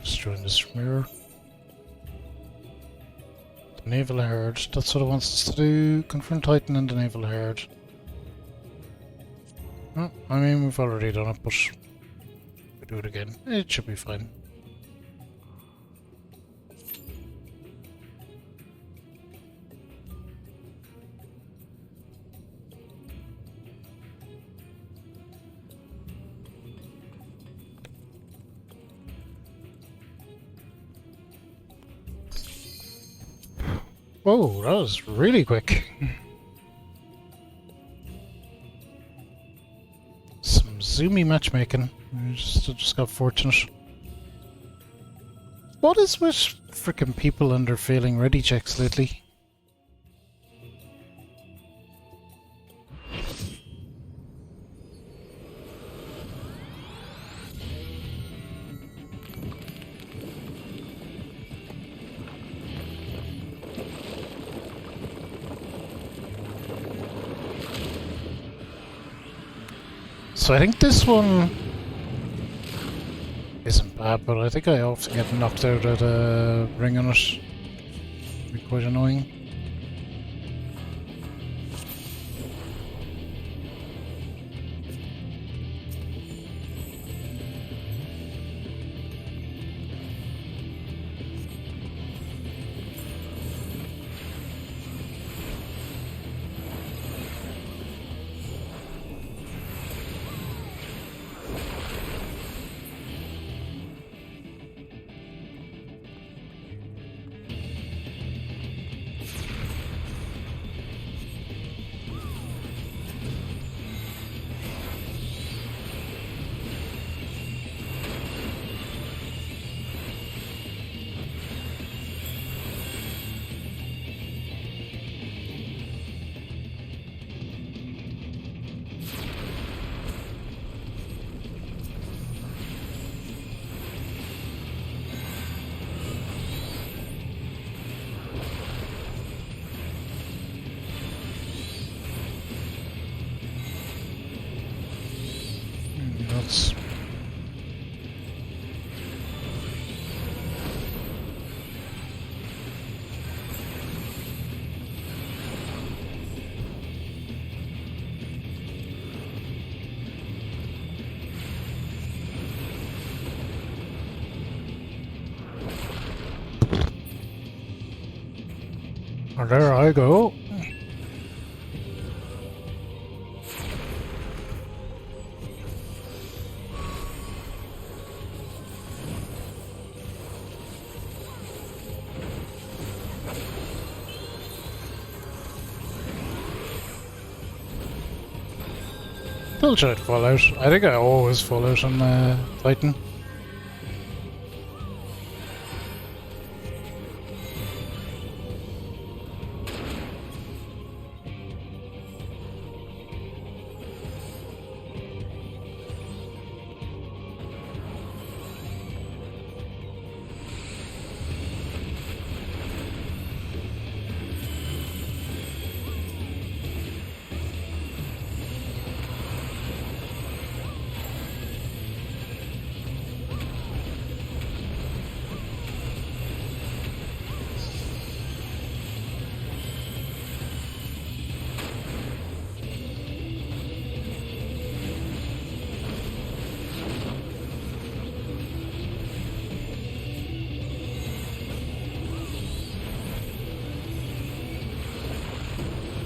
Join this mirror. The Naval Herd, that's what it wants us to do. Confront Titan and the Naval Herd. Oh, I mean, we've already done it, but we do it again. It should be fine. Whoa, that was really quick. Some zoomy matchmaking. I just got fortunate. What is with frickin' people and their failing ready checks lately? So I think this one isn't bad, but I think I often get knocked out at a ring on it. It'd be quite annoying. That's well, there I go. Still try to fall out. I think I always fall out on Titan.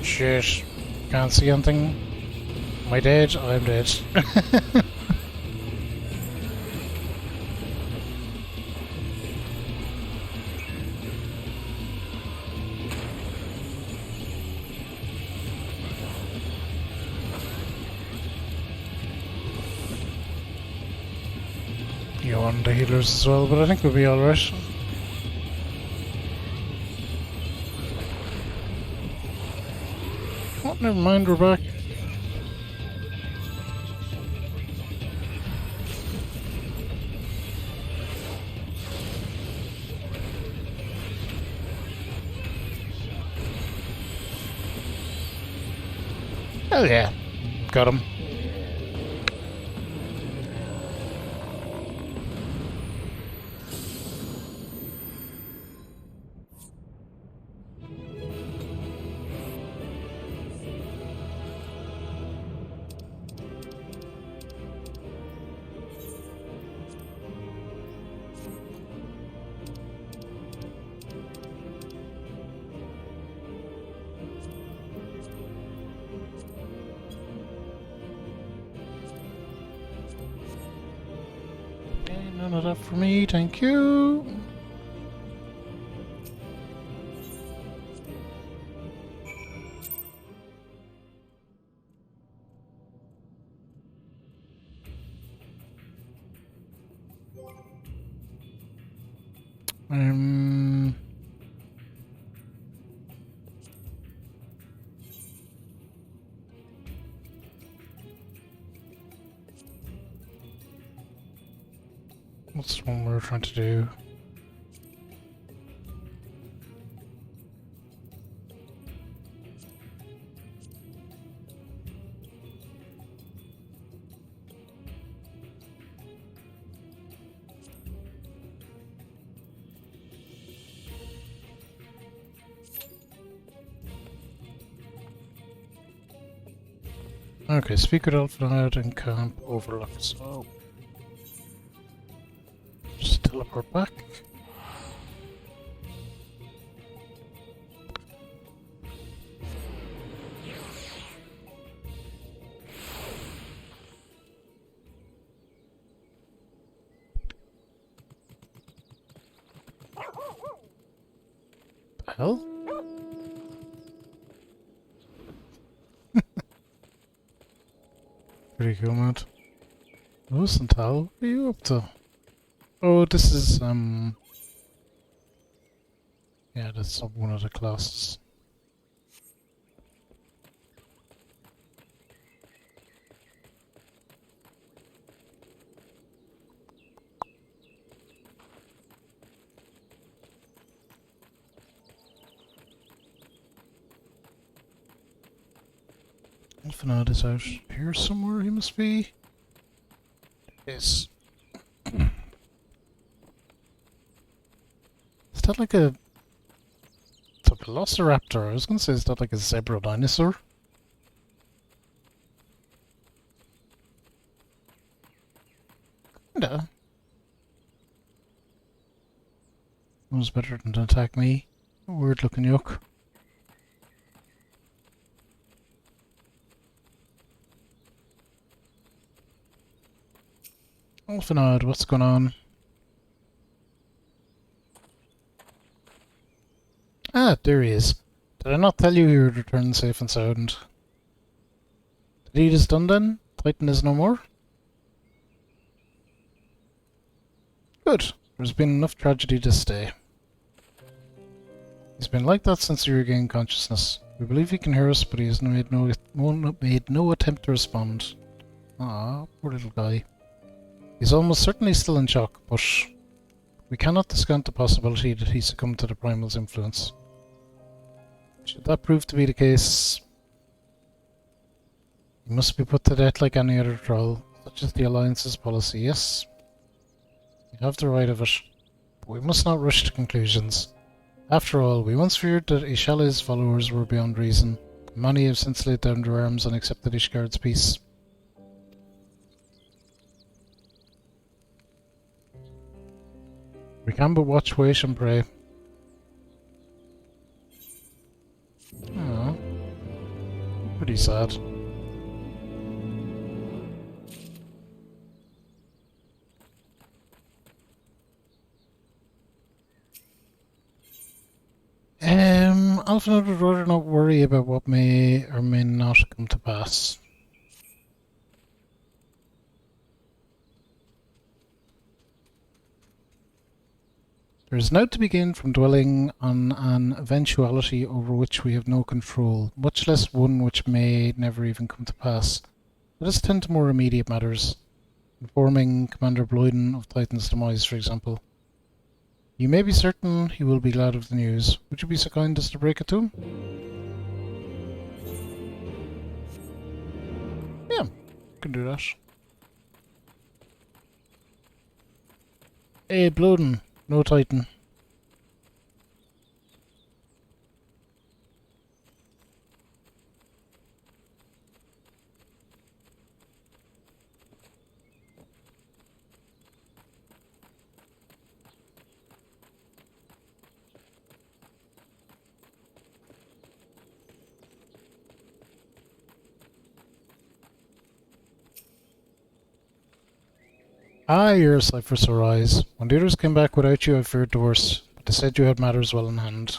Shit. Can't see anything. Am I dead? I'm dead. You want the healers as well, but I think we'll be alright. Oh, never mind, we're back. Hell yeah. Got him. None of that for me, thank you. What's the one we're trying to do? Okay, speak with Elfnad and camp overlook. So just teleport back. The hell? Pretty cool, man. Listen, Tal, what are you up to? Oh, this is, yeah, that's one of the classes. Elfnad is out here somewhere, he must be. Yes. Is that like a... It's a velociraptor. I was gonna say, is that like a zebra dinosaur? Kinda. It was better than to attack me. Weird looking yuck. Elfnad, what's going on? Ah, there he is. Did I not tell you he would return safe and sound? The deed is done then? Titan is no more? Good. There's been enough tragedy to stay. He's been like that since he regained consciousness. We believe he can hear us, but he has made no attempt to respond. Ah, poor little guy. He's almost certainly still in shock, but we cannot discount the possibility that he succumbed to the Primal's influence. Should that prove to be the case, he must be put to death like any other troll, such as the Alliance's policy. Yes, we have the right of it, but we must not rush to conclusions. After all, we once feared that Ishala's followers were beyond reason. Many have since laid down their arms and accepted Ishgard's peace. We can but watch, wait and pray. Oh, pretty sad. Alphanode would rather not worry about what may or may not come to pass. There is now to begin from dwelling on an eventuality over which we have no control, much less one which may never even come to pass. Let us tend to more immediate matters, informing Commander Bloyden of Titan's demise, for example. You may be certain he will be glad of the news. Would you be so kind as to break it to him? Yeah, can do that. Hey, Bloden, no Titan. Ah, you're a Cypher's Arise. When the others came back without you, I feared the worst, but they said you had matters well in hand.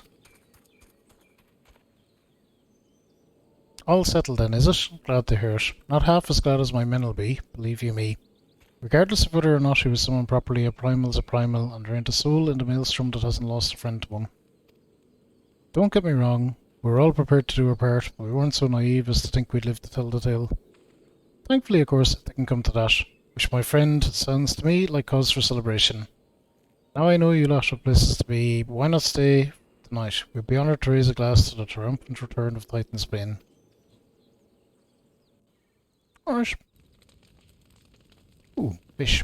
All settled then, is it? Glad to hear it. Not half as glad as my men will be, believe you me. Regardless of whether or not he was summoned properly, a primal's a primal, and there ain't a soul in the maelstrom that hasn't lost a friend to one. Don't get me wrong, we were all prepared to do our part, but we weren't so naive as to think we'd live to tell the tale. Thankfully, of course, it didn't come to that. Which, my friend, sounds to me like cause for celebration. Now I know you lot have places to be, but why not stay tonight? We'd be honoured to raise a glass to the triumphant return of Titan's Bane. Alright. Ooh, fish.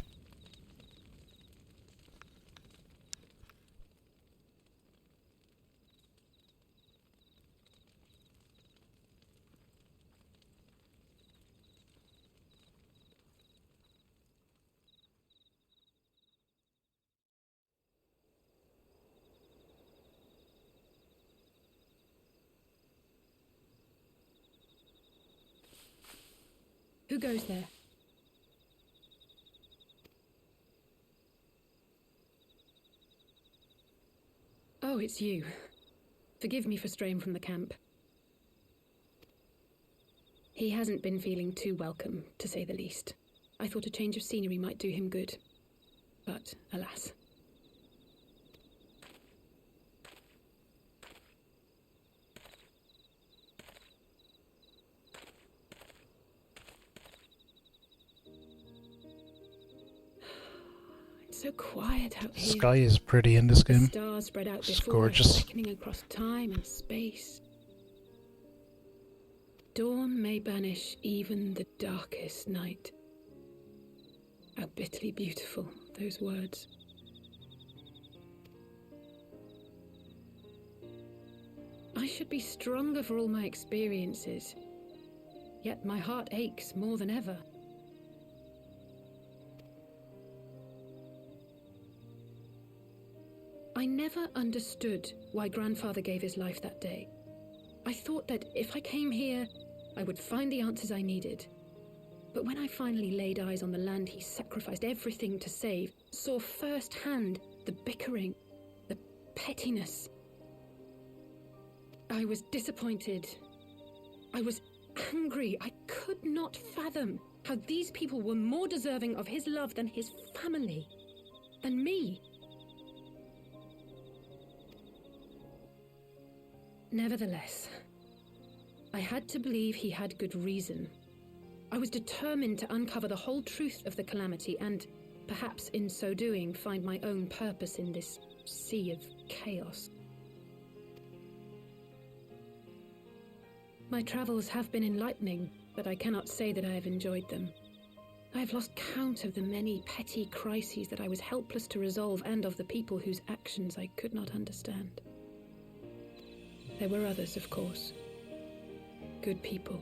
Who goes there? Oh, it's you. Forgive me for straying from the camp. He hasn't been feeling too welcome, to say the least. I thought a change of scenery might do him good. But, alas. It's so quiet out The here. sky is pretty in this The game. stars spread out It's before us, gorgeous. beckoning across time and space. Dawn may banish even the darkest night. How bitterly beautiful, those words. I should be stronger for all my experiences, yet my heart aches more than ever. I never understood why Grandfather gave his life that day. I thought that if I came here, I would find the answers I needed. But when I finally laid eyes on the land he sacrificed everything to save, saw firsthand the bickering, the pettiness, I was disappointed. I was angry. I could not fathom how these people were more deserving of his love than his family, than me. Nevertheless, I had to believe he had good reason. I was determined to uncover the whole truth of the calamity and, perhaps in so doing, find my own purpose in this sea of chaos. My travels have been enlightening, but I cannot say that I have enjoyed them. I have lost count of the many petty crises that I was helpless to resolve and of the people whose actions I could not understand. There were others, of course. Good people.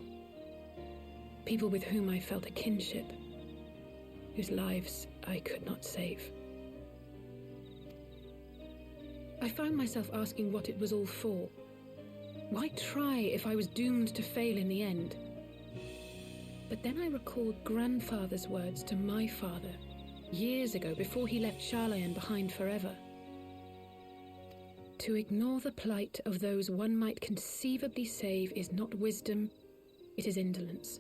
People with whom I felt a kinship, whose lives I could not save. I found myself asking what it was all for. Why try if I was doomed to fail in the end? But then I recalled Grandfather's words to my father, years ago, before he left Charlayan behind forever. To ignore the plight of those one might conceivably save is not wisdom, it is indolence.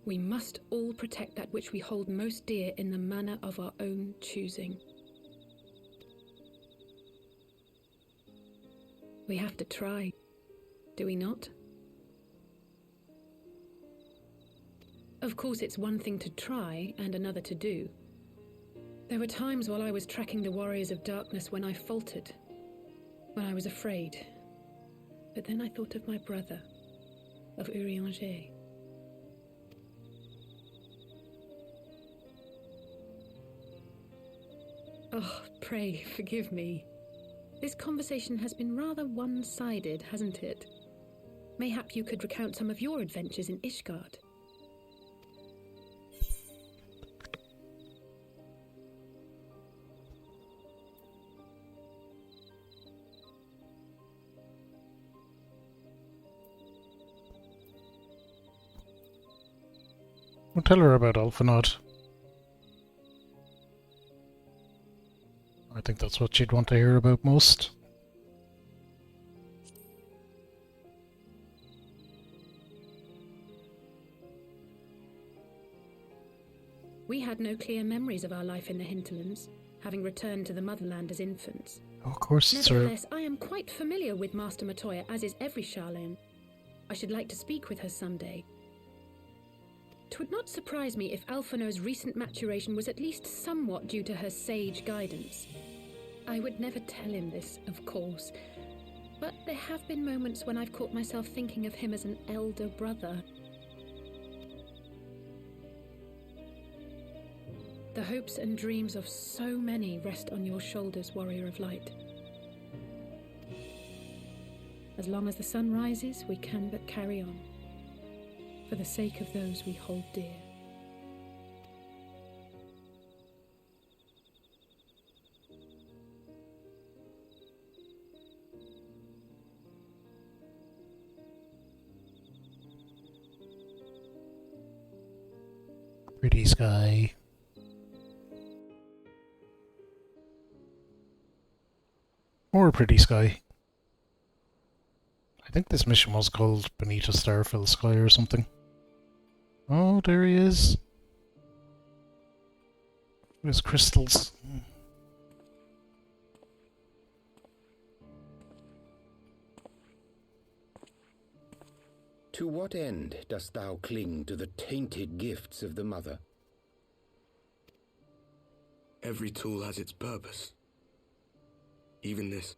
We must all protect that which we hold most dear in the manner of our own choosing. We have to try, do we not? Of course, it's one thing to try and another to do. There were times while I was tracking the warriors of darkness when I faltered, when I was afraid. But then I thought of my brother, of Urianger. Oh, pray forgive me. This conversation has been rather one-sided, hasn't it? Mayhap you could recount some of your adventures in Ishgard. Well, tell her about Alphanod. I think that's what she'd want to hear about most. We had no clear memories of our life in the hinterlands, having returned to the motherland as infants. Of course, it's her. Nevertheless, I am quite familiar with Master Matoya, as is every Charlayan. I should like to speak with her someday. 'Twould not surprise me if Alphino's recent maturation was at least somewhat due to her sage guidance. I would never tell him this, of course, but there have been moments when I've caught myself thinking of him as an elder brother. The hopes and dreams of so many rest on your shoulders, Warrior of Light. As long as the sun rises, we can but carry on, for the sake of those we hold dear. Pretty sky. Or pretty sky. I think this mission was called Beneath a Star-Filled Sky or something. Oh, there he is. There's crystals. To what end dost thou cling to the tainted gifts of the Mother? Every tool has its purpose. Even this.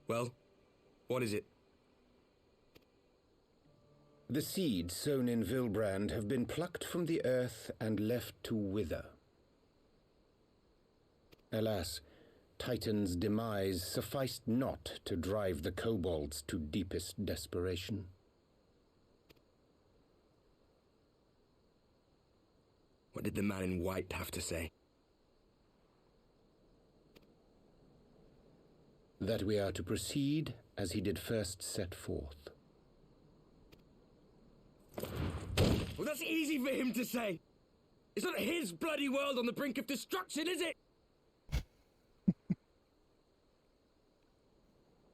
Well, what is it? The seeds sown in Vilbrand have been plucked from the earth and left to wither. Alas, Titan's demise sufficed not to drive the kobolds to deepest desperation. What did the man in white have to say? That we are to proceed as he did first set forth. Well, that's easy for him to say. It's not his bloody world on the brink of destruction, is it?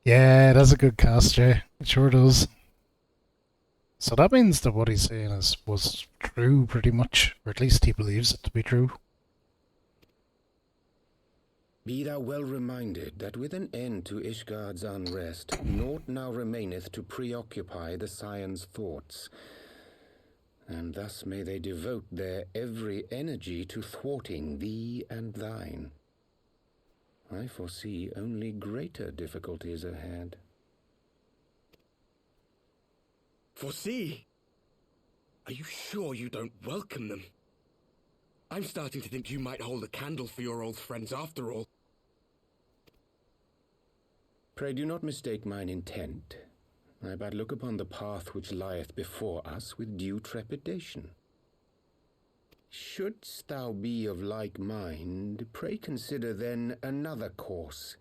Yeah, that's a good cast, Jay. It sure does. So that means that what he's saying was true, pretty much. Or at least he believes it to be true. Be thou well reminded that with an end to Ishgard's unrest, naught now remaineth to preoccupy the Scion's thoughts. And thus may they devote their every energy to thwarting thee and thine. I foresee only greater difficulties ahead. Foresee? Are you sure you don't welcome them? I'm starting to think you might hold a candle for your old friends after all. Pray do not mistake mine intent. I but look upon the path which lieth before us with due trepidation. Shouldst thou be of like mind, pray consider then another course.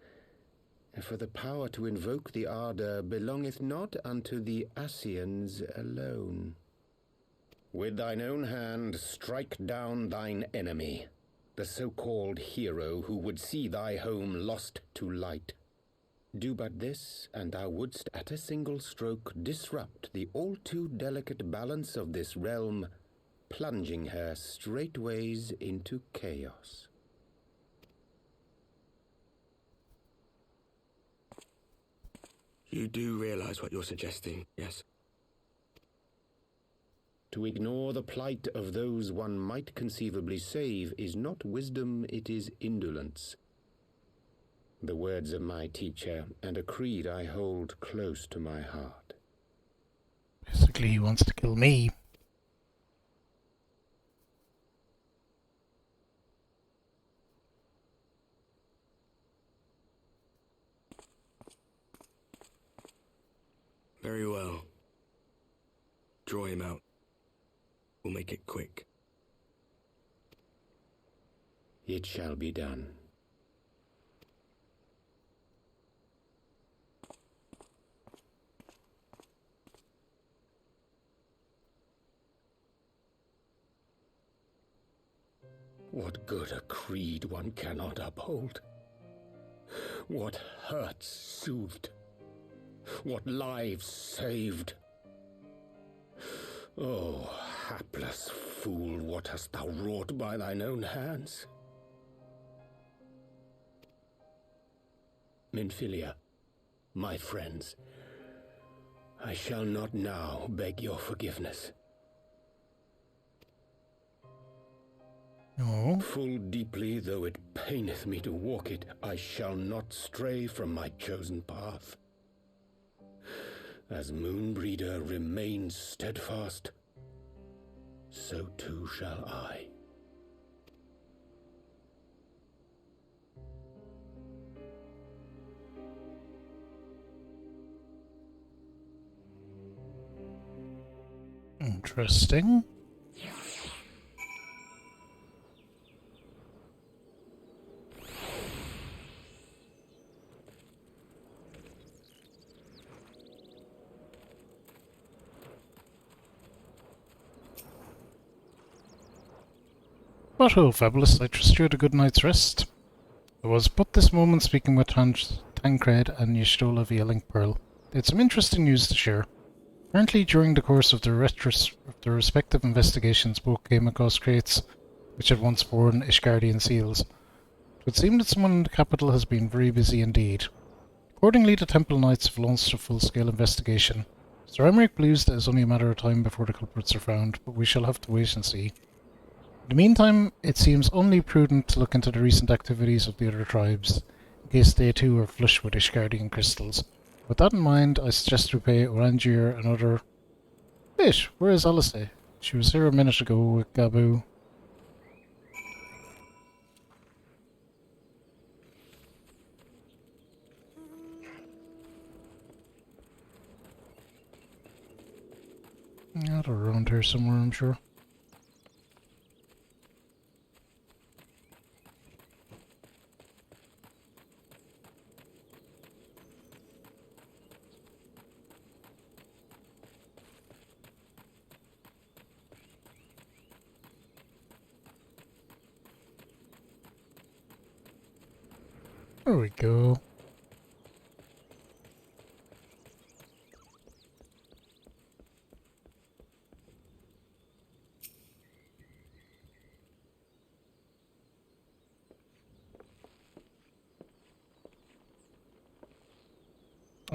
For the power to invoke the ardour belongeth not unto the Ascians alone. With thine own hand strike down thine enemy, the so-called hero who would see thy home lost to light. Do but this, and thou wouldst at a single stroke disrupt the all-too delicate balance of this realm, plunging her straightways into chaos. You do realize what you're suggesting, yes? To ignore the plight of those one might conceivably save is not wisdom, it is indolence. The words of my teacher, and a creed I hold close to my heart. Basically, he wants to kill me. Very well. Draw him out. We'll make it quick. It shall be done. What good a creed one cannot uphold? What hurts soothed? What lives saved? Oh, hapless fool, what hast thou wrought by thine own hands? Minfilia, my friends, I shall not now beg your forgiveness. No. Full deeply though it paineth me to walk it, I shall not stray from my chosen path. As Moonbreeder remains steadfast, so too shall I. Interesting. But oh, Fabulous, I trust you had a good night's rest. I was but this moment speaking with Tancred and Y'shtola via Link Pearl. They had some interesting news to share. Apparently, during the course of their respective investigations, both came across crates which had once borne Ishgardian seals. It would seem that someone in the capital has been very busy indeed. Accordingly, the Temple Knights have launched a full-scale investigation. Sir Emmerich believes that it is only a matter of time before the culprits are found, but we shall have to wait and see. In the meantime, it seems only prudent to look into the recent activities of the other tribes, in case they too are flush with Ishgardian crystals. With that in mind, I suggest we pay Orangier another... Wait, where is Alice? She was here a minute ago with Gabu. Yeah, they're around here somewhere, I'm sure. There we go.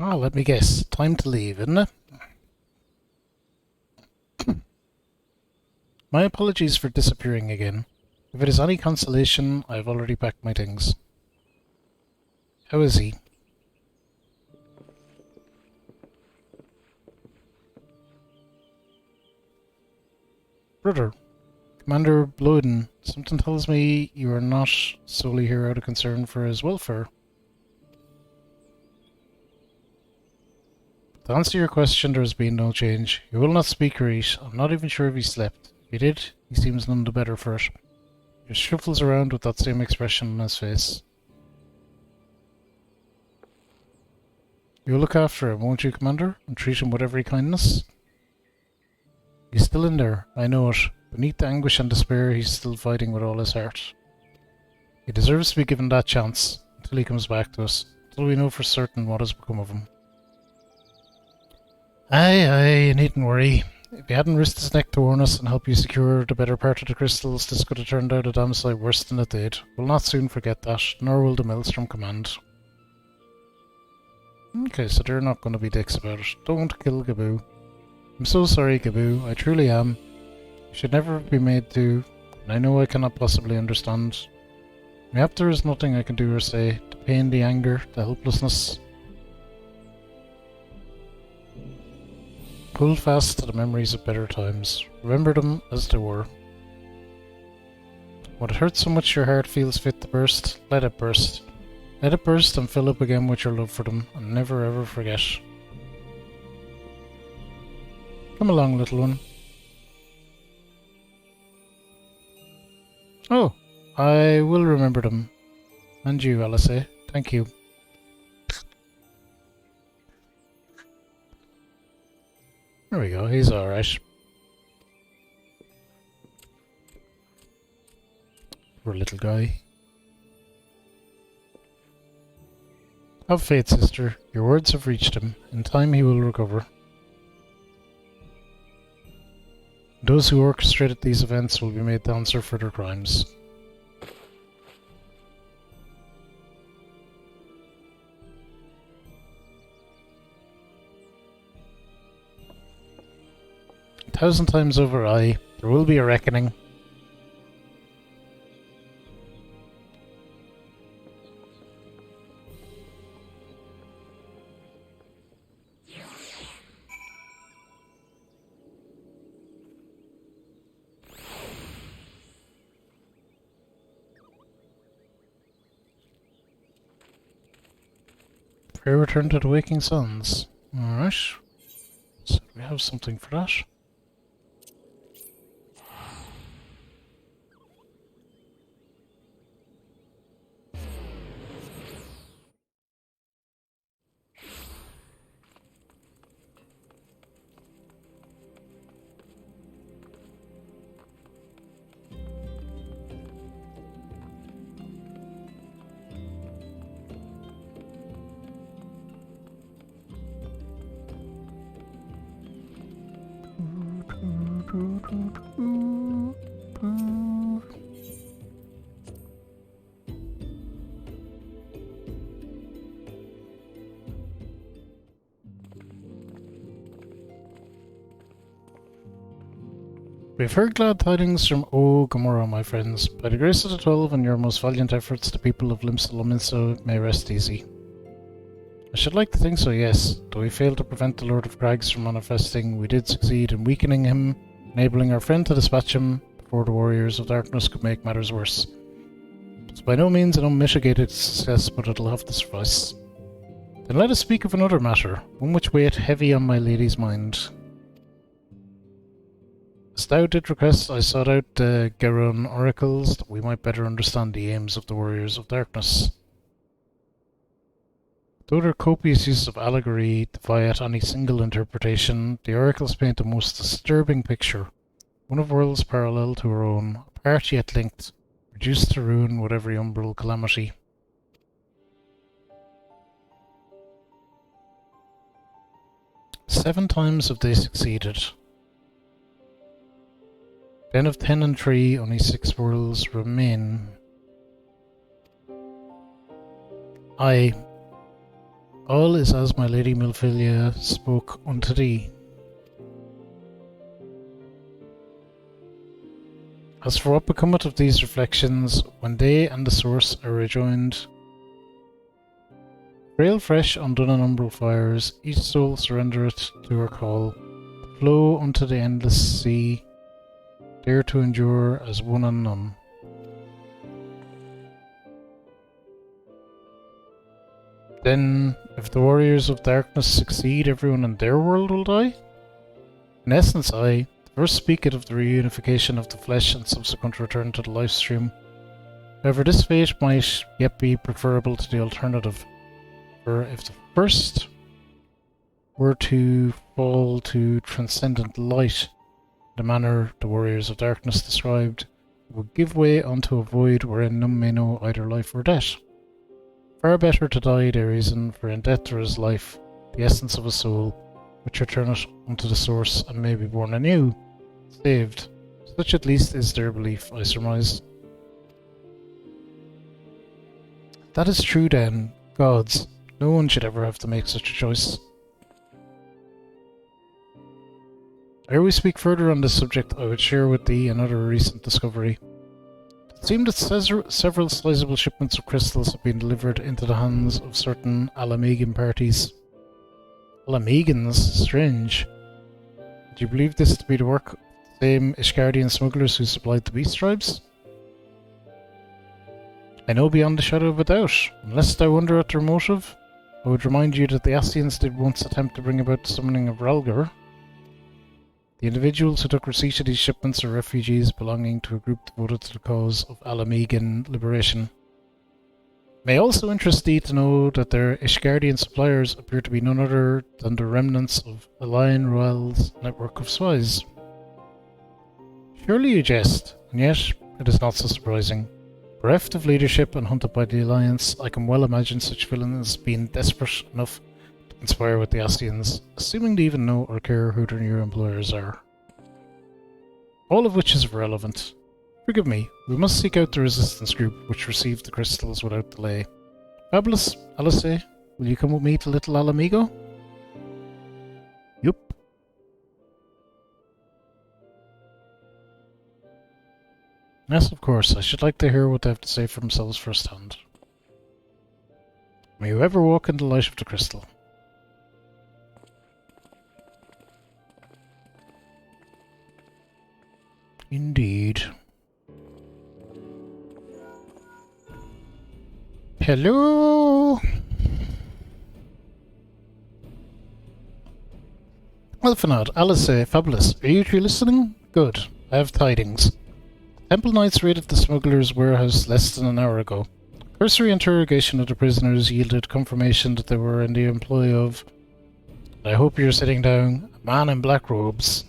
Ah, let me guess. Time to leave, isn't it? My apologies for disappearing again. If it is any consolation, I have already packed my things. How is he? Brother, Commander Bloden, something tells me you are not solely here out of concern for his welfare. To answer your question, there has been no change. He will not speak or eat. I'm not even sure if he slept. If he did, he seems none the better for it. He shuffles around with that same expression on his face. You'll look after him, won't you, Commander? And treat him with every kindness? He's still in there, I know it. Beneath the anguish and despair, he's still fighting with all his heart. He deserves to be given that chance, until he comes back to us, until we know for certain what has become of him. Aye, you needn't worry. If he hadn't risked his neck to warn us and help you secure the better part of the crystals, this could have turned out a damn sight worse than it did. We'll not soon forget that, nor will the Maelstrom Command. Okay, so they're not going to be dicks about it. Don't kill Gabu. I'm so sorry, Gabu. I truly am. You should never be made to, and I know I cannot possibly understand. Mayhap there is nothing I can do or say. The pain, the anger, the helplessness. Hold fast to the memories of better times. Remember them as they were. When it hurts so much your heart feels fit to burst, let it burst. Let it burst and fill up again with your love for them, and never ever forget. Come along, little one. Oh, I will remember them. And you, Alice. Thank you. There we go, he's alright. Poor little guy. Have faith, sister. Your words have reached him. In time he will recover. Those who orchestrated these events will be made to answer for their crimes. A thousand times over, aye. There will be a reckoning. Pray return to the waking suns. Alright. So we have something for that. We've heard glad tidings from Gomorrah, my friends. By the grace of the 12 and your most valiant efforts, the people of Limsa may rest easy. I should like to think so, yes. Though we failed to prevent the Lord of Crags from manifesting, we did succeed in weakening him, enabling our friend to dispatch him before the warriors of darkness could make matters worse. It's by no means an unmitigated success, but it'll have to suffice. Then let us speak of another matter, one which weighed heavy on my lady's mind. As thou did request, I sought out the Geron oracles that we might better understand the aims of the warriors of darkness. Though their copious use of allegory defy at any single interpretation, the oracles paint a most disturbing picture, one of worlds parallel to our own, apart yet linked, reduced to ruin with every umbral calamity. Seven times have they succeeded. Then of 10 and 3, only 6 worlds remain. Aye, all is as my lady Milphilia spoke unto thee. As for what becometh of these reflections, when they and the source are rejoined, frail fresh undone in umbral fires, each soul surrendereth to her call, to flow unto the endless sea, dare to endure as one and none. Then, if the warriors of darkness succeed, everyone in their world will die? In essence, I first speaketh of the reunification of the flesh and subsequent return to the life stream. However, this fate might yet be preferable to the alternative, for if the first were to fall to transcendent light, the manner the warriors of darkness described, would give way unto a void wherein none may know either life or death. Far better to die, they reason, for in death there is life, the essence of a soul, which returneth unto the source and may be born anew, saved. Such at least is their belief, I surmise. That is true then, gods. No one should ever have to make such a choice. Ere we speak further on this subject, I would share with thee another recent discovery. It seemed that several sizable shipments of crystals have been delivered into the hands of certain Alamegan parties. Alamegans? Strange. Do you believe this to be the work of the same Ishgardian smugglers who supplied the beast tribes? I know beyond a shadow of a doubt. Unless thou wonder at their motive, I would remind you that the Ascians did once attempt to bring about the summoning of Ralgar. The individuals who took receipt of these shipments are refugees belonging to a group devoted to the cause of Alamegan liberation. It may also interest thee to know that their Ishgardian suppliers appear to be none other than the remnants of Alain Royal's network of spies. Surely you jest, and yet it is not so surprising. Bereft of leadership and hunted by the Alliance, I can well imagine such villains being desperate enough to conspire with the Ascians, assuming they even know or care who their new employers are. All of which is irrelevant. Forgive me, we must seek out the resistance group which received the crystals without delay. Fabulous, Alice, will you come with me to Little Alamigo? Yup. Yes, of course, I should like to hear what they have to say for themselves firsthand. May you ever walk in the light of the crystal. Indeed. Hello? Well, Fanad, Alice, Fabulous, are you two listening? Good, I have tidings. Temple Knights raided the smuggler's warehouse less than an hour ago. Cursory interrogation of the prisoners yielded confirmation that they were in the employ of, I hope you're sitting down, a man in black robes.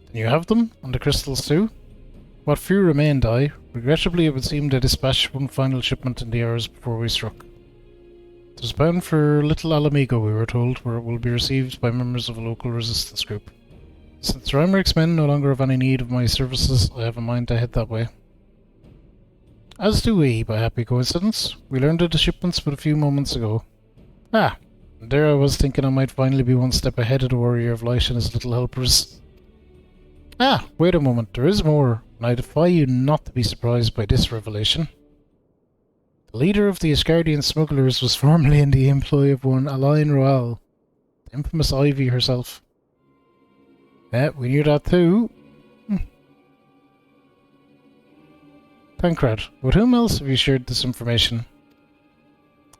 Then you have them, and the crystals too? What few remained, regrettably it would seem they dispatched one final shipment in the hours before we struck. It was bound for Little Alamigo, we were told, where it will be received by members of a local resistance group. Since Rymeric's men no longer have any need of my services, I have in mind to head that way. As do we, by happy coincidence. We learned of the shipments but a few moments ago. Ah, and there I was thinking I might finally be one step ahead of the Warrior of Light and his little helpers. Ah, wait a moment, there is more, and I defy you not to be surprised by this revelation. The leader of the Asgardian smugglers was formerly in the employ of one Alain Royal, the infamous Ivy herself. Yeah, we knew that too. Tancred, with whom else have you shared this information?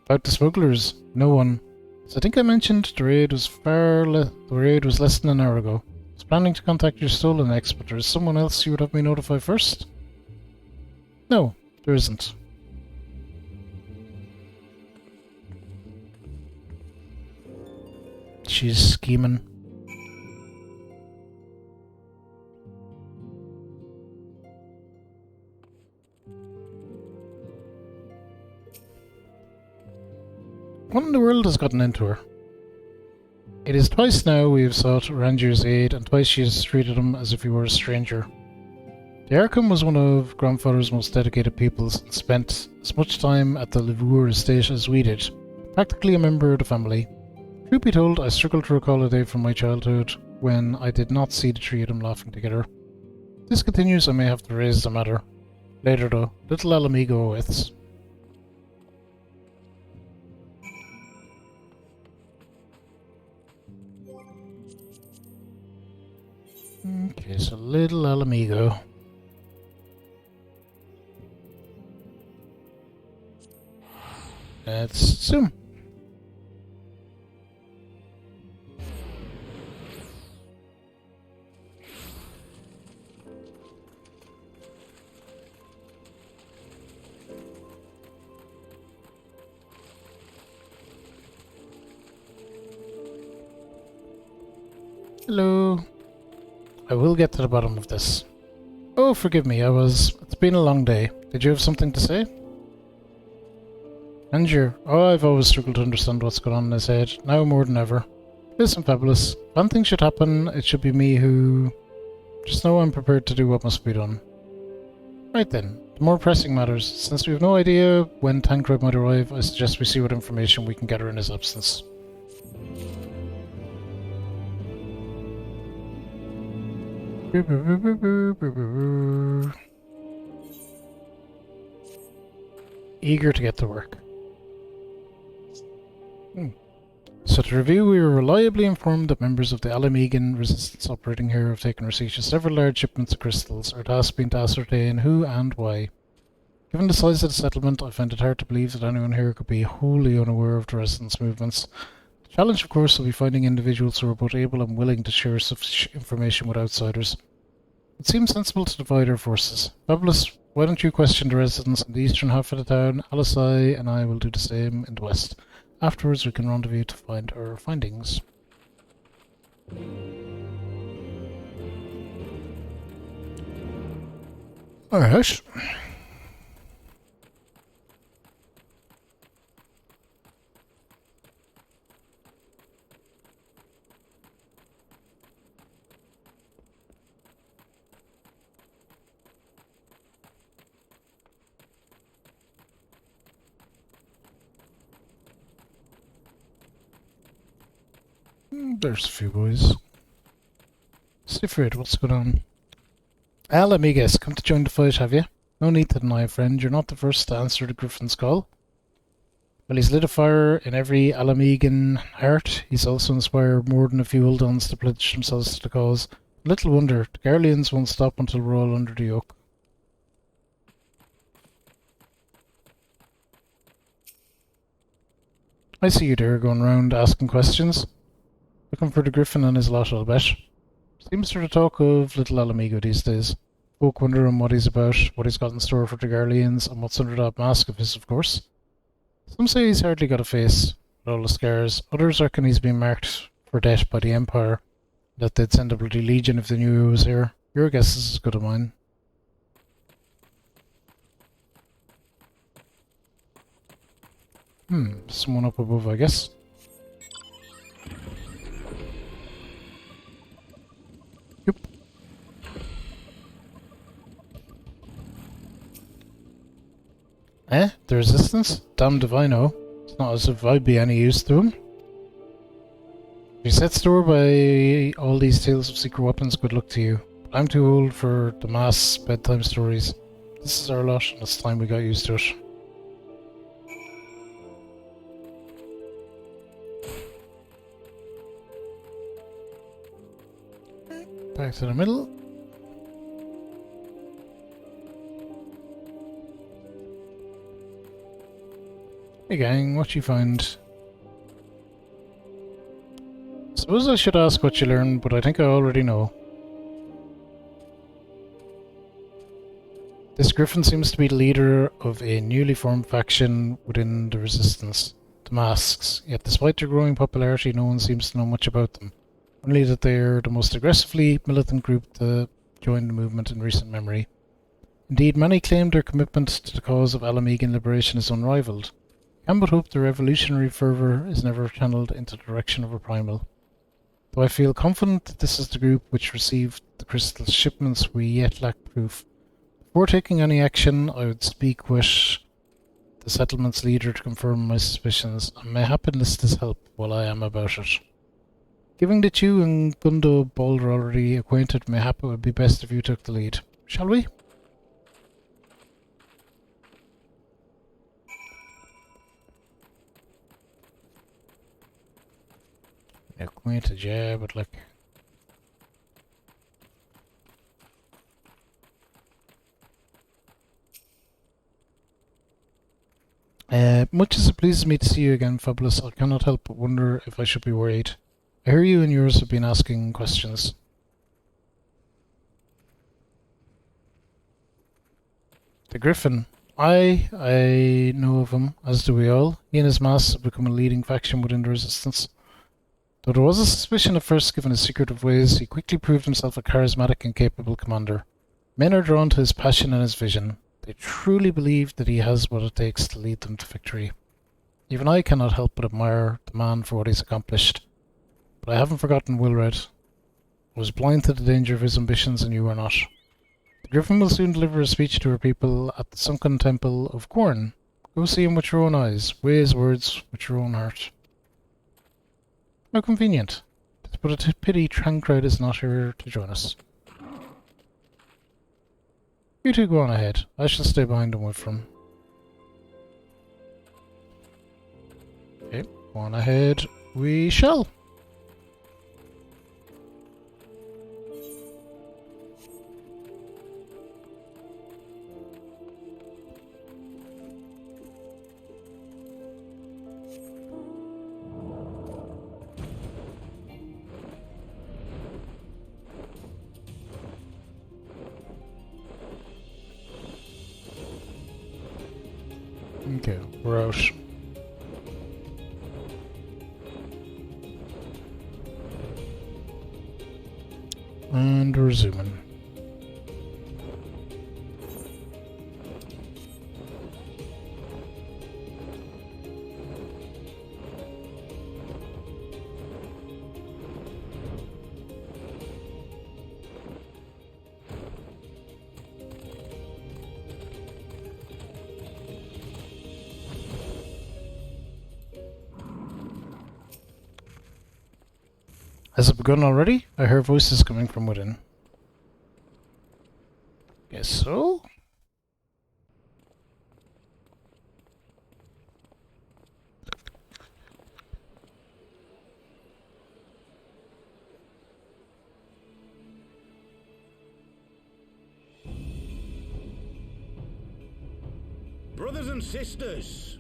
About the smugglers? No one. So I think I mentioned the raid was less than an hour ago. I was planning to contact your stolen ex, but there is someone else you would have me notify first? No, there isn't. She's scheming. What in the world has gotten into her? It is twice now we have sought Rangier's aid, and twice she has treated him as if he were a stranger. The Arkham was one of grandfather's most dedicated pupils, and spent as much time at the Levour estate as we did, practically a member of the family. Truth be told, I struggle to recall a day from my childhood when I did not see the three of them laughing together. If this continues, I may have to raise the matter. Later though, little Alamigo awaits. Okay, so little Alamigo. Let's zoom. Hello. I will get to the bottom of this. Oh, forgive me, it's been a long day. Did you have something to say? Angier, I've always struggled to understand what's going on in his head, now more than ever. Listen, Fabulous, if anything should happen, it should be me who... Just know I'm prepared to do what must be done. Right then, the more pressing matters. Since we have no idea when Tancred might arrive, I suggest we see what information we can gather in his absence. Eager to get to work. So to review, we were reliably informed that members of the Alamegan resistance operating here have taken receipt of several large shipments of crystals, our task being to ascertain who and why. Given the size of the settlement, I find it hard to believe that anyone here could be wholly unaware of the residents' movements. The challenge, of course, will be finding individuals who are both able and willing to share such information with outsiders. It seems sensible to divide our forces. Fabulous, why don't you question the residents in the eastern half of the town? Alisai and I will do the same in the west. Afterwards we can rendezvous to find our findings. Alright. There's a few boys. Sifrid, what's going on? Al amigas, come to join the fight, have you? No need to deny, friend. You're not the first to answer the Griffin's call. Well, he's lit a fire in every Alamegan heart. He's also inspired more than a few Uldons to pledge themselves to the cause. Little wonder, the Garleans won't stop until we're all under the yoke. I see you there going round asking questions. Looking for the Griffin and his lot, I'll bet. Seems to the talk of little Alamigo these days. Folk wondering what he's about, what he's got in store for the Garleans, and what's under that mask of his, of course. Some say he's hardly got a face, with all the scars. Others reckon he's been marked for death by the Empire, that they'd send a bloody legion if they knew he was here. Your guess is as good as mine. Someone up above, I guess. Eh? The Resistance? Damned if I know. It's not as if I'd be any use to them. If you set store by all these tales of secret weapons, good luck to you. I'm too old for the mass bedtime stories. This is our lot, and it's time we got used to it. Back to the middle. Hey gang, what you find? Suppose I should ask what you learned, but I think I already know. This Griffin seems to be the leader of a newly formed faction within the Resistance, the Masks, yet despite their growing popularity no one seems to know much about them, only that they are the most aggressively militant group to join the movement in recent memory. Indeed, many claim their commitment to the cause of Alamegan liberation is unrivaled. Can but hope their revolutionary fervour is never channeled into the direction of a primal. Though I feel confident that this is the group which received the crystal shipments, we yet lack proof. Before taking any action, I would speak with the settlement's leader to confirm my suspicions, and mayhap enlist his help while I am about it. Given that you and Gundo Bald are already acquainted, mayhap it would be best if you took the lead. Shall we? Acquainted, yeah, but like... much as it pleases me to see you again, Fabulous, I cannot help but wonder if I should be worried. I hear you and yours have been asking questions. The Griffin. I know of him, as do we all. He and his mass have become a leading faction within the Resistance. Though there was a suspicion at first given his secretive ways, he quickly proved himself a charismatic and capable commander. Men are drawn to his passion and his vision. They truly believe that he has what it takes to lead them to victory. Even I cannot help but admire the man for what he's accomplished. But I haven't forgotten Wilred. I was blind to the danger of his ambitions, and you were not. The Griffin will soon deliver a speech to her people at the sunken temple of Gorn. Go see him with your own eyes. Weigh his words with your own heart. How convenient. It's but a pity Trancred is not here to join us. You two go on ahead. I shall stay behind and wait for him. Okay, go on ahead. We shall. Okay, we're out. And we're zooming. Has it begun already? I hear voices coming from within. Guess so? Brothers and sisters,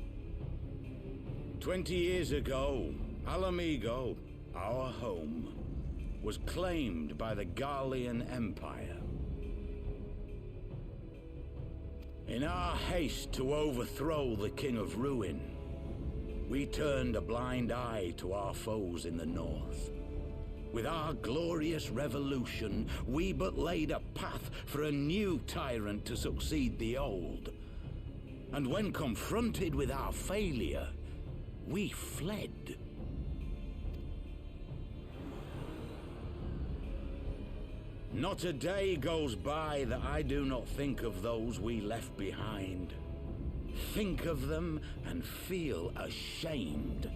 20 years ago, Alamigo, our home, was claimed by the Garlean Empire. In our haste to overthrow the King of Ruin, we turned a blind eye to our foes in the north. With our glorious revolution, we but laid a path for a new tyrant to succeed the old. And when confronted with our failure, we fled. Not a day goes by that I do not think of those we left behind. think of them, and feel ashamed.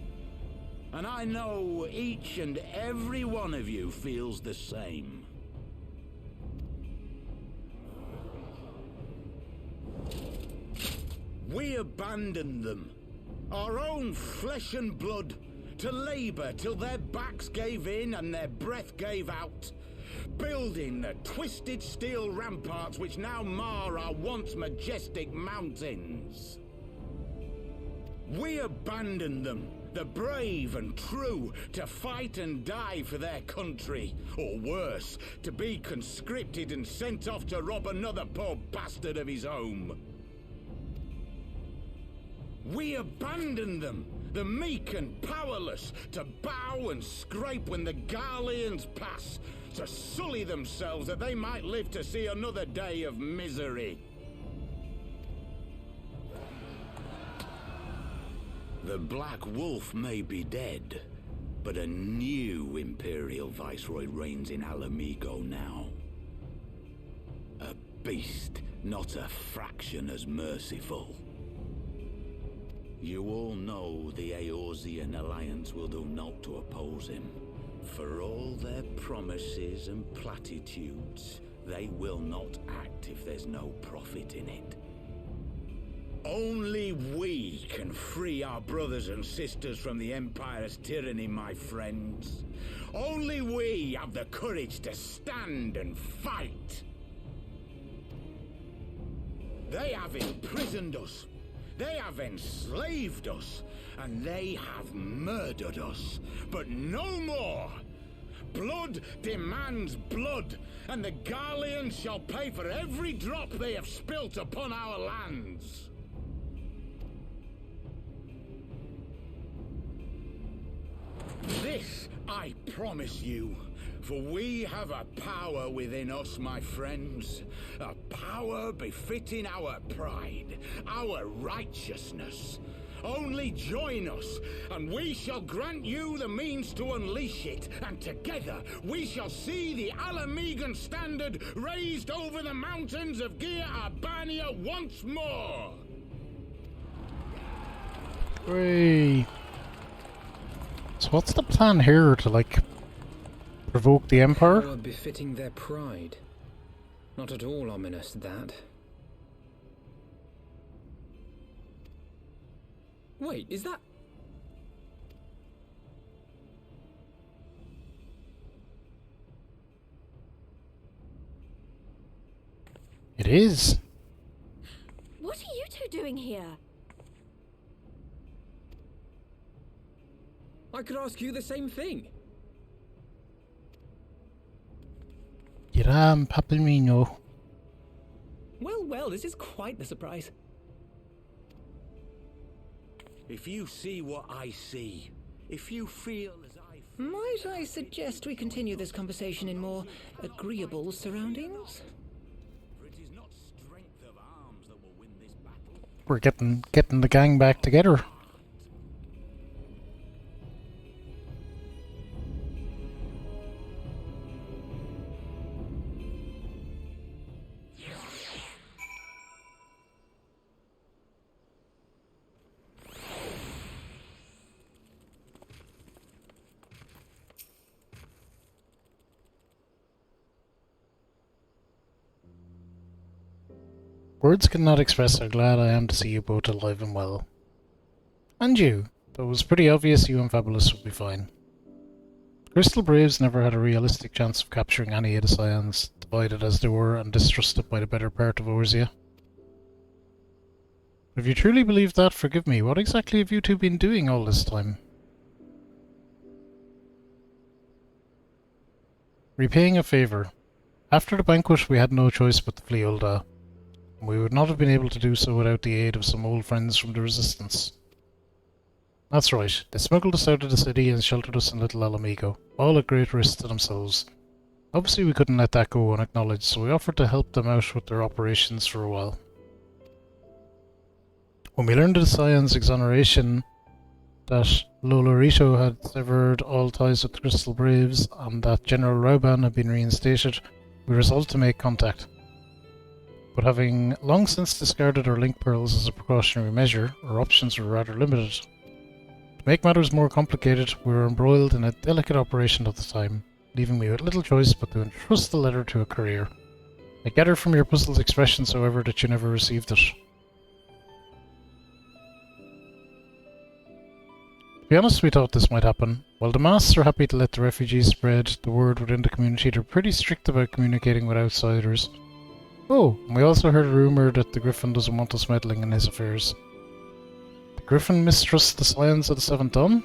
And I know each and every one of you feels the same. We abandoned them, our own flesh and blood, to labor till their backs gave in and their breath gave out, building the twisted steel ramparts which now mar our once majestic mountains. We abandoned them, the brave and true, to fight and die for their country, or worse, to be conscripted and sent off to rob another poor bastard of his home. We abandoned them, the meek and powerless, to bow and scrape when the Garleans pass, to sully themselves that they might live to see another day of misery. The Black Wolf may be dead, but a new Imperial Viceroy reigns in Alamigo now. A beast, not a fraction as merciful. You all know the Eorzean Alliance will do naught to oppose him. For all their promises and platitudes, they will not act if there's no profit in it. Only we can free our brothers and sisters from the Empire's tyranny, my friends. Only we have the courage to stand and fight. They have imprisoned us. They have enslaved us, and they have murdered us, but no more! Blood demands blood, and the Garleans shall pay for every drop they have spilt upon our lands. This I promise you. For we have a power within us, my friends. A power befitting our pride, our righteousness. Only join us, and we shall grant you the means to unleash it. And together, we shall see the Alamigan standard raised over the mountains of Gia Albania once more. Hooray. So what's the plan here to, like, provoke the Empire? Power befitting their pride. Not at all ominous, that. Wait, is that... It is. What are you two doing here? I could ask you the same thing. Iram Papalmino. Well, this is quite the surprise. If you see what I see, if you feel as I feel... Might I suggest we continue this conversation in more agreeable surroundings? For it is not strength of arms that will win this battle. We're getting the gang back together. Words cannot express how glad I am to see you both alive and well. And you, though it was pretty obvious you and Fabulous would be fine. Crystal Braves never had a realistic chance of capturing any of the Scions, divided as they were and distrusted by the better part of Eorzea. If you truly believe that, forgive me, what exactly have you two been doing all this time? Repaying a favour. After the banquet we had no choice but to flee Ul'dah. We would not have been able to do so without the aid of some old friends from the Resistance. That's right, they smuggled us out of the city and sheltered us in Little Alamigo, all at great risk to themselves. Obviously we couldn't let that go unacknowledged, so we offered to help them out with their operations for a while. When we learned of the Scion's exoneration, that Lolorito had severed all ties with the Crystal Braves, and that General Rauban had been reinstated, we resolved to make contact. but having long since discarded our link pearls as a precautionary measure, our options were rather limited. To make matters more complicated, we were embroiled in a delicate operation at the time, leaving me with little choice but to entrust the letter to a courier. I gather from your puzzled expressions, however, that you never received it. To be honest, we thought this might happen. While the Masts are happy to let the refugees spread the word within the community, they're pretty strict about communicating with outsiders. Oh, and we also heard a rumour that the Griffin doesn't want us meddling in his affairs. The Griffin mistrusts the scions of the Seventh Dawn?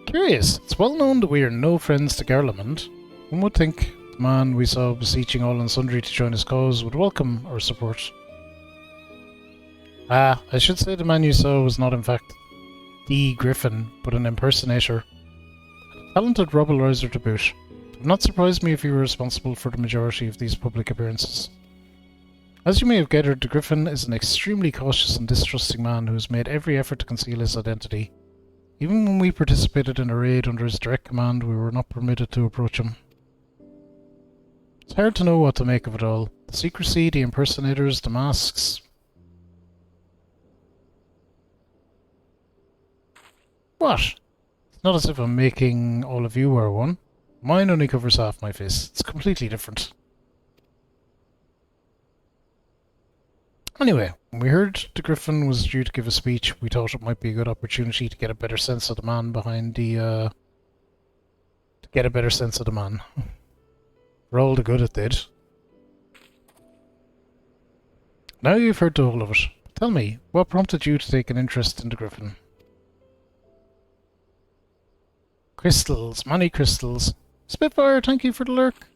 Curious. It's well known that we are no friends to Garlemald. One would think the man we saw beseeching all and sundry to join his cause would welcome our support. Ah, I should say the man you saw was not in fact the Griffin, but an impersonator. A talented rabble-rouser to boot. It would not surprise me if he were responsible for the majority of these public appearances. As you may have gathered, the Griffin is an extremely cautious and distrusting man who has made every effort to conceal his identity. Even when we participated in a raid under his direct command, we were not permitted to approach him. It's hard to know what to make of it all. The secrecy, the impersonators, the masks. What? It's not as if I'm making all of you wear one. Mine only covers half my face. It's completely different. Anyway, when we heard the Griffin was due to give a speech, we thought it might be a good opportunity to get a better sense of the man behind the, For all the good it did. Now you've heard the whole of it. Tell me, what prompted you to take an interest in the Griffin? Crystals, many crystals. Spitfire, thank you for the lurk.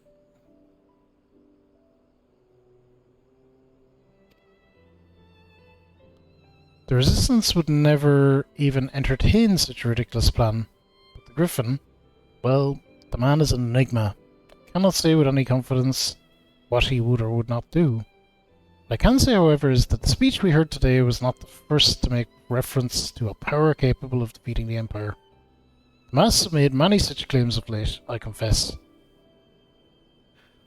The Resistance would never even entertain such a ridiculous plan. But the Griffin, well, the man is an enigma. I cannot say with any confidence what he would or would not do. What I can say, however, is that the speech we heard today was not the first to make reference to a power capable of defeating the Empire. The Masts have made many such claims of late, I confess.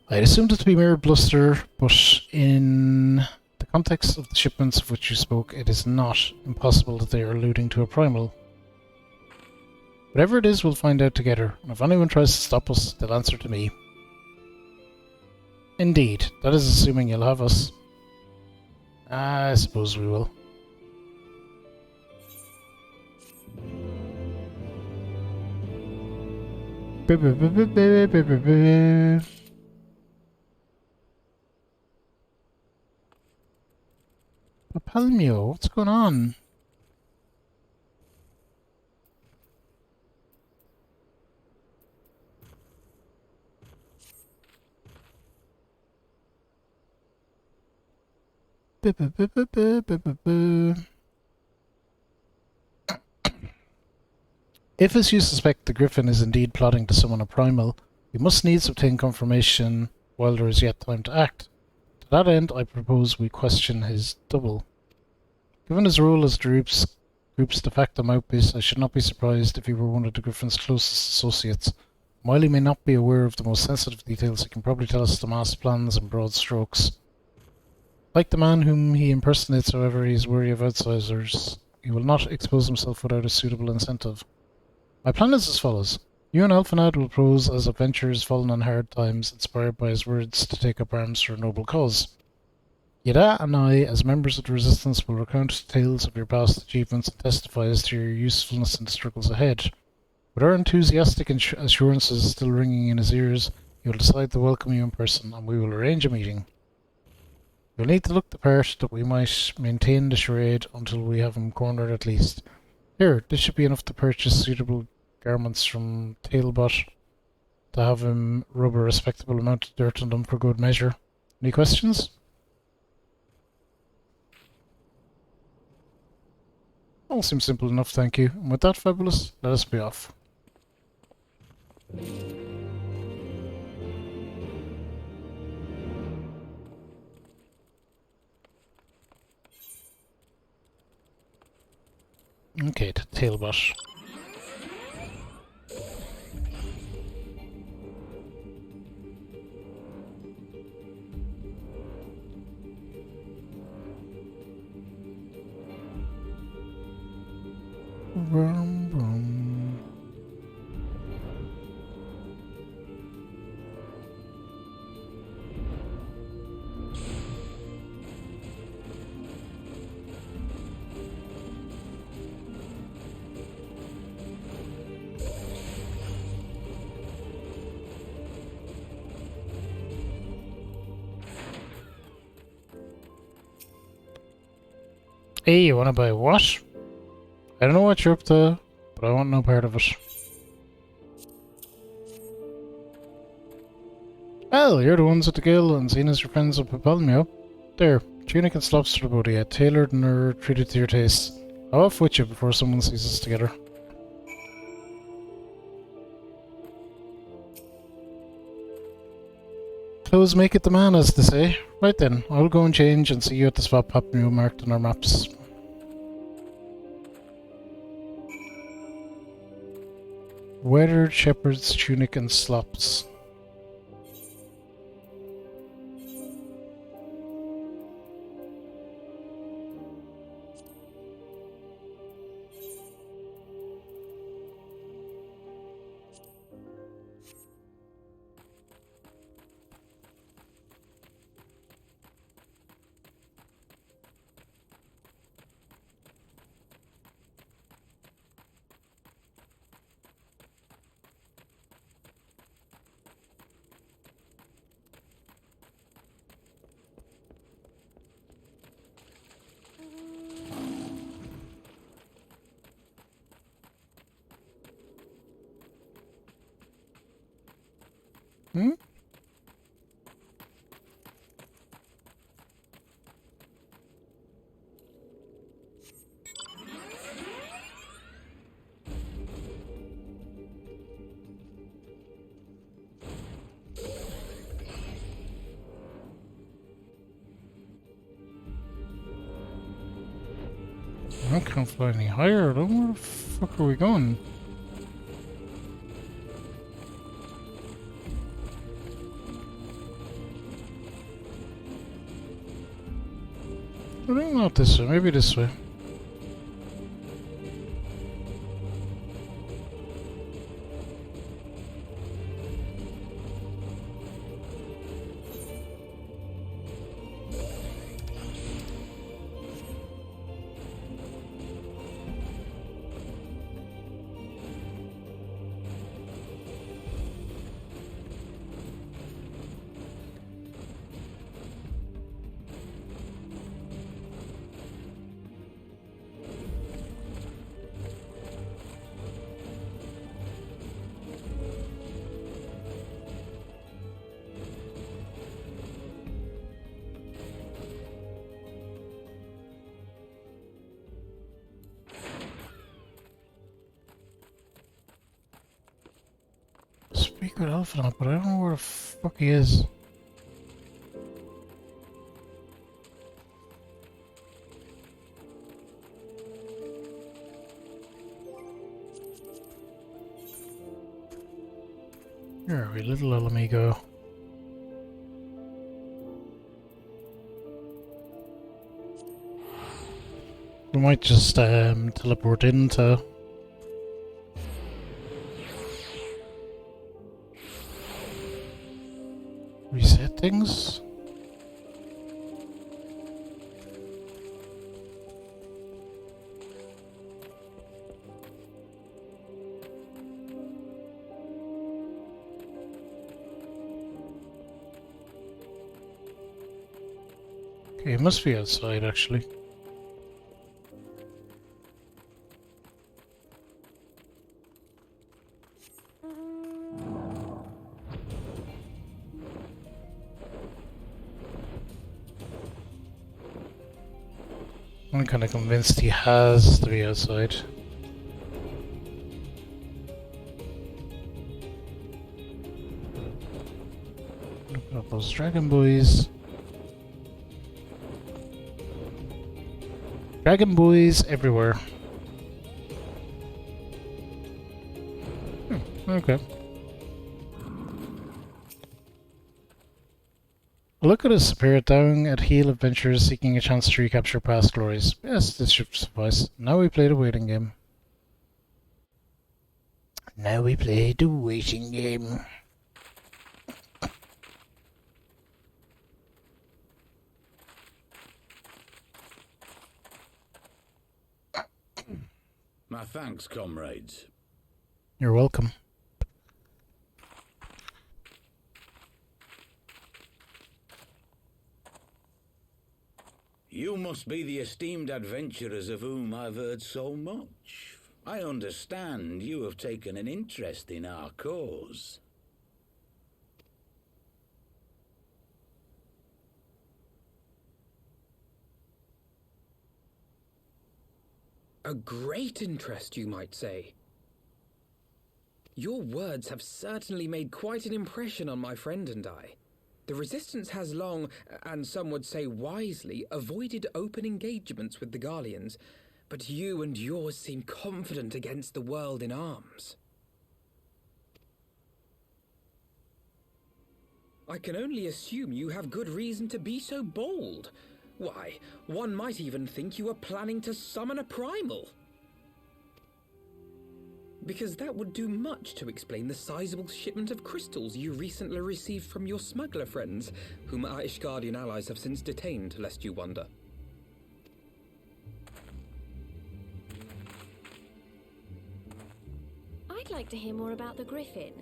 I had assumed it to be mere bluster, but in the context of the shipments of which you spoke, it is not impossible that they are alluding to a primal. Whatever it is, we'll find out together, and if anyone tries to stop us, they'll answer to me. Indeed, that is assuming you'll have us. I suppose we will. Palmio, what's going on? If, as you suspect, the Griffin is indeed plotting to summon a primal, we must needs obtain confirmation while there is yet time to act. To that end, I propose we question his double. Given his role as the group's de facto mouthpiece, I should not be surprised if he were one of the Griffin's closest associates. While he may not be aware of the most sensitive details, he can probably tell us the mass plans in broad strokes. Like the man whom he impersonates, however, he is wary of outsiders. He will not expose himself without a suitable incentive. My plan is as follows. You and Alphanad will pose as adventurers fallen on hard times, inspired by his words to take up arms for a noble cause. Yada and I, as members of the Resistance, will recount tales of your past achievements and testify as to your usefulness in the struggles ahead. With our enthusiastic assurances still ringing in his ears, he will decide to welcome you in person, and we will arrange a meeting. You'll need to look the part that we might maintain the charade until we have him cornered at least. Here, this should be enough to purchase suitable garments from Tailbot to have him rub a respectable amount of dirt on them for good measure. Any questions? All seems simple enough, thank you. And with that, Fabulous, let us be off. Okay, to Tailbot. Boom, boom. Hey, you wanna buy what? I don't know what you're up to, but I want no part of it. Well, you're the ones at the guild, and seeing as your friends up propelling me up. There, tunic and slops for the booty, tailored and are treated to your taste. I'm off with you before someone sees us together. Clothes make it the man, as they say. Right then, I'll go and change and see you at the spot Papnu marked on our maps. Weathered shepherd's tunic and slops. Hmm? I can't fly any higher. Where the fuck are we going? I think not this way, maybe this way. Speak with Elfin, but I don't know where the fuck he is. Where are we, little old amigo? We might just teleport into reset things. Okay, it must be outside actually. I'm kind of convinced he has to be outside. Look at those dragon boys. Dragon boys everywhere. Okay. Look at us, spirit down at heel adventurers seeking a chance to recapture past glories. Yes, this should suffice. Now we play the waiting game. Now we play the waiting game. My thanks, comrades. You're welcome. You must be the esteemed adventurers of whom I've heard so much. I understand you have taken an interest in our cause. A great interest, you might say. Your words have certainly made quite an impression on my friend and I. The Resistance has long, and some would say wisely, avoided open engagements with the Garleans, but you and yours seem confident against the world in arms. I can only assume you have good reason to be so bold. Why, one might even think you are planning to summon a primal. Because that would do much to explain the sizable shipment of crystals you recently received from your smuggler friends, whom our Ishgardian allies have since detained, lest you wonder. I'd like to hear more about the Griffin.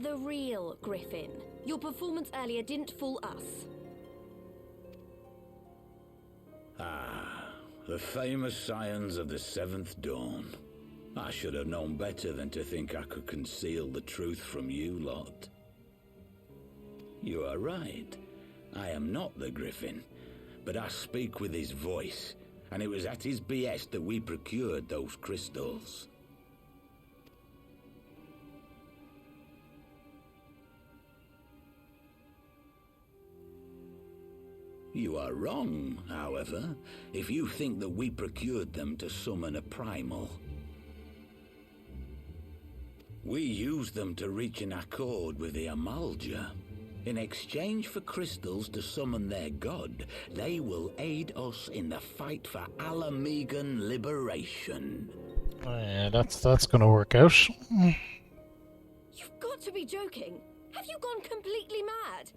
The real Griffin. Your performance earlier didn't fool us. Ah, the famous scions of the Seventh Dawn. I should have known better than to think I could conceal the truth from you lot. You are right. I am not the Griffin, but I speak with his voice, and it was at his behest that we procured those crystals. You are wrong, however, if you think that we procured them to summon a primal. We used them to reach an accord with the Amalja. In exchange for crystals to summon their god, they will aid us in the fight for Alamegan liberation. Oh, yeah, that's gonna work out. You've got to be joking. Have you gone completely mad?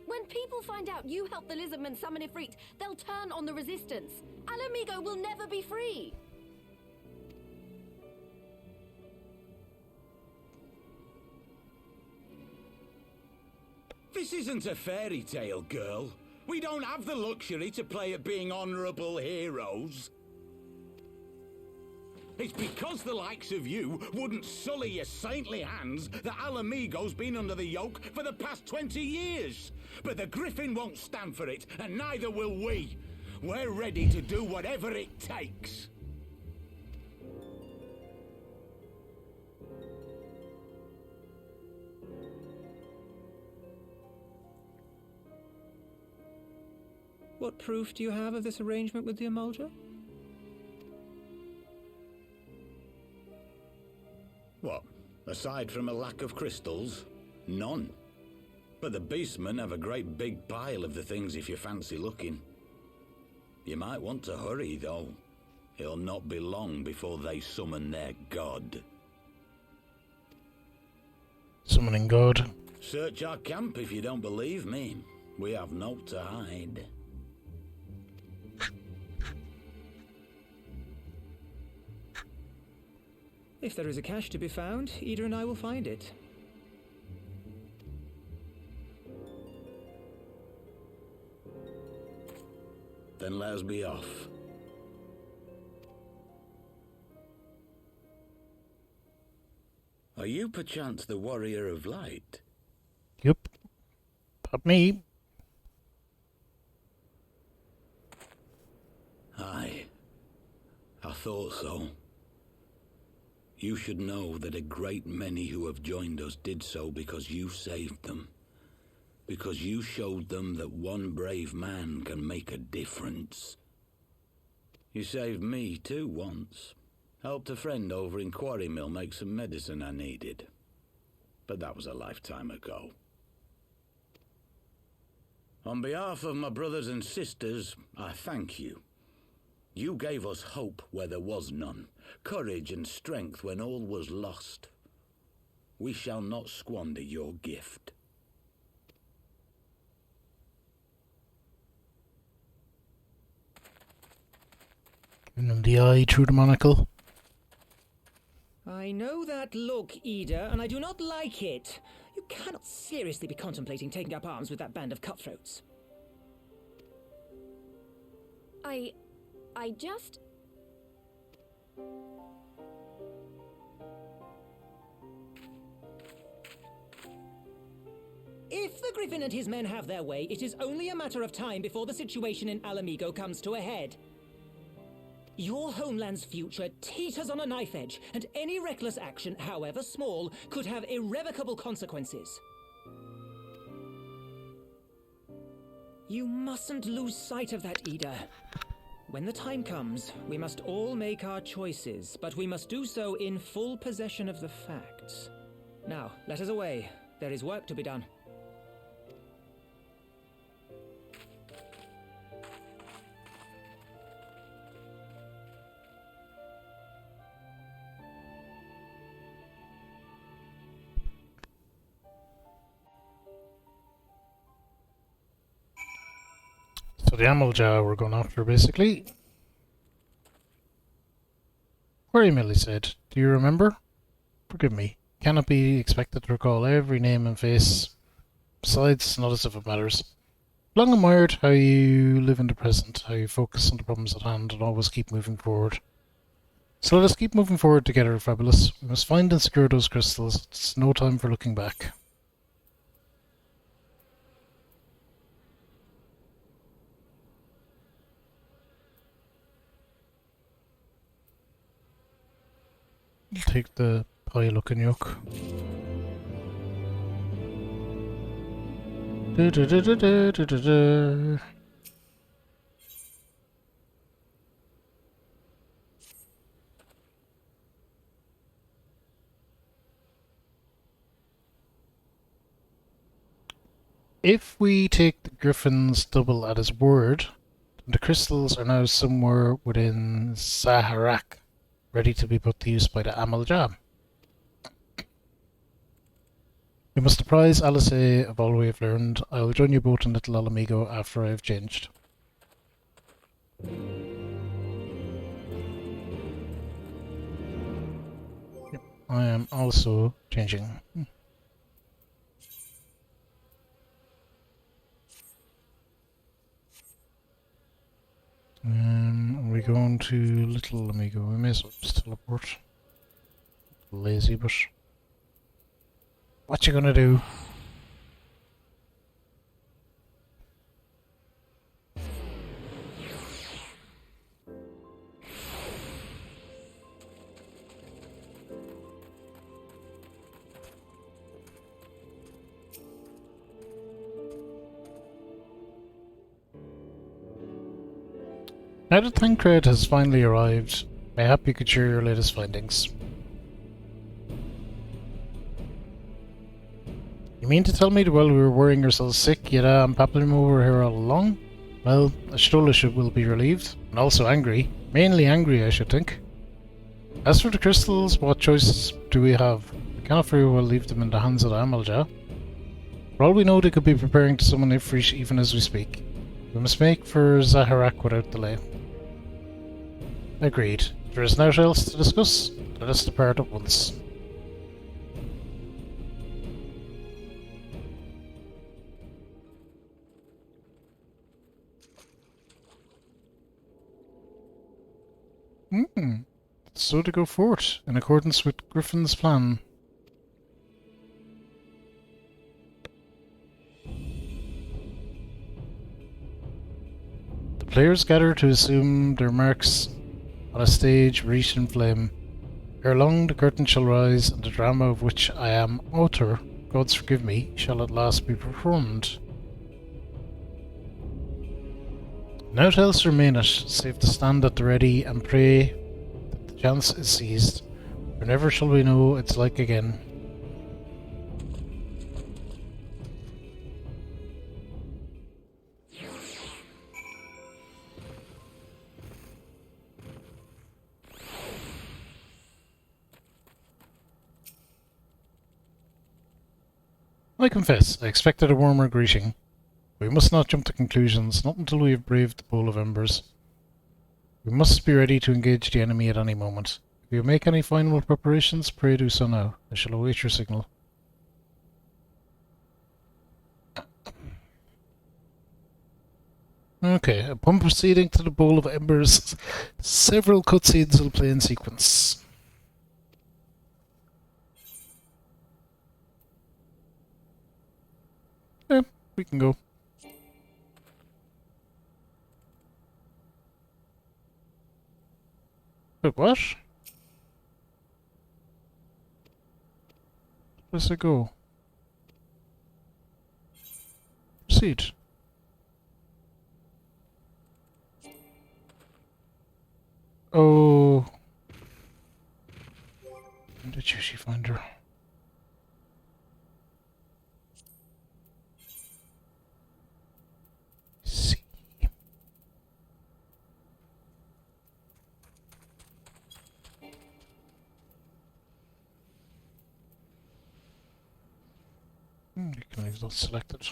When people find out you helped the Lizardmen summon Ifrit, they'll turn on the Resistance. Alamigo will never be free. This isn't a fairy tale, girl. We don't have the luxury to play at being honourable heroes. It's because the likes of you wouldn't sully your saintly hands that Alamigo's been under the yoke for the past 20 years. But the Griffin won't stand for it, and neither will we. We're ready to do whatever it takes. What proof do you have of this arrangement with the Amalja? What? Aside from a lack of crystals? None. But the beastmen have a great big pile of the things if you fancy looking. You might want to hurry, though. It'll not be long before they summon their god. Summoning god. Search our camp if you don't believe me. We have naught to hide. If there is a cache to be found, Ida and I will find it. Then let us be off. Are you perchance the Warrior of Light? Yep. Not me. Aye. I thought so. You should know that a great many who have joined us did so because you saved them. Because you showed them that one brave man can make a difference. You saved me too once. Helped a friend over in Quarry Mill make some medicine I needed. But that was a lifetime ago. On behalf of my brothers and sisters, I thank you. You gave us hope where there was none, courage and strength when all was lost. We shall not squander your gift. And the eye through the monocle. I know that look, Ida, and I do not like it. You cannot seriously be contemplating taking up arms with that band of cutthroats. I just... If the Griffin and his men have their way, it is only a matter of time before the situation in Alamigo comes to a head. Your homeland's future teeters on a knife edge, and any reckless action, however small, could have irrevocable consequences. You mustn't lose sight of that, Ida. When the time comes, we must all make our choices, but we must do so in full possession of the facts. Now, let us away. There is work to be done. So the Amalja we're going after, basically. Query Millie said, do you remember? Forgive me. Cannot be expected to recall every name and face. Besides, it's not as if it matters. Long admired how you live in the present, how you focus on the problems at hand and always keep moving forward. So let us keep moving forward together, Fabulous. We must find and secure those crystals. It's no time for looking back. I'll take the pie-looking yoke. If we take the Griffin's double at his word, the crystals are now somewhere within Zaharak, ready to be put to use by the Amalja. We must apprise Alice of all we have learned. I will join you both in Little Alamigo after I have changed. Yep, I am also changing. Are we going to Little Amigo? We may as well just teleport. Lazy, but what you gonna do? Now that Tancred has finally arrived, mayhap you could share your latest findings. You mean to tell me that while we were worrying ourselves sick, yet I'm pappling over here all along? Well, Ashtolish will be relieved, and also angry. Mainly angry, I should think. As for the crystals, what choices do we have? We cannot very well leave them in the hands of the Amalja. For all we know, they could be preparing to summon Ifrit even as we speak. We must make for Zaharak without delay. Agreed. If there is naught else to discuss, let us depart at once. So to go forth, in accordance with Griffin's plan. The players gather to assume their marks on a stage wreathed in flame. Ere long the curtain shall rise, and the drama of which I am author, gods forgive me, shall at last be performed. Naught else remaineth, save to stand at the ready and pray that the chance is seized, for never shall we know its like again. I confess, I expected a warmer greeting. We must not jump to conclusions, not until we have braved the Bowl of Embers. We must be ready to engage the enemy at any moment. If you make any final preparations, pray do so now. I shall await your signal. Okay, upon proceeding to the Bowl of Embers, several cutscenes will play in sequence. Yeah, we can go. Wait, what? Where does it go? Proceed. Oh. When did she find her? See. You can leave those selected.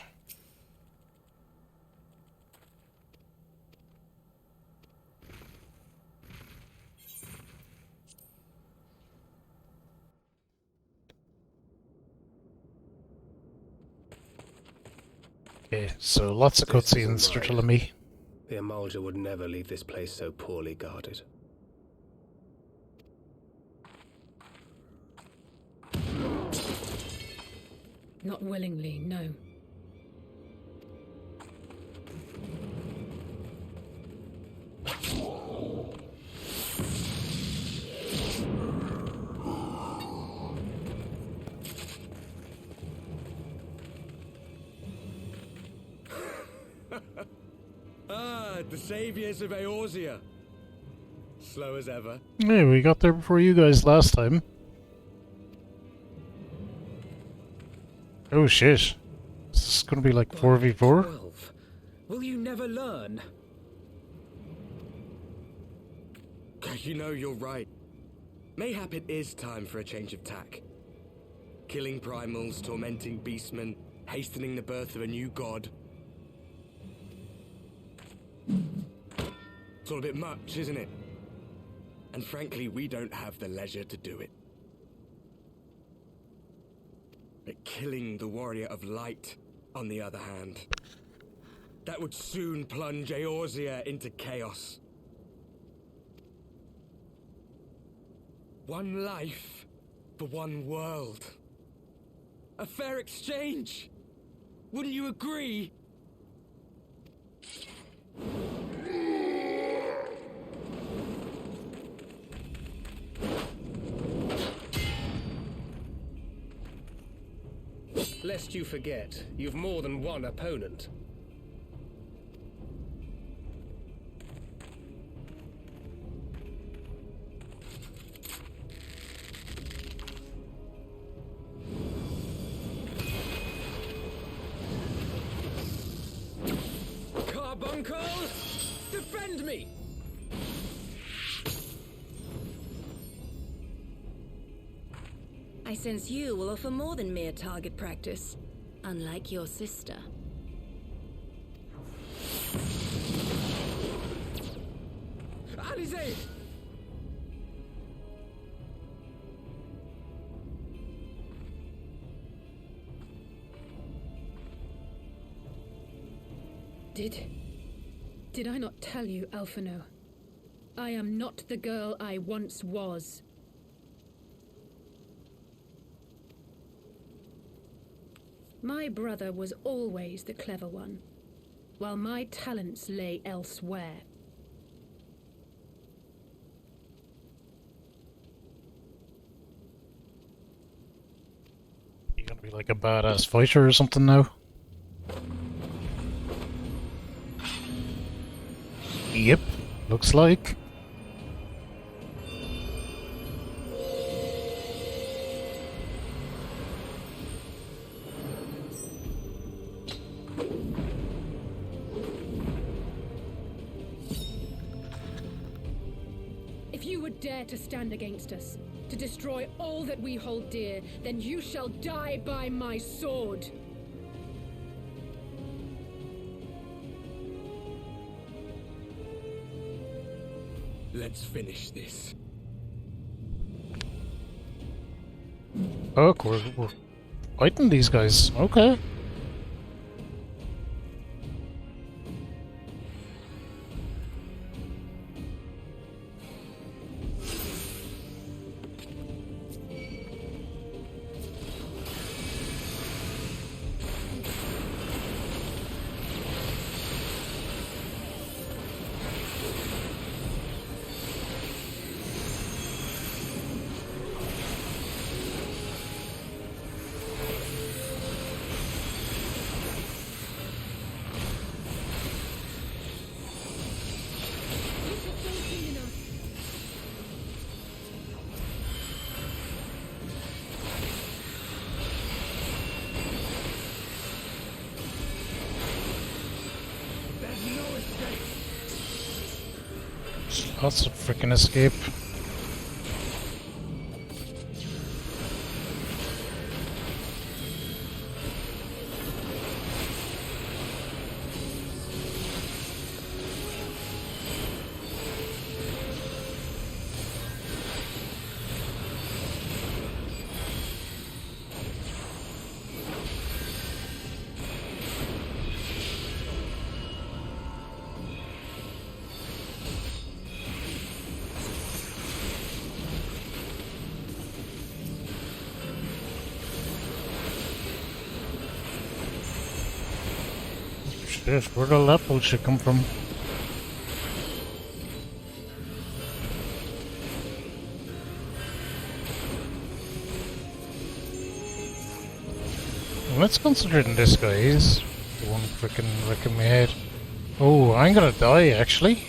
Okay, so lots of cutscenes, they're telling me. The Amalja would never leave this place so poorly guarded. Not willingly, no. The saviors of Eorzea. Slow as ever. Hey, we got there before you guys last time. Oh shit. This is gonna be like 4v4? 12. Will you never learn? You know, you're right. Mayhap it is time for a change of tack. Killing primals, tormenting beastmen, hastening the birth of a new god. It's all a bit much, isn't it? And frankly, we don't have the leisure to do it. But killing the warrior of light, on the other hand, that would soon plunge Eorzea into chaos. One life for one world. A fair exchange! Wouldn't you agree? Lest you forget, you've more than one opponent. Carbuncle! Defend me! I sense you will offer more than mere target practice, unlike your sister. Alize! Did I not tell you, Alphino? I am not the girl I once was. My brother was always the clever one, while my talents lay elsewhere. You gonna be like a badass fighter or something now? Yep, looks like. If you would dare to stand against us, to destroy all that we hold dear, then you shall die by my sword. Let's finish this. Oh, we're fighting these guys. Okay. Lots of freaking escape. Shit, where did that bullshit come from? Let's concentrate on this guy. He's the one freaking wrecking my head. Oh, I'm gonna die actually.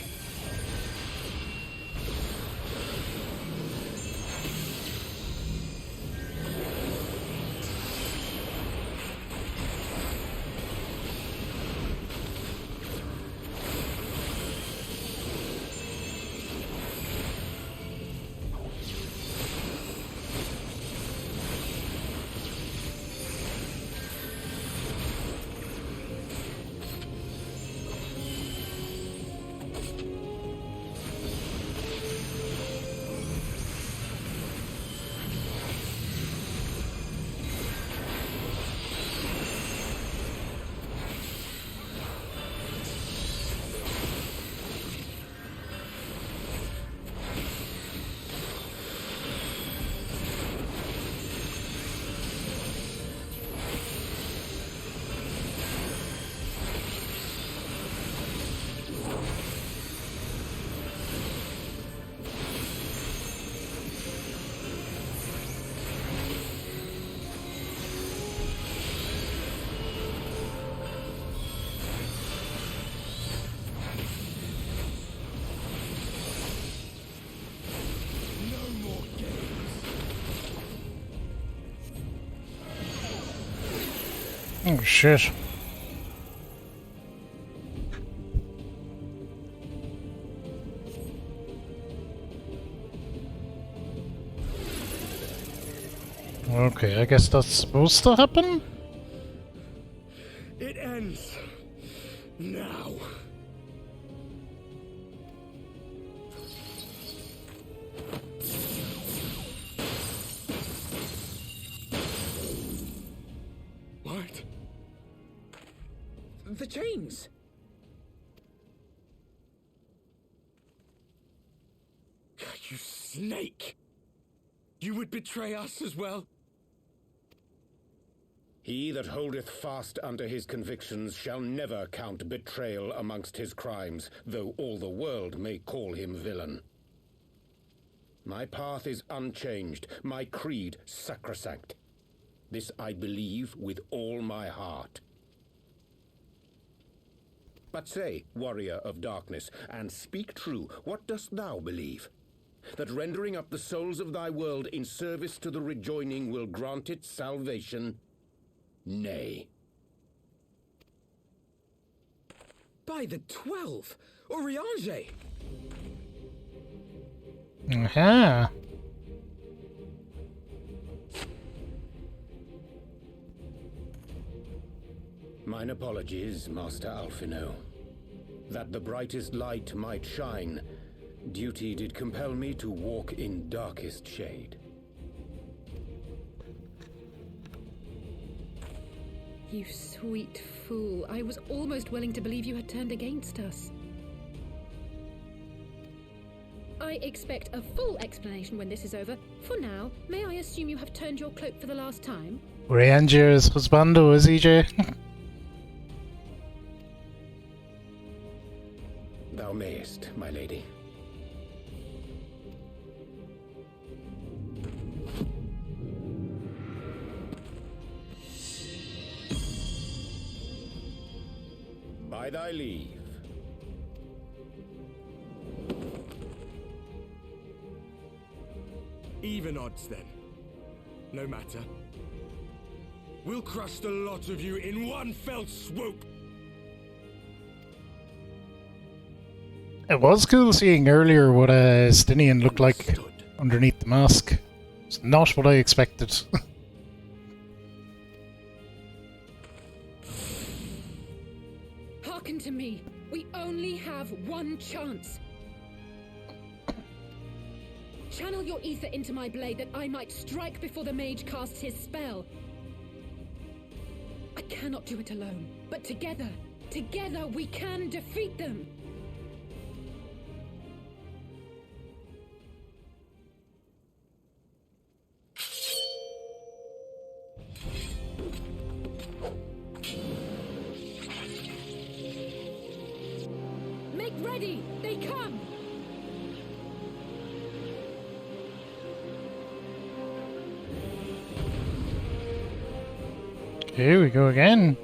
Oh shit. Okay, I guess that's supposed to happen? It ends now. What? The chains! You snake! You would betray us as well? He that holdeth fast unto his convictions shall never count betrayal amongst his crimes, though all the world may call him villain. My path is unchanged, my creed sacrosanct. This I believe with all my heart. But say, warrior of darkness, and speak true, what dost thou believe? That rendering up the souls of thy world in service to the rejoining will grant it salvation? Nay. By the 12! Oriange! Aha! Mine apologies, Master Alphino. That the brightest light might shine, Duty did compel me to walk in darkest shade. You sweet fool. I was almost willing to believe you had turned against us. I expect a full explanation when this is over. For now, may I assume you have turned your cloak for the last time? Ranger's husbando, is EJ? Thou mayest, my lady. By thy leave. Even odds, then. No matter. We'll crush the lot of you in one fell swoop! It was cool seeing earlier what Stinian looked like underneath the mask. It's not what I expected. Hearken to me. We only have one chance. Channel your ether into my blade that I might strike before the mage casts his spell. I cannot do it alone, but together we can defeat them. Make ready! They come! Here we go again.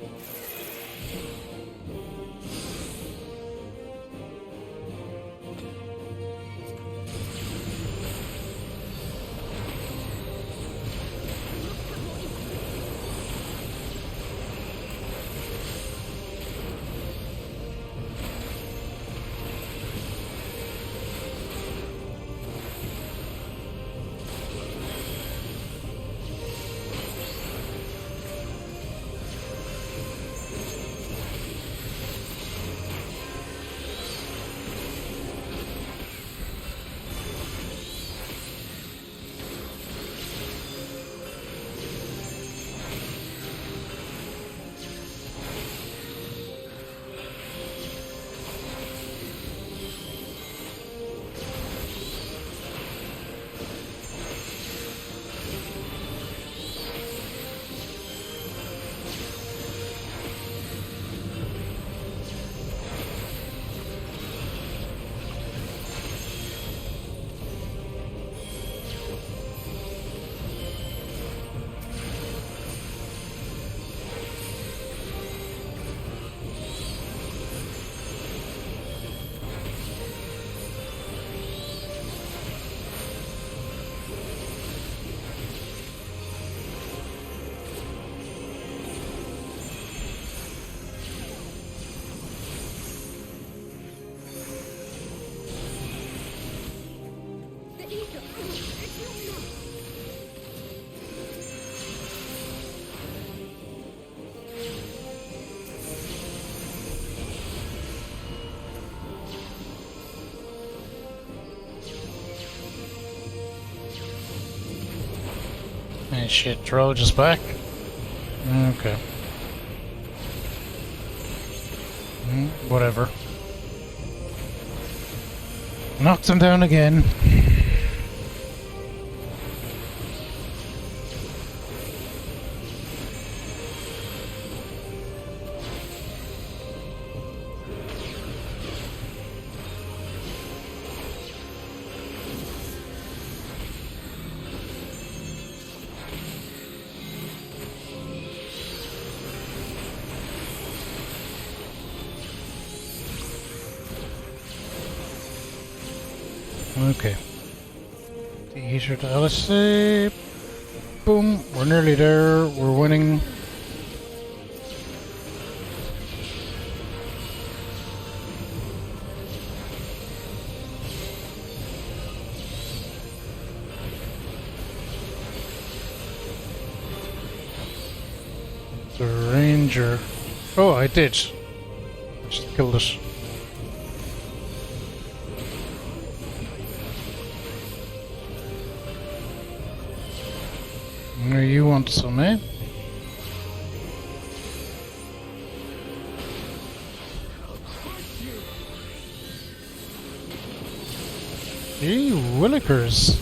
And shit, Troll just back? Okay. Whatever. Knocked him down again. Okay. The easier to LSA. Boom. We're nearly there. We're winning. The Ranger. Oh, I did. I just killed it. You want some, eh? Gee willikers.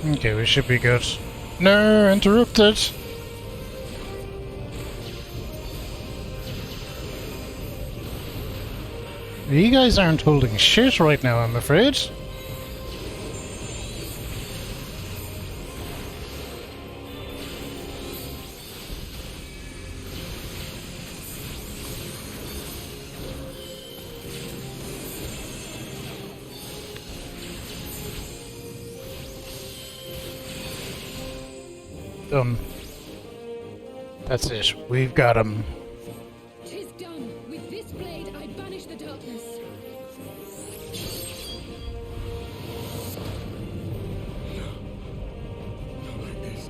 Okay, we should be good. No, interrupted! You guys aren't holding shit right now, I'm afraid. That's it. We've got him. 'Tis done. With this blade, I banish the darkness. Not like this.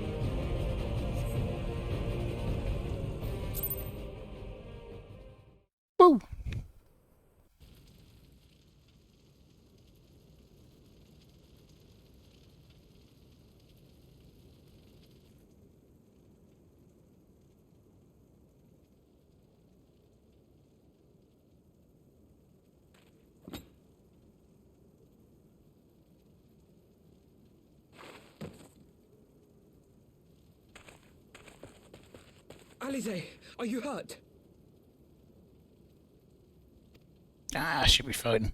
Woo! Alize, are you hurt? Ah, she'll be fine.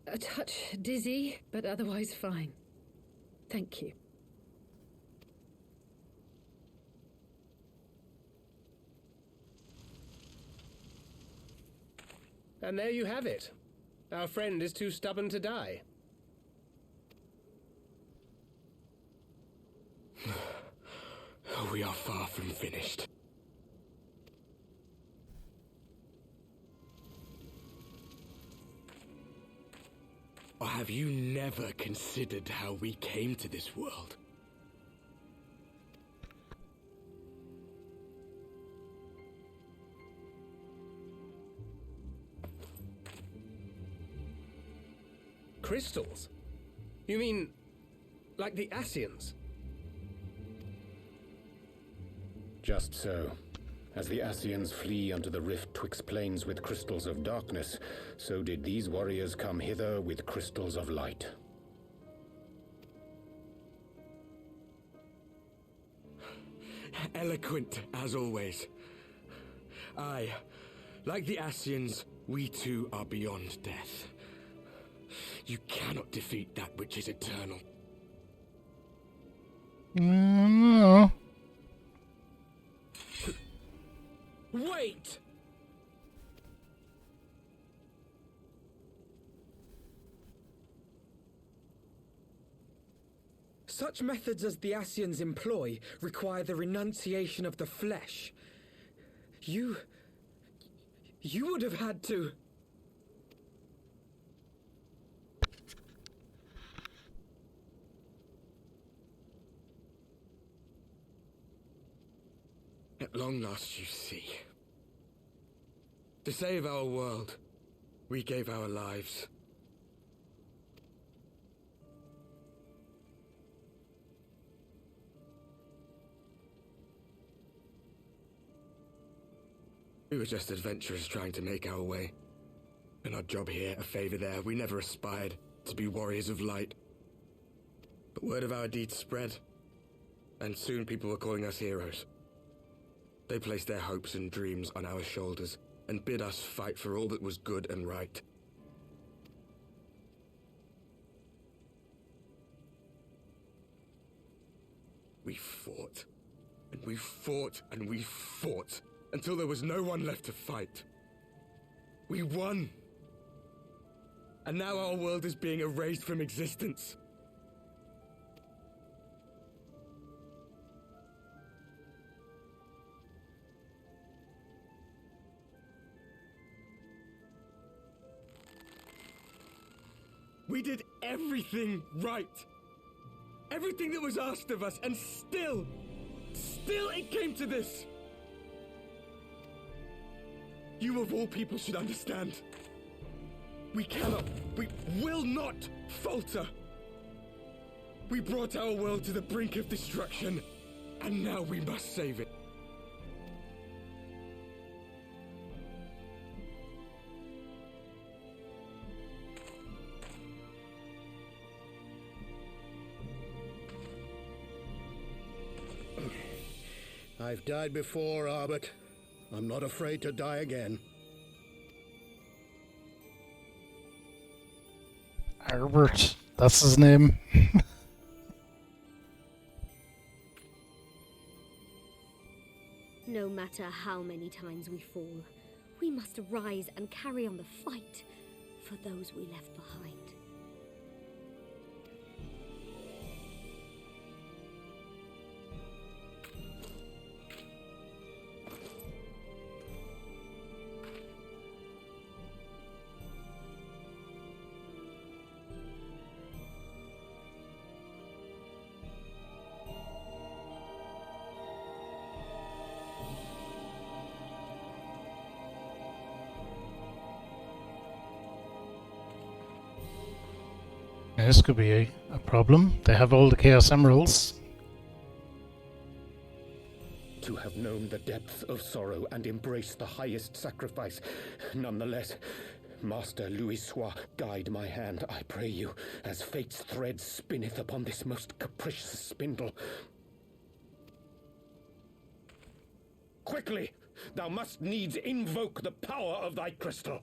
A touch dizzy, but otherwise fine. Thank you. And there you have it. Our friend is too stubborn to die. We are far from finished. Or have you never considered how we came to this world? Crystals? You mean, like the Ascians? Just so. As the Ascians flee unto the rift twixt plains with crystals of darkness, so did these warriors come hither with crystals of light. Eloquent, as always. Aye, like the Ascians, we too are beyond death. You cannot defeat that which is eternal. No. Wait! Such methods as the Ascians employ require the renunciation of the flesh. You would have had to... At long last, you see. To save our world, we gave our lives. We were just adventurers trying to make our way. An odd job here, a favor there. We never aspired to be warriors of light. But word of our deeds spread, and soon people were calling us heroes. They placed their hopes and dreams on our shoulders and bid us fight for all that was good and right. We fought, and we fought, and we fought, until there was no one left to fight. We won! And now our world is being erased from existence. We did everything right. Everything that was asked of us, and still it came to this. You of all people should understand. We will not falter. We brought our world to the brink of destruction, and now we must save it. I've died before, Arbet. I'm not afraid to die again. Albert, that's his name. No matter how many times we fall, we must rise and carry on the fight for those we left behind. This could be a problem. They have all the Chaos Emeralds. To have known the depth of sorrow and embraced the highest sacrifice. Nonetheless, Master Louis-Sois, guide my hand, I pray you, as fate's thread spinneth upon this most capricious spindle. Quickly! Thou must needs invoke the power of thy crystal.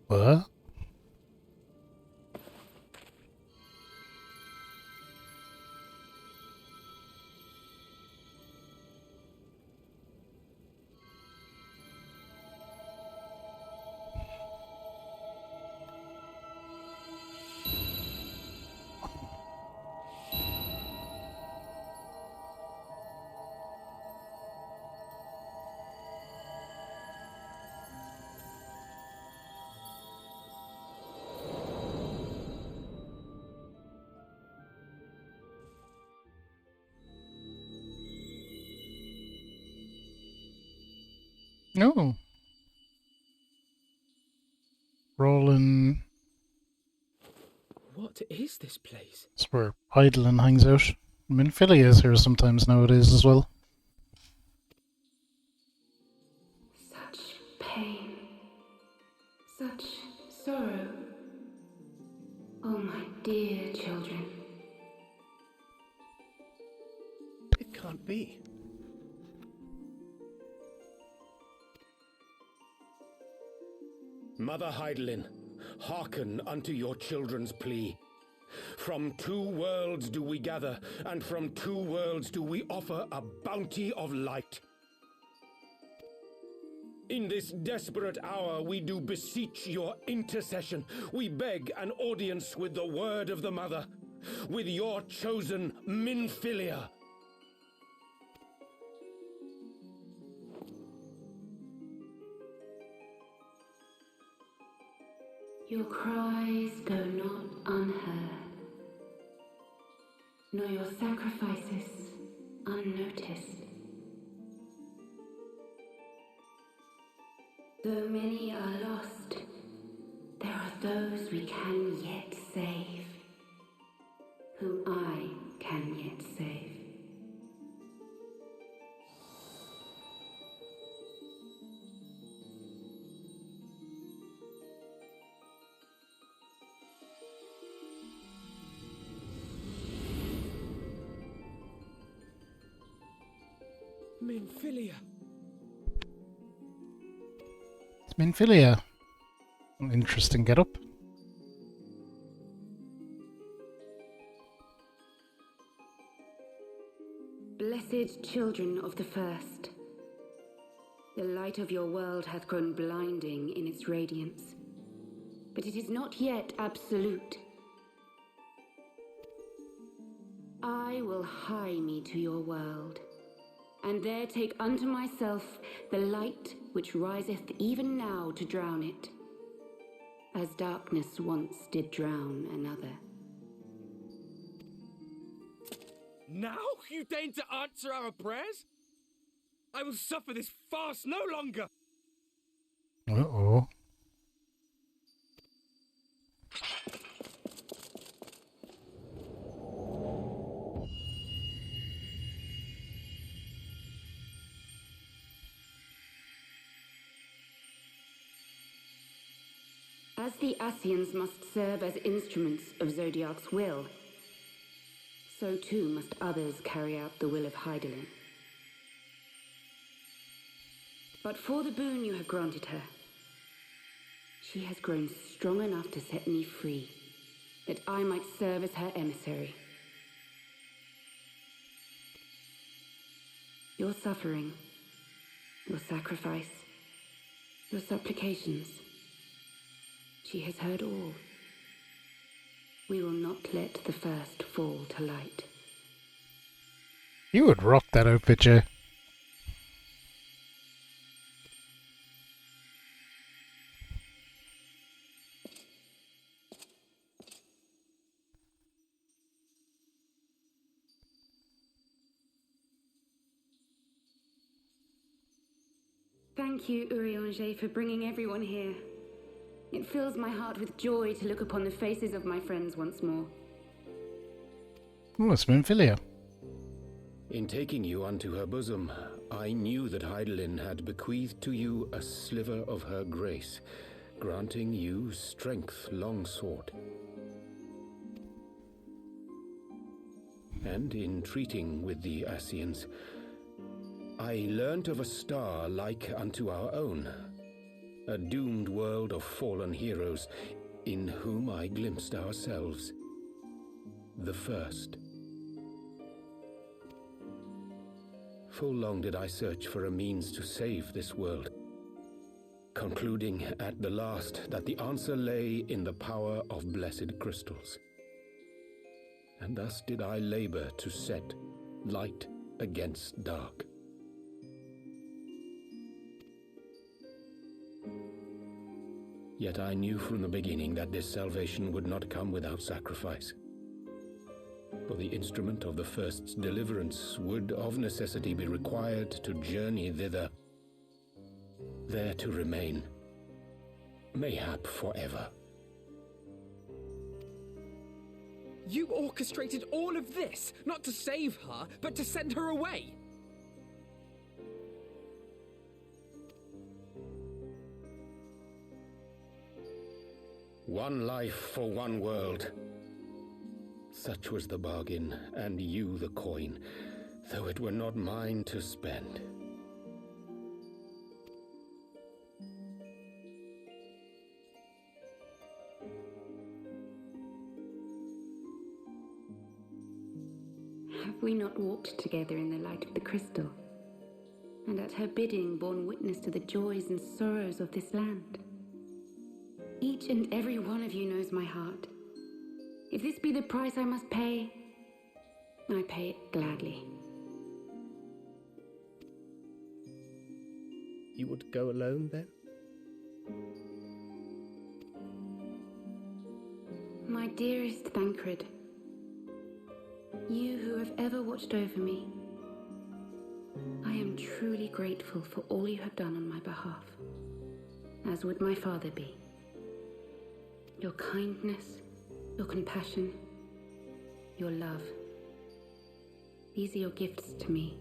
What? No. Roland. What is this place? It's where Eidolon hangs out. I mean, Philly is here sometimes nowadays as well. Such pain. Such sorrow. Oh, my dear children. It can't be. Mother Eidolon, hearken unto your children's plea. From two worlds do we gather, and from two worlds do we offer a bounty of light. In this desperate hour we do beseech your intercession. We beg an audience with the word of the Mother, with your chosen Minfilia. Your cries go not unheard, nor your sacrifices unnoticed. Though many are lost, there are those we can yet save, whom I can yet save. Minfilia. It's Minfilia. An interesting get-up. Blessed children of the first, the light of your world hath grown blinding in its radiance, but it is not yet absolute. I will hie me to your world, and there take unto myself the light which riseth even now to drown it. as darkness once did drown another. Now you deign to answer our prayers? I will suffer this farce no longer! Uh-oh. As the Ascians must serve as instruments of Zodiark's will, so too must others carry out the will of Hydaelyn. But for the boon you have granted her, she has grown strong enough to set me free, that I might serve as her emissary. Your suffering, your sacrifice, your supplications, she has heard all. We will not let the first fall to light. You would rock that outfit, Jay. Thank you, Urianger, for bringing everyone here. It fills my heart with joy to look upon the faces of my friends once more. Oh, it's Minfilia. In taking you unto her bosom, I knew that Hydaelyn had bequeathed to you a sliver of her grace, granting you strength long sought. And in treating with the Ascians, I learnt of a star like unto our own, a doomed world of fallen heroes, in whom I glimpsed ourselves, the first. Full long did I search for a means to save this world, concluding at the last that the answer lay in the power of blessed crystals. And thus did I labor to set light against dark. Yet I knew from the beginning that this salvation would not come without sacrifice. For the instrument of the first's deliverance would of necessity be required to journey thither, there to remain, mayhap forever. You orchestrated all of this, not to save her, but to send her away! One life for one world. Such was the bargain, and you the coin, though it were not mine to spend. Have we not walked together in the light of the crystal, and at her bidding borne witness to the joys and sorrows of this land? Each and every one of you knows my heart. If this be the price I must pay, I pay it gladly. You would go alone, then? My dearest Thancred, you who have ever watched over me, I am truly grateful for all you have done on my behalf, as would my father be. Your kindness, your compassion, your love. These are your gifts to me,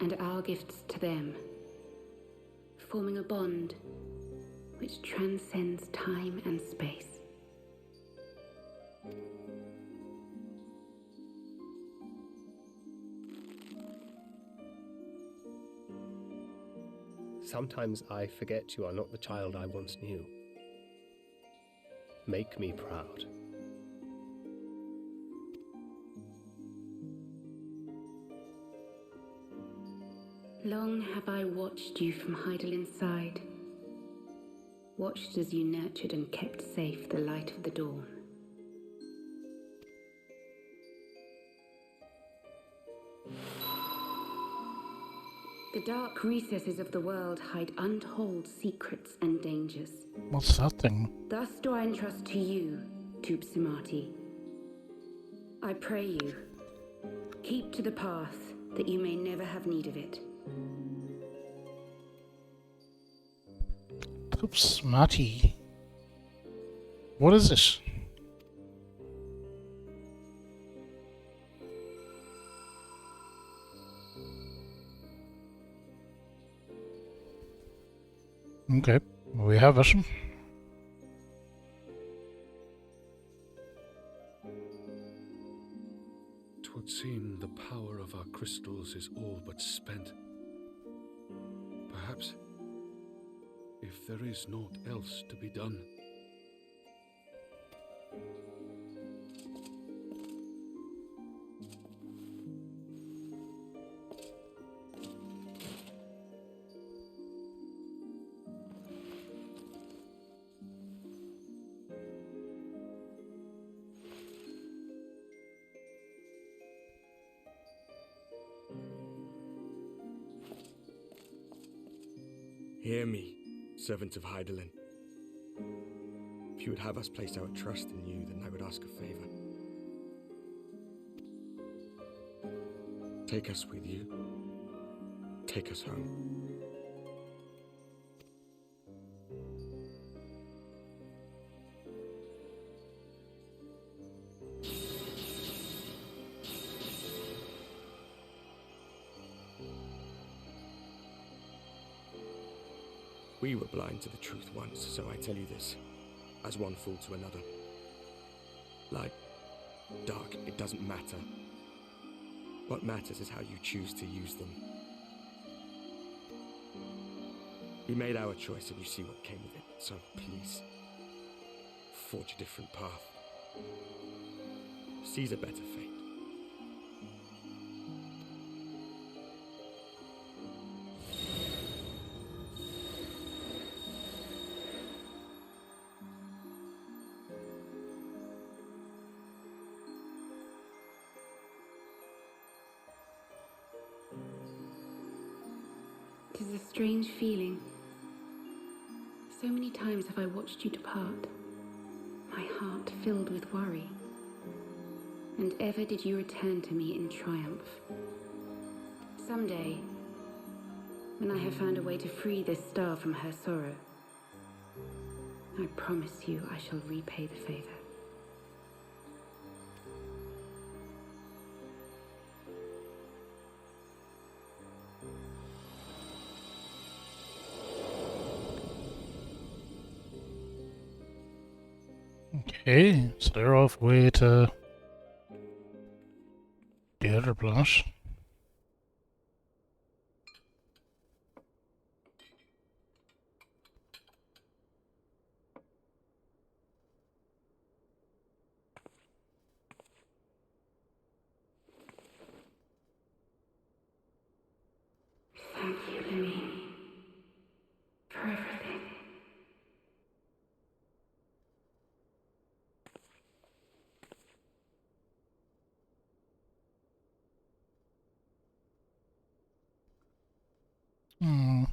and our gifts to them, forming a bond which transcends time and space. Sometimes I forget you are not the child I once knew. Make me proud. Long have I watched you from Hydaelyn's side, watched as you nurtured and kept safe the light of the dawn. The dark recesses of the world hide untold secrets and dangers. What's that thing? Thus do I entrust to you, Tupsimati. I pray you, keep to the path that you may never have need of it. Tupsimati. What is it? Okay, we have it. Twould seem the power of our crystals is all but spent. Perhaps, if there is naught else to be done. Hear me, servant of Hydaelyn. If you would have us place our trust in you, then I would ask a favor. Take us with you. Take us home. We were blind to the truth once, so I tell you this, as one fool to another. Light, dark, it doesn't matter. What matters is how you choose to use them. We made our choice and you see what came of it, so please, forge a different path. Seize a better fate. It is a strange feeling. So many times have I watched you depart, my heart filled with worry. And ever did you return to me in triumph. Someday, when I have found a way to free this star from her sorrow, I promise you I shall repay the favor. Okay, so they're off way to the other planet. Thank you, Lemine, for everything. Hmm.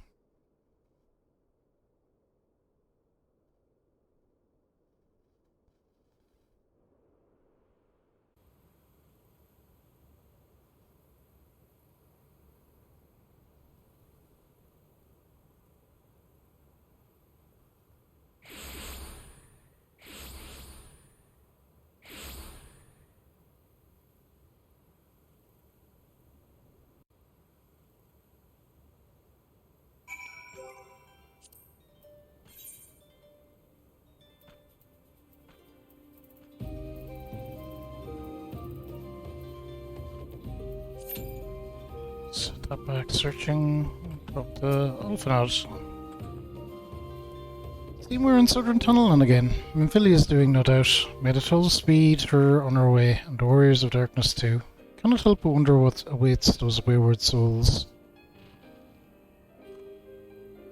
Set that back, searching up the Ulfenod. Seem we're in Southern Tunneling again. Minfili is doing, no doubt. Made at full speed her on her way, and the Warriors of Darkness too. Cannot help but wonder what awaits those wayward souls.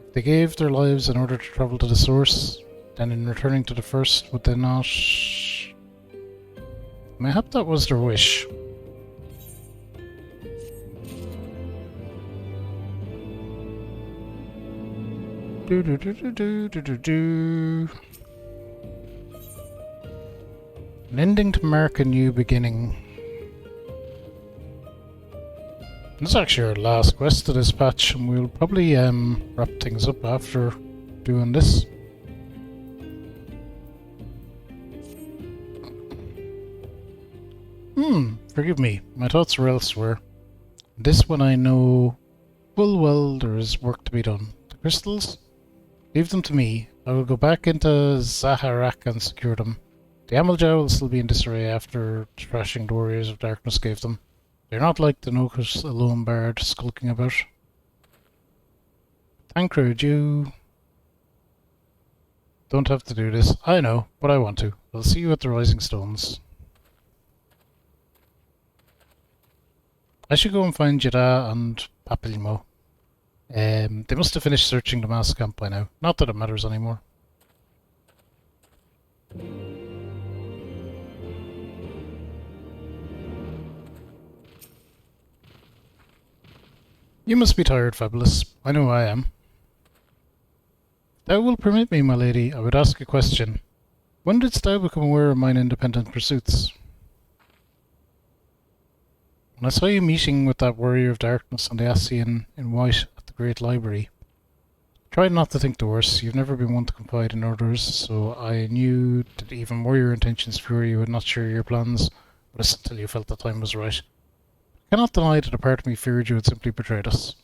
If they gave their lives in order to travel to the source, then in returning to the first, would they not... Mayhap that was their wish. Do do do do do do do do. An ending to mark a new beginning. This is actually our last quest of this patch, and we'll probably wrap things up after doing this. Forgive me, my thoughts were elsewhere. This one I know full well there is work to be done. The crystals? Leave them to me. I will go back into Zaharak and secure them. The Amalja will still be in disarray after trashing the Warriors of Darkness gave them. They're not like the Nokus alone bard skulking about. Tancred, you don't have to do this. I know, but I want to. I'll see you at the Rising Stones. I should go and find Jeddah and Papilmo. They must have finished searching the mass camp by now. Not that it matters anymore. You must be tired, Fabulous. I know I am. If thou will permit me, my lady, I would ask a question. When didst thou become aware of mine independent pursuits? When I saw you meeting with that warrior of darkness and the Ascian in white at the Great Library, try not to think the worst. You've never been one to confide in others, so I knew that even were your intentions pure, you would not share your plans with us until you felt the time was right. I cannot deny that a part of me feared you had simply betrayed us.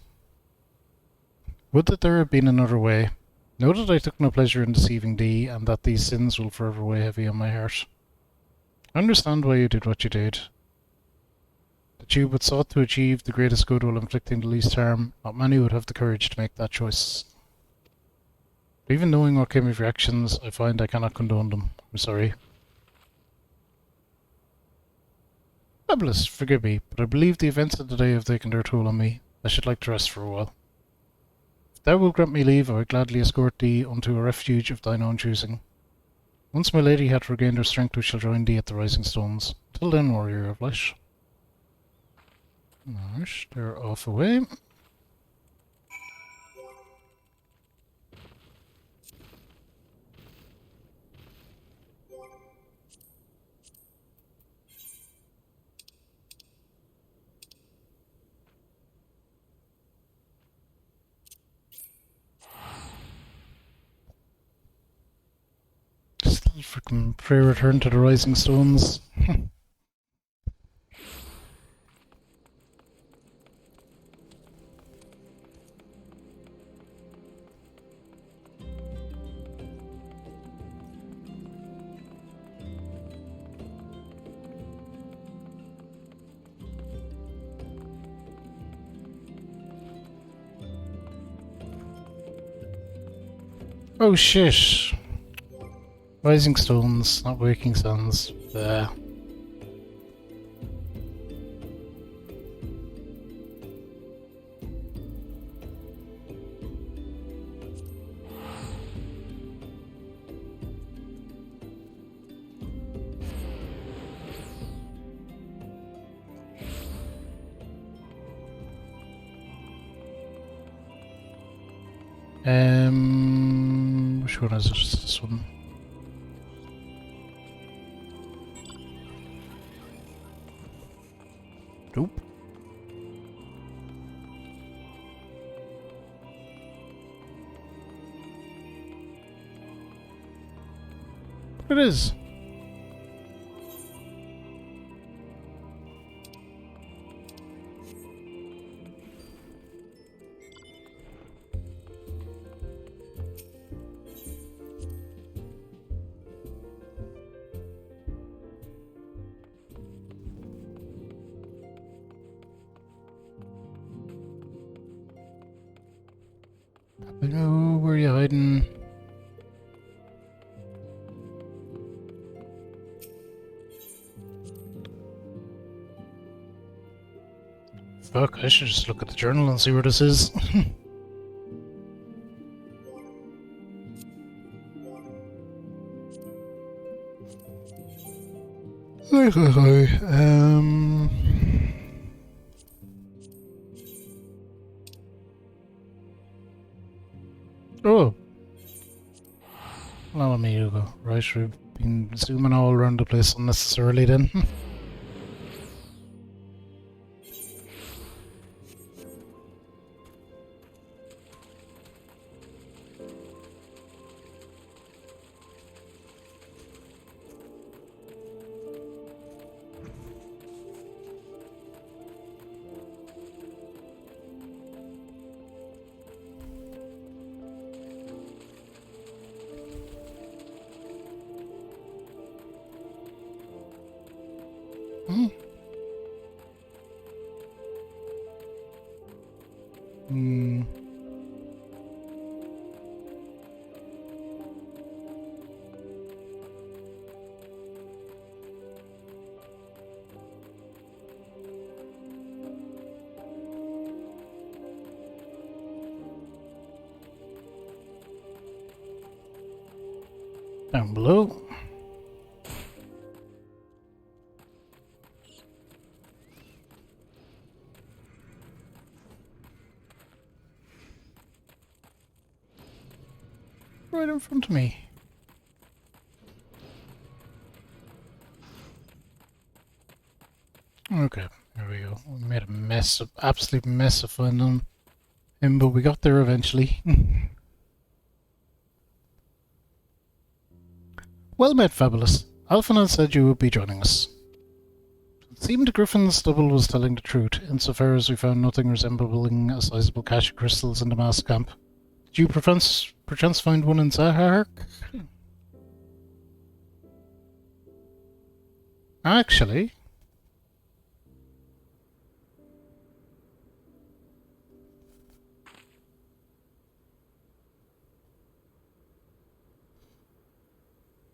Would that there had been another way. Know that I took no pleasure in deceiving thee, and that these sins will forever weigh heavy on my heart. I understand why you did what you did. That you but sought to achieve the greatest good while inflicting the least harm. Not many would have the courage to make that choice. But even knowing what came of your actions, I find I cannot condone them. I'm sorry. Fabulous, forgive me, but I believe the events of the day have taken their toll on me. I should like to rest for a while. If thou wilt grant me leave, I would gladly escort thee unto a refuge of thine own choosing. Once my lady hath regained her strength, we shall join thee at the Rising Stones. Till then, warrior of light. Alright, they're off away. Still freaking pray return to the Rising Stones. Oh shit! Rising Stones, not Waking Suns. There. Which one is it? This one? Nope. It is. Hello, where are you hiding? Fuck, I should just look at the journal and see where this is. Oh, Alamego. Right, we've been zooming all around the place unnecessarily then. Hmm. Hmm. Down below. Right in front of me. Okay, there we go. We made a mess, an absolute mess of finding him, but we got there eventually. Well met, Fabulous. Alphanel said you would be joining us. It seemed Griffin's double was telling the truth, insofar as we found nothing resembling a sizable cache of crystals in the mass camp. Did you perchance find one in Zahark? Actually...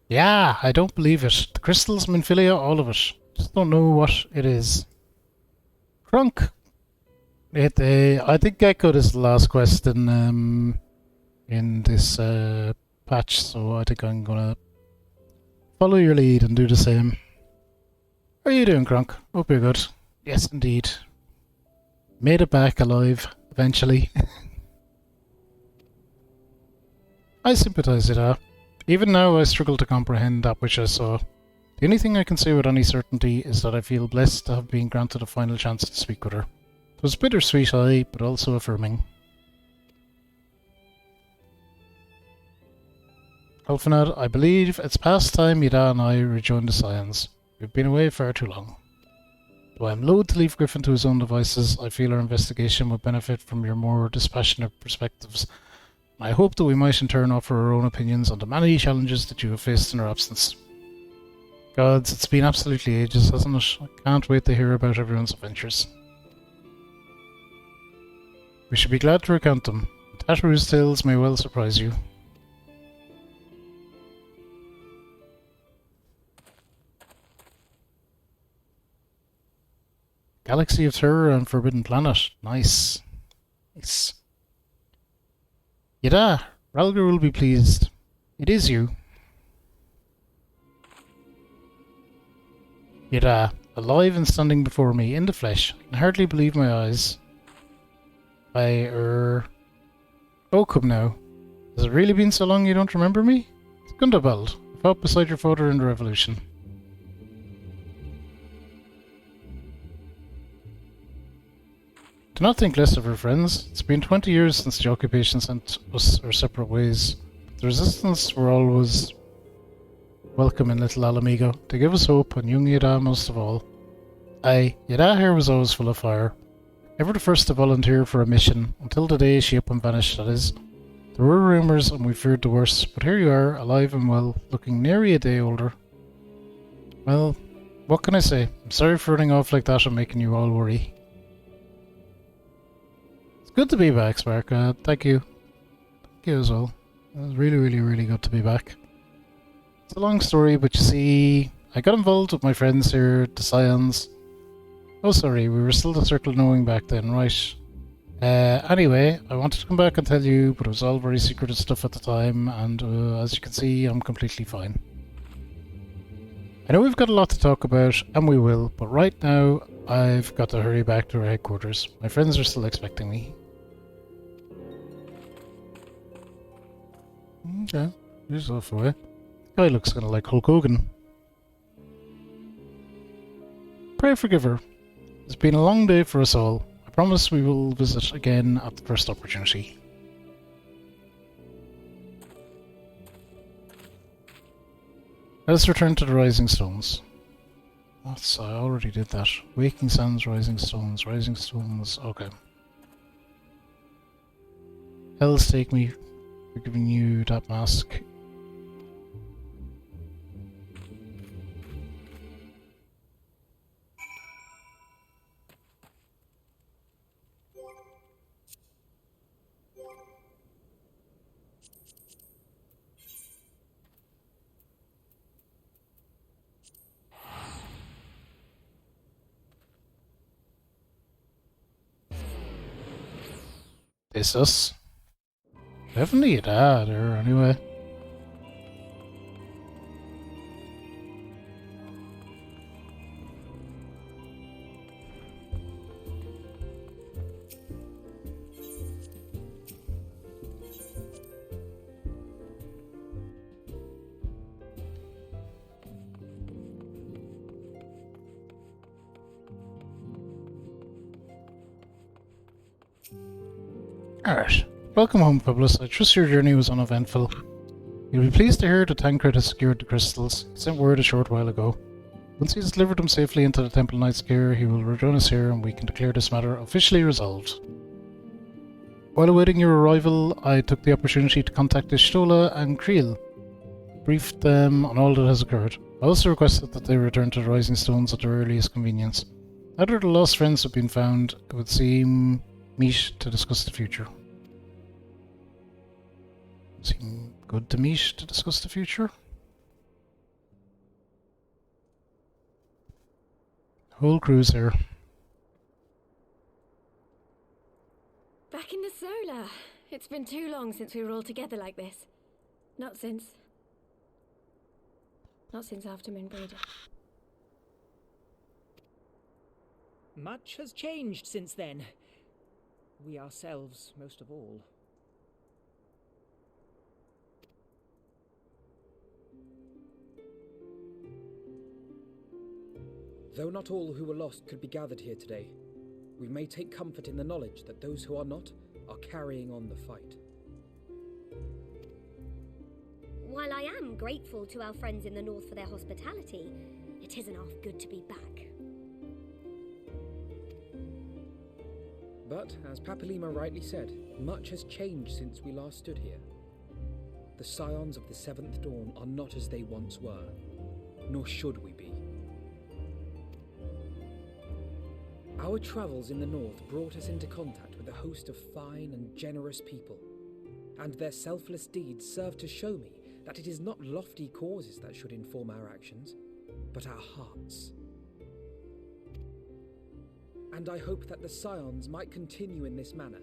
Yeah, I don't believe it. The crystals, Minfilia, all of it. Just don't know what it is. Crunk! I think Gecko is the last quest in this patch, so I think I'm gonna follow your lead and do the same. How are you doing, Crunk? Hope you're good. Yes, indeed. Made it back alive, eventually. I sympathise with that. Even now I struggle to comprehend that which I saw. The only thing I can say with any certainty is that I feel blessed to have been granted a final chance to speak with her. It was bittersweet, aye, but also affirming. Alphanad, I believe it's past time Yada and I rejoin the Scions. We've been away far too long. Though I am loath to leave Griffin to his own devices, I feel our investigation would benefit from your more dispassionate perspectives. I hope that we might in turn offer our own opinions on the many challenges that you have faced in our absence. Gods, it's been absolutely ages, hasn't it? I can't wait to hear about everyone's adventures. We should be glad to recount them. Tatoo's tales may well surprise you. Galaxy of Terror and Forbidden Planet. Nice. Nice. Yada, Ralgar will be pleased. It is you. Yada, alive and standing before me, in the flesh. I can hardly believe my eyes. Oh, come now. Has it really been so long you don't remember me? It's Gundabald. I fought beside your father in the Revolution. Do not think less of her, friends. It's been 20 years since the occupation sent us our separate ways. The resistance were always welcome in Little Alamego. They give us hope, and young Yada most of all. Aye, Yada here was always full of fire. Ever the first to volunteer for a mission, until the day she up and vanished, that is. There were rumours, and we feared the worst, but here you are, alive and well, looking nearly a day older. Well, what can I say? I'm sorry for running off like that and making you all worry. Good to be back, Spark. Thank you. Thank you as well. It was really, really, really good to be back. It's a long story, but you see, I got involved with my friends here, the Scions. Oh, sorry, we were still the Circle of Knowing back then, right? Anyway, I wanted to come back and tell you, but it was all very secretive stuff at the time, and as you can see, I'm completely fine. I know we've got a lot to talk about, and we will, but right now, I've got to hurry back to our headquarters. My friends are still expecting me. Okay, here's off away. Guy looks kind of like Hulk Hogan. Pray forgive her. It's been a long day for us all. I promise we will visit again at the first opportunity. Let us return to the Rising Stones. That's, I already did that. Waking Sands, Rising Stones, okay. Hells take me for giving you that mask. Is this? Definitely a dad there anyway. Alright. Welcome home, Publius. I trust your journey was uneventful. You'll be pleased to hear that Tancred has secured the crystals. He sent word a short while ago. Once he has delivered them safely into the Temple Knight's care, he will rejoin us here and we can declare this matter officially resolved. While awaiting your arrival, I took the opportunity to contact Ishtola and Creel, briefed them on all that has occurred. I also requested that they return to the Rising Stones at their earliest convenience. After the lost friends have been found, it would seem meet to discuss the future. Seem good to meet to discuss the future? Whole crew's here. Back in the solar. It's been too long since we were all together like this. Not since after Minbreda. Much has changed since then. We ourselves, most of all. Though not all who were lost could be gathered here today, we may take comfort in the knowledge that those who are not are carrying on the fight. While I am grateful to our friends in the north for their hospitality, it isn't half good to be back. But, as Papalima rightly said, much has changed since we last stood here. The Scions of the Seventh Dawn are not as they once were, nor should we be. Our travels in the north brought us into contact with a host of fine and generous people, and their selfless deeds serve to show me that it is not lofty causes that should inform our actions, but our hearts. And I hope that the Scions might continue in this manner,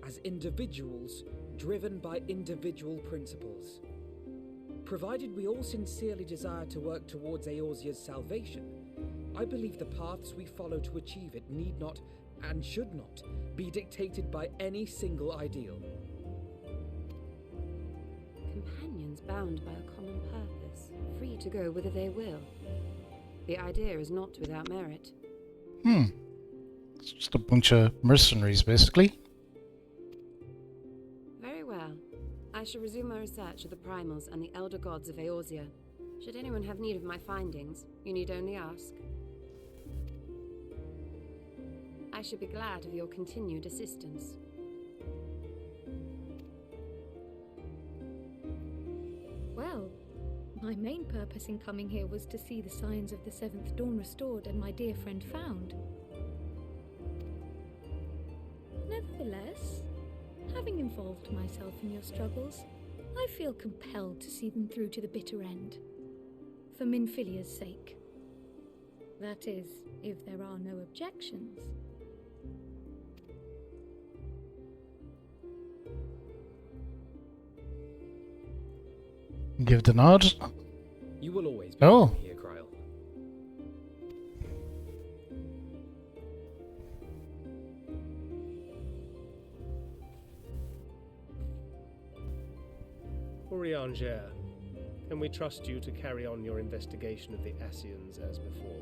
as individuals driven by individual principles. Provided we all sincerely desire to work towards Eorzea's salvation, I believe the paths we follow to achieve it need not, and should not, be dictated by any single ideal. Companions bound by a common purpose, free to go whither they will. The idea is not without merit. It's just a bunch of mercenaries, basically. Very well. I shall resume my research of the primals and the elder gods of Eorzea. Should anyone have need of my findings, you need only ask. I should be glad of your continued assistance. Well, my main purpose in coming here was to see the signs of the Seventh Dawn restored and my dear friend found. Nevertheless, having involved myself in your struggles, I feel compelled to see them through to the bitter end. For Minfilia's sake. That is, if there are no objections. Give the nod. You will always be Oh. here, Cryle. Urianger, and we trust you to carry on your investigation of the Ascians as before.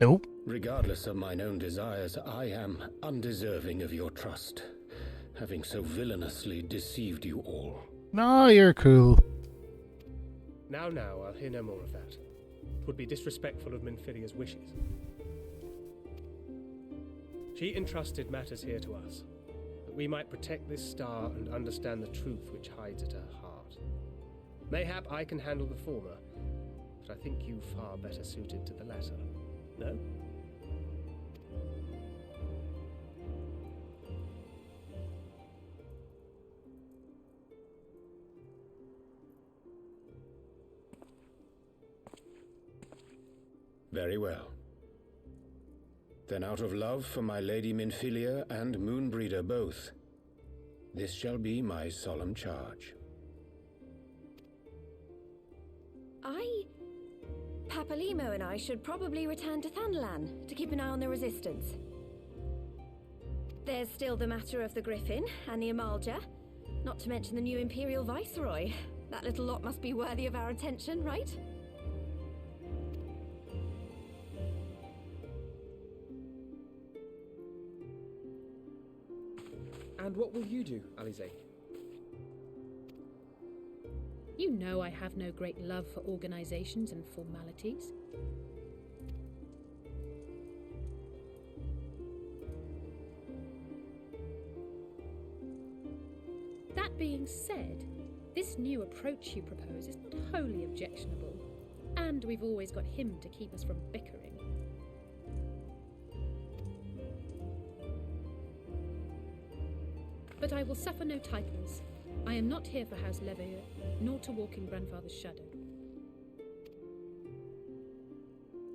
Nope. Regardless of mine own desires, I am undeserving of your trust, having so villainously deceived you all. No, you're cool. Now, I'll hear no more of that. It would be disrespectful of Minfilia's wishes. She entrusted matters here to us, that we might protect this star and understand the truth which hides at her heart. Mayhap I can handle the former, but I think you far better suited to the latter. No? Very well. Then out of love for my Lady Minfilia and Moonbreeder both, this shall be my solemn charge. Papalimo and I should probably return to Thanalan to keep an eye on the Resistance. There's still the matter of the Griffin and the Amalja, not to mention the new Imperial Viceroy. That little lot must be worthy of our attention, right? And what will you do, Alize? You know I have no great love for organizations and formalities. That being said, this new approach you propose is not wholly objectionable, and we've always got him to keep us from bickering. But I will suffer no titles. I am not here for House Leveilleur, nor to walk in Grandfather's shadow.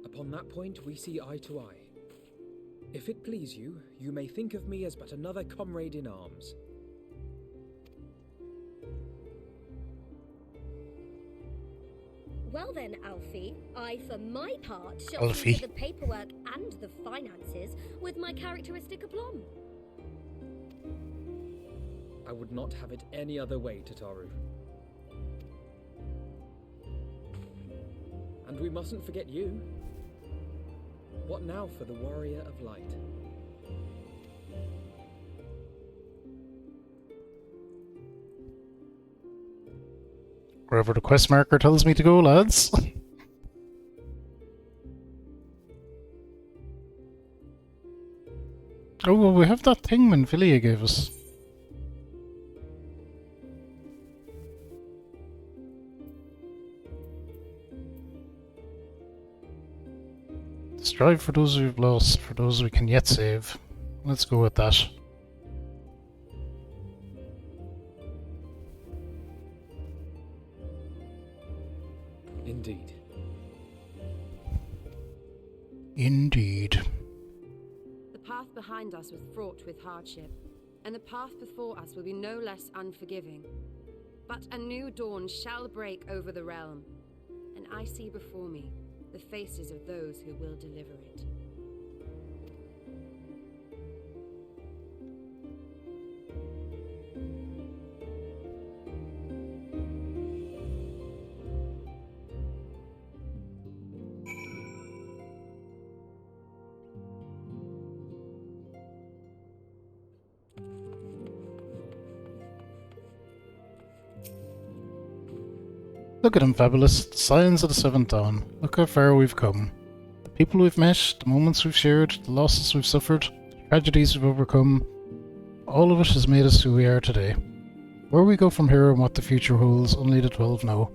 Upon that point we see eye to eye. If it please you, you may think of me as but another comrade in arms. Well then, Alfie, I, for my part, shall do the paperwork and the finances with my characteristic aplomb. I would not have it any other way, Tataru. And we mustn't forget you. What now for the Warrior of Light? Wherever the quest marker tells me to go, lads. Oh, well, we have that thing Minfilia gave us. Strive for those we've lost, for those we can yet save. Let's go with that. Indeed. Indeed. The path behind us was fraught with hardship, and the path before us will be no less unforgiving. But a new dawn shall break over the realm, and I see before me the faces of those who will deliver it. Look at him, Fabulous. The signs of the Seventh Dawn. Look how far we've come. The people we've met, the moments we've shared, the losses we've suffered, the tragedies we've overcome. All of it has made us who we are today. Where we go from here and what the future holds, only the 12 know.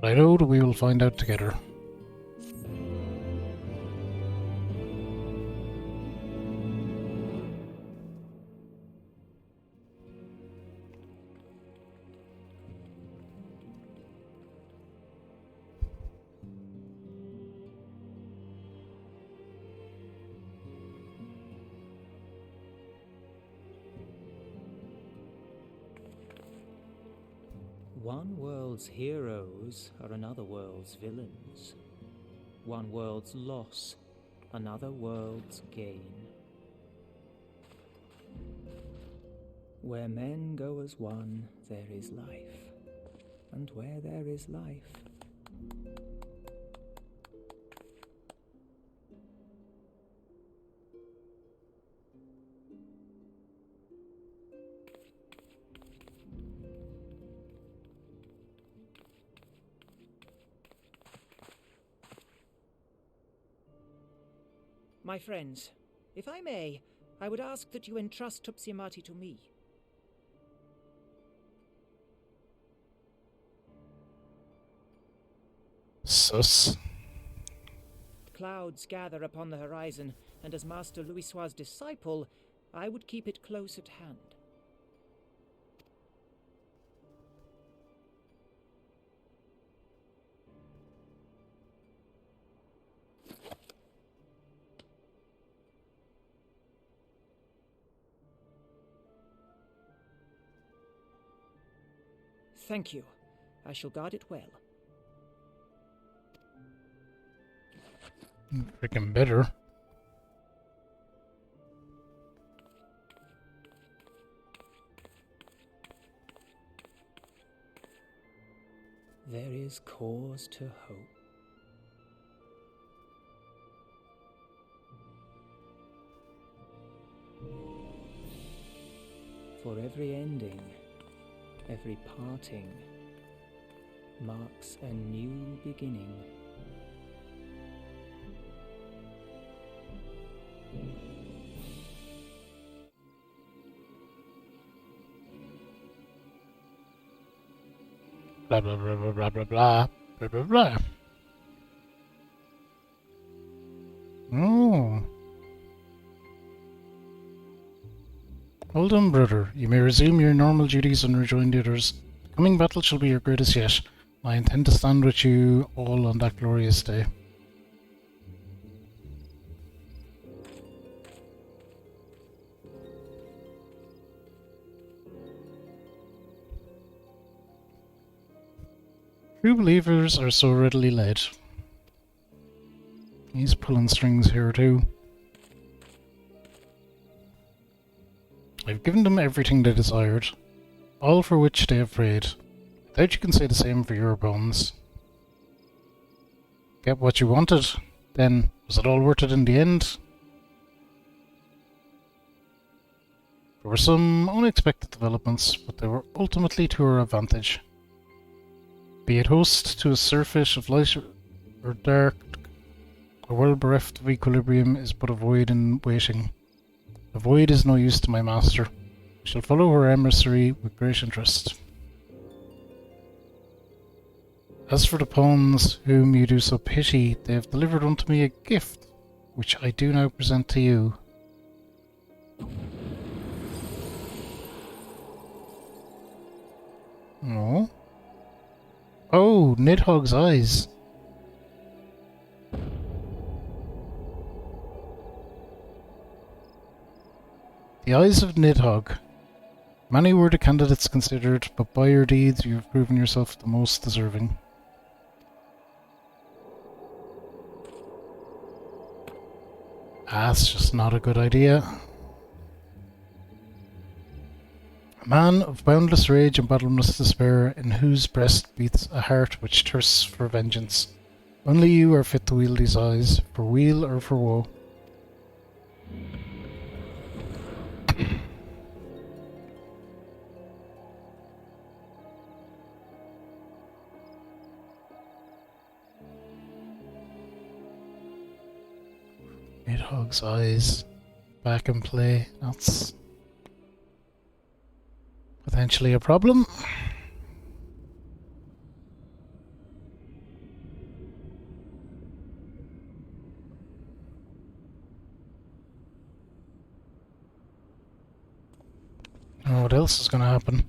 But I know that we will find out together. One world's heroes are another world's villains. One world's loss, another world's gain. Where men go as one, there is life. And where there is life... My friends, if I may, I would ask that you entrust Tupsimati to me. Sus. Clouds gather upon the horizon, and as Master Louisoix's disciple, I would keep it close at hand. Thank you. I shall guard it well. Freaking better. There is cause to hope. For every ending, every parting marks a new beginning. Blah blah blah blah blah blah blah blah blah blah. Oh. Well done, brother. You may resume your normal duties and rejoin the others. The coming battle shall be your greatest yet. I intend to stand with you all on that glorious day. True believers are so readily led. He's pulling strings here too. I've given them everything they desired, all for which they have prayed. I doubt you can say the same for your bones. Get what you wanted, then was it all worth it in the end? There were some unexpected developments, but they were ultimately to our advantage. Be it host to a surface of light or dark, a world bereft of equilibrium is but a void in waiting. A void is no use to my master. I shall follow her emissary with great interest. As for the pawns whom you do so pity, they have delivered unto me a gift, which I do now present to you. Oh. Oh, Nidhogg's eyes. The eyes of Nidhogg. Many were the candidates considered, but by your deeds you have proven yourself the most deserving. That's just not a good idea. A man of boundless rage and bottomless despair, in whose breast beats a heart which thirsts for vengeance. Only you are fit to wield these eyes, for weal or for woe. Nidhogg's eyes back in play. That's potentially a problem. Oh, what else is going to happen?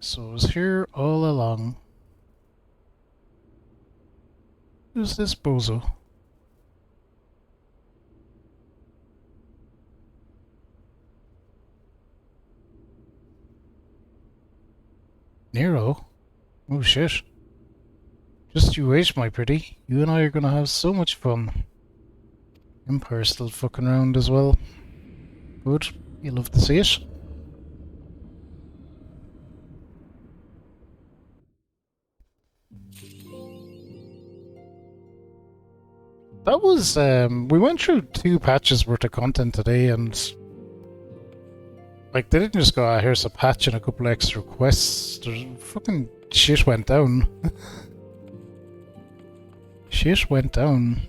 So it was here all along. Who's this bozo? Nero? Oh shit. Just you wait, my pretty. You and I are gonna have so much fun. Empire's still fucking around as well. Good. You love to see it. That was, we went through 2 patches worth of content today, and like, they didn't just go, here's a patch and a couple extra quests. There's fucking shit went down. Shit went down.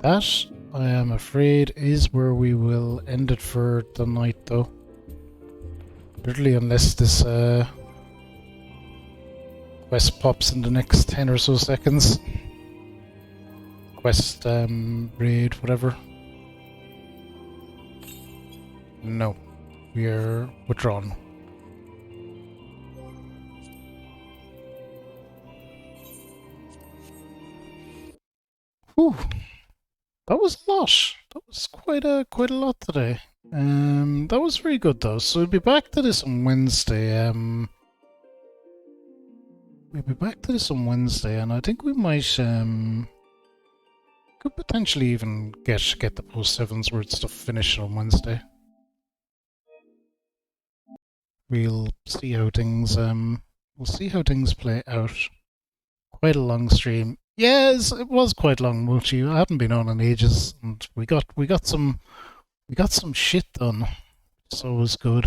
That, I am afraid, is where we will end it for the night, though. Literally, unless this quest pops in the next 10 or so seconds. Quest, raid, whatever. No. We are withdrawn. Whew. That was a lot. That was quite a lot today. That was very good though. So we'll be back to this on Wednesday. We'll be back to this on Wednesday, and I think we might could potentially even get the post Heavensward stuff finished on Wednesday. We'll see how things play out. Quite a long stream. Yes, it was quite long, Mulchi. I haven't been on in ages, and we got some shit done, so it was good.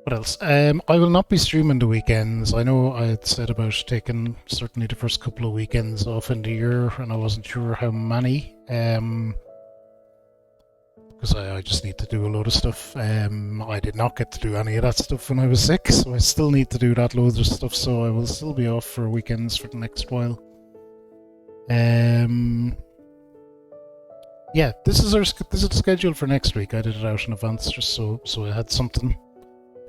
What else? I will not be streaming the weekends. I know I had said about taking certainly the first couple of weekends off in the year, and I wasn't sure how many. Because I just need to do a load of stuff. I did not get to do any of that stuff when I was sick, so I still need to do that loads of stuff, so I will still be off for weekends for the next while. Yeah, this is the schedule for next week. I did it out in advance just so I had something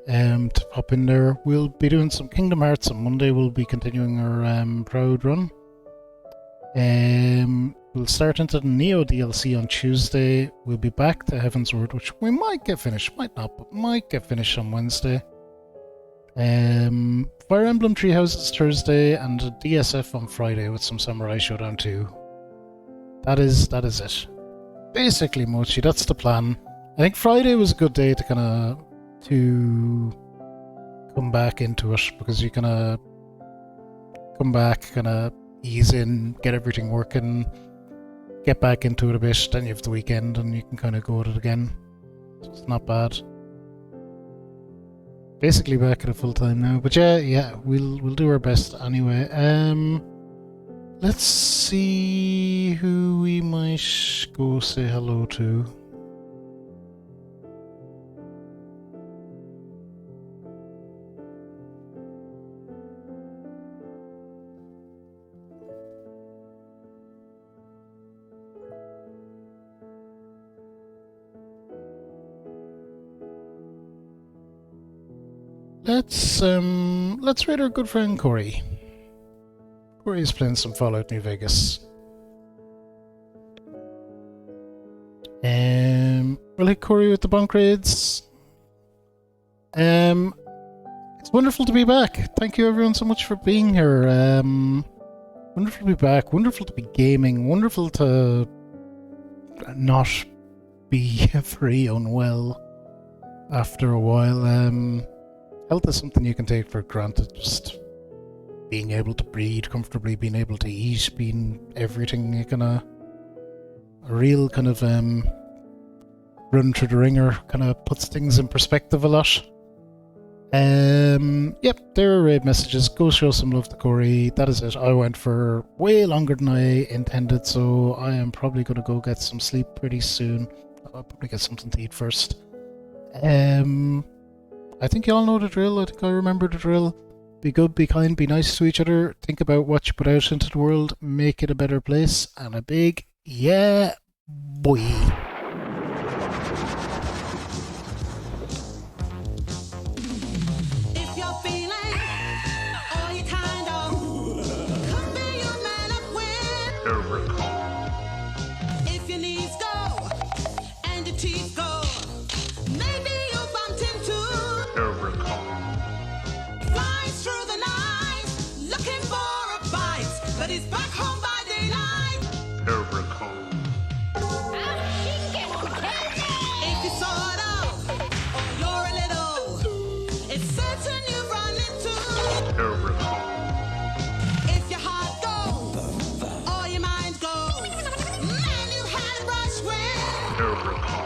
to pop in there. We'll be doing some Kingdom Hearts on Monday. We'll be continuing our Proud run. We'll start into the Neo DLC on Tuesday. We'll be back to Heavensward, which we might get finished, might not, but might get finished on Wednesday. Fire Emblem Treehouses Thursday, and a DSF on Friday with some Samurai Showdown 2. That is it. Basically, Mochi, that's the plan. I think Friday was a good day to come back into it, because you come back, ease in, get everything working, get back into it a bit, then you have the weekend and you can go at it again. So it's not bad. Basically back at it full time now. But yeah, we'll do our best anyway. Let's see who we might go say hello to. Let's raid our good friend Corey. Corey's playing some Fallout New Vegas. We'll hit Corey with the bunk raids. It's wonderful to be back. Thank you everyone so much for being here. Wonderful to be back. Wonderful to be gaming. Wonderful to not be very unwell after a while. Health is something you can take for granted. Just being able to breathe comfortably, being able to eat, being everything. You a real run through the ringer puts things in perspective a lot. Yep, there are raid messages. Go show some love to Corey. That is it. I went for way longer than I intended, so I am probably going to go get some sleep pretty soon. I'll probably get something to eat first. I think you all know the drill. I think I remember the drill. Be good, be kind, be nice to each other. Think about what you put out into the world. Make it a better place. And a big yeah, boy. If you're feeling all you kind of, could be your man up with Terrible. If you saw it all, or you're a little, it's certain you've run into. Terrible. If your heart goes, or your mind goes, man, you've had a brush with. Terrible.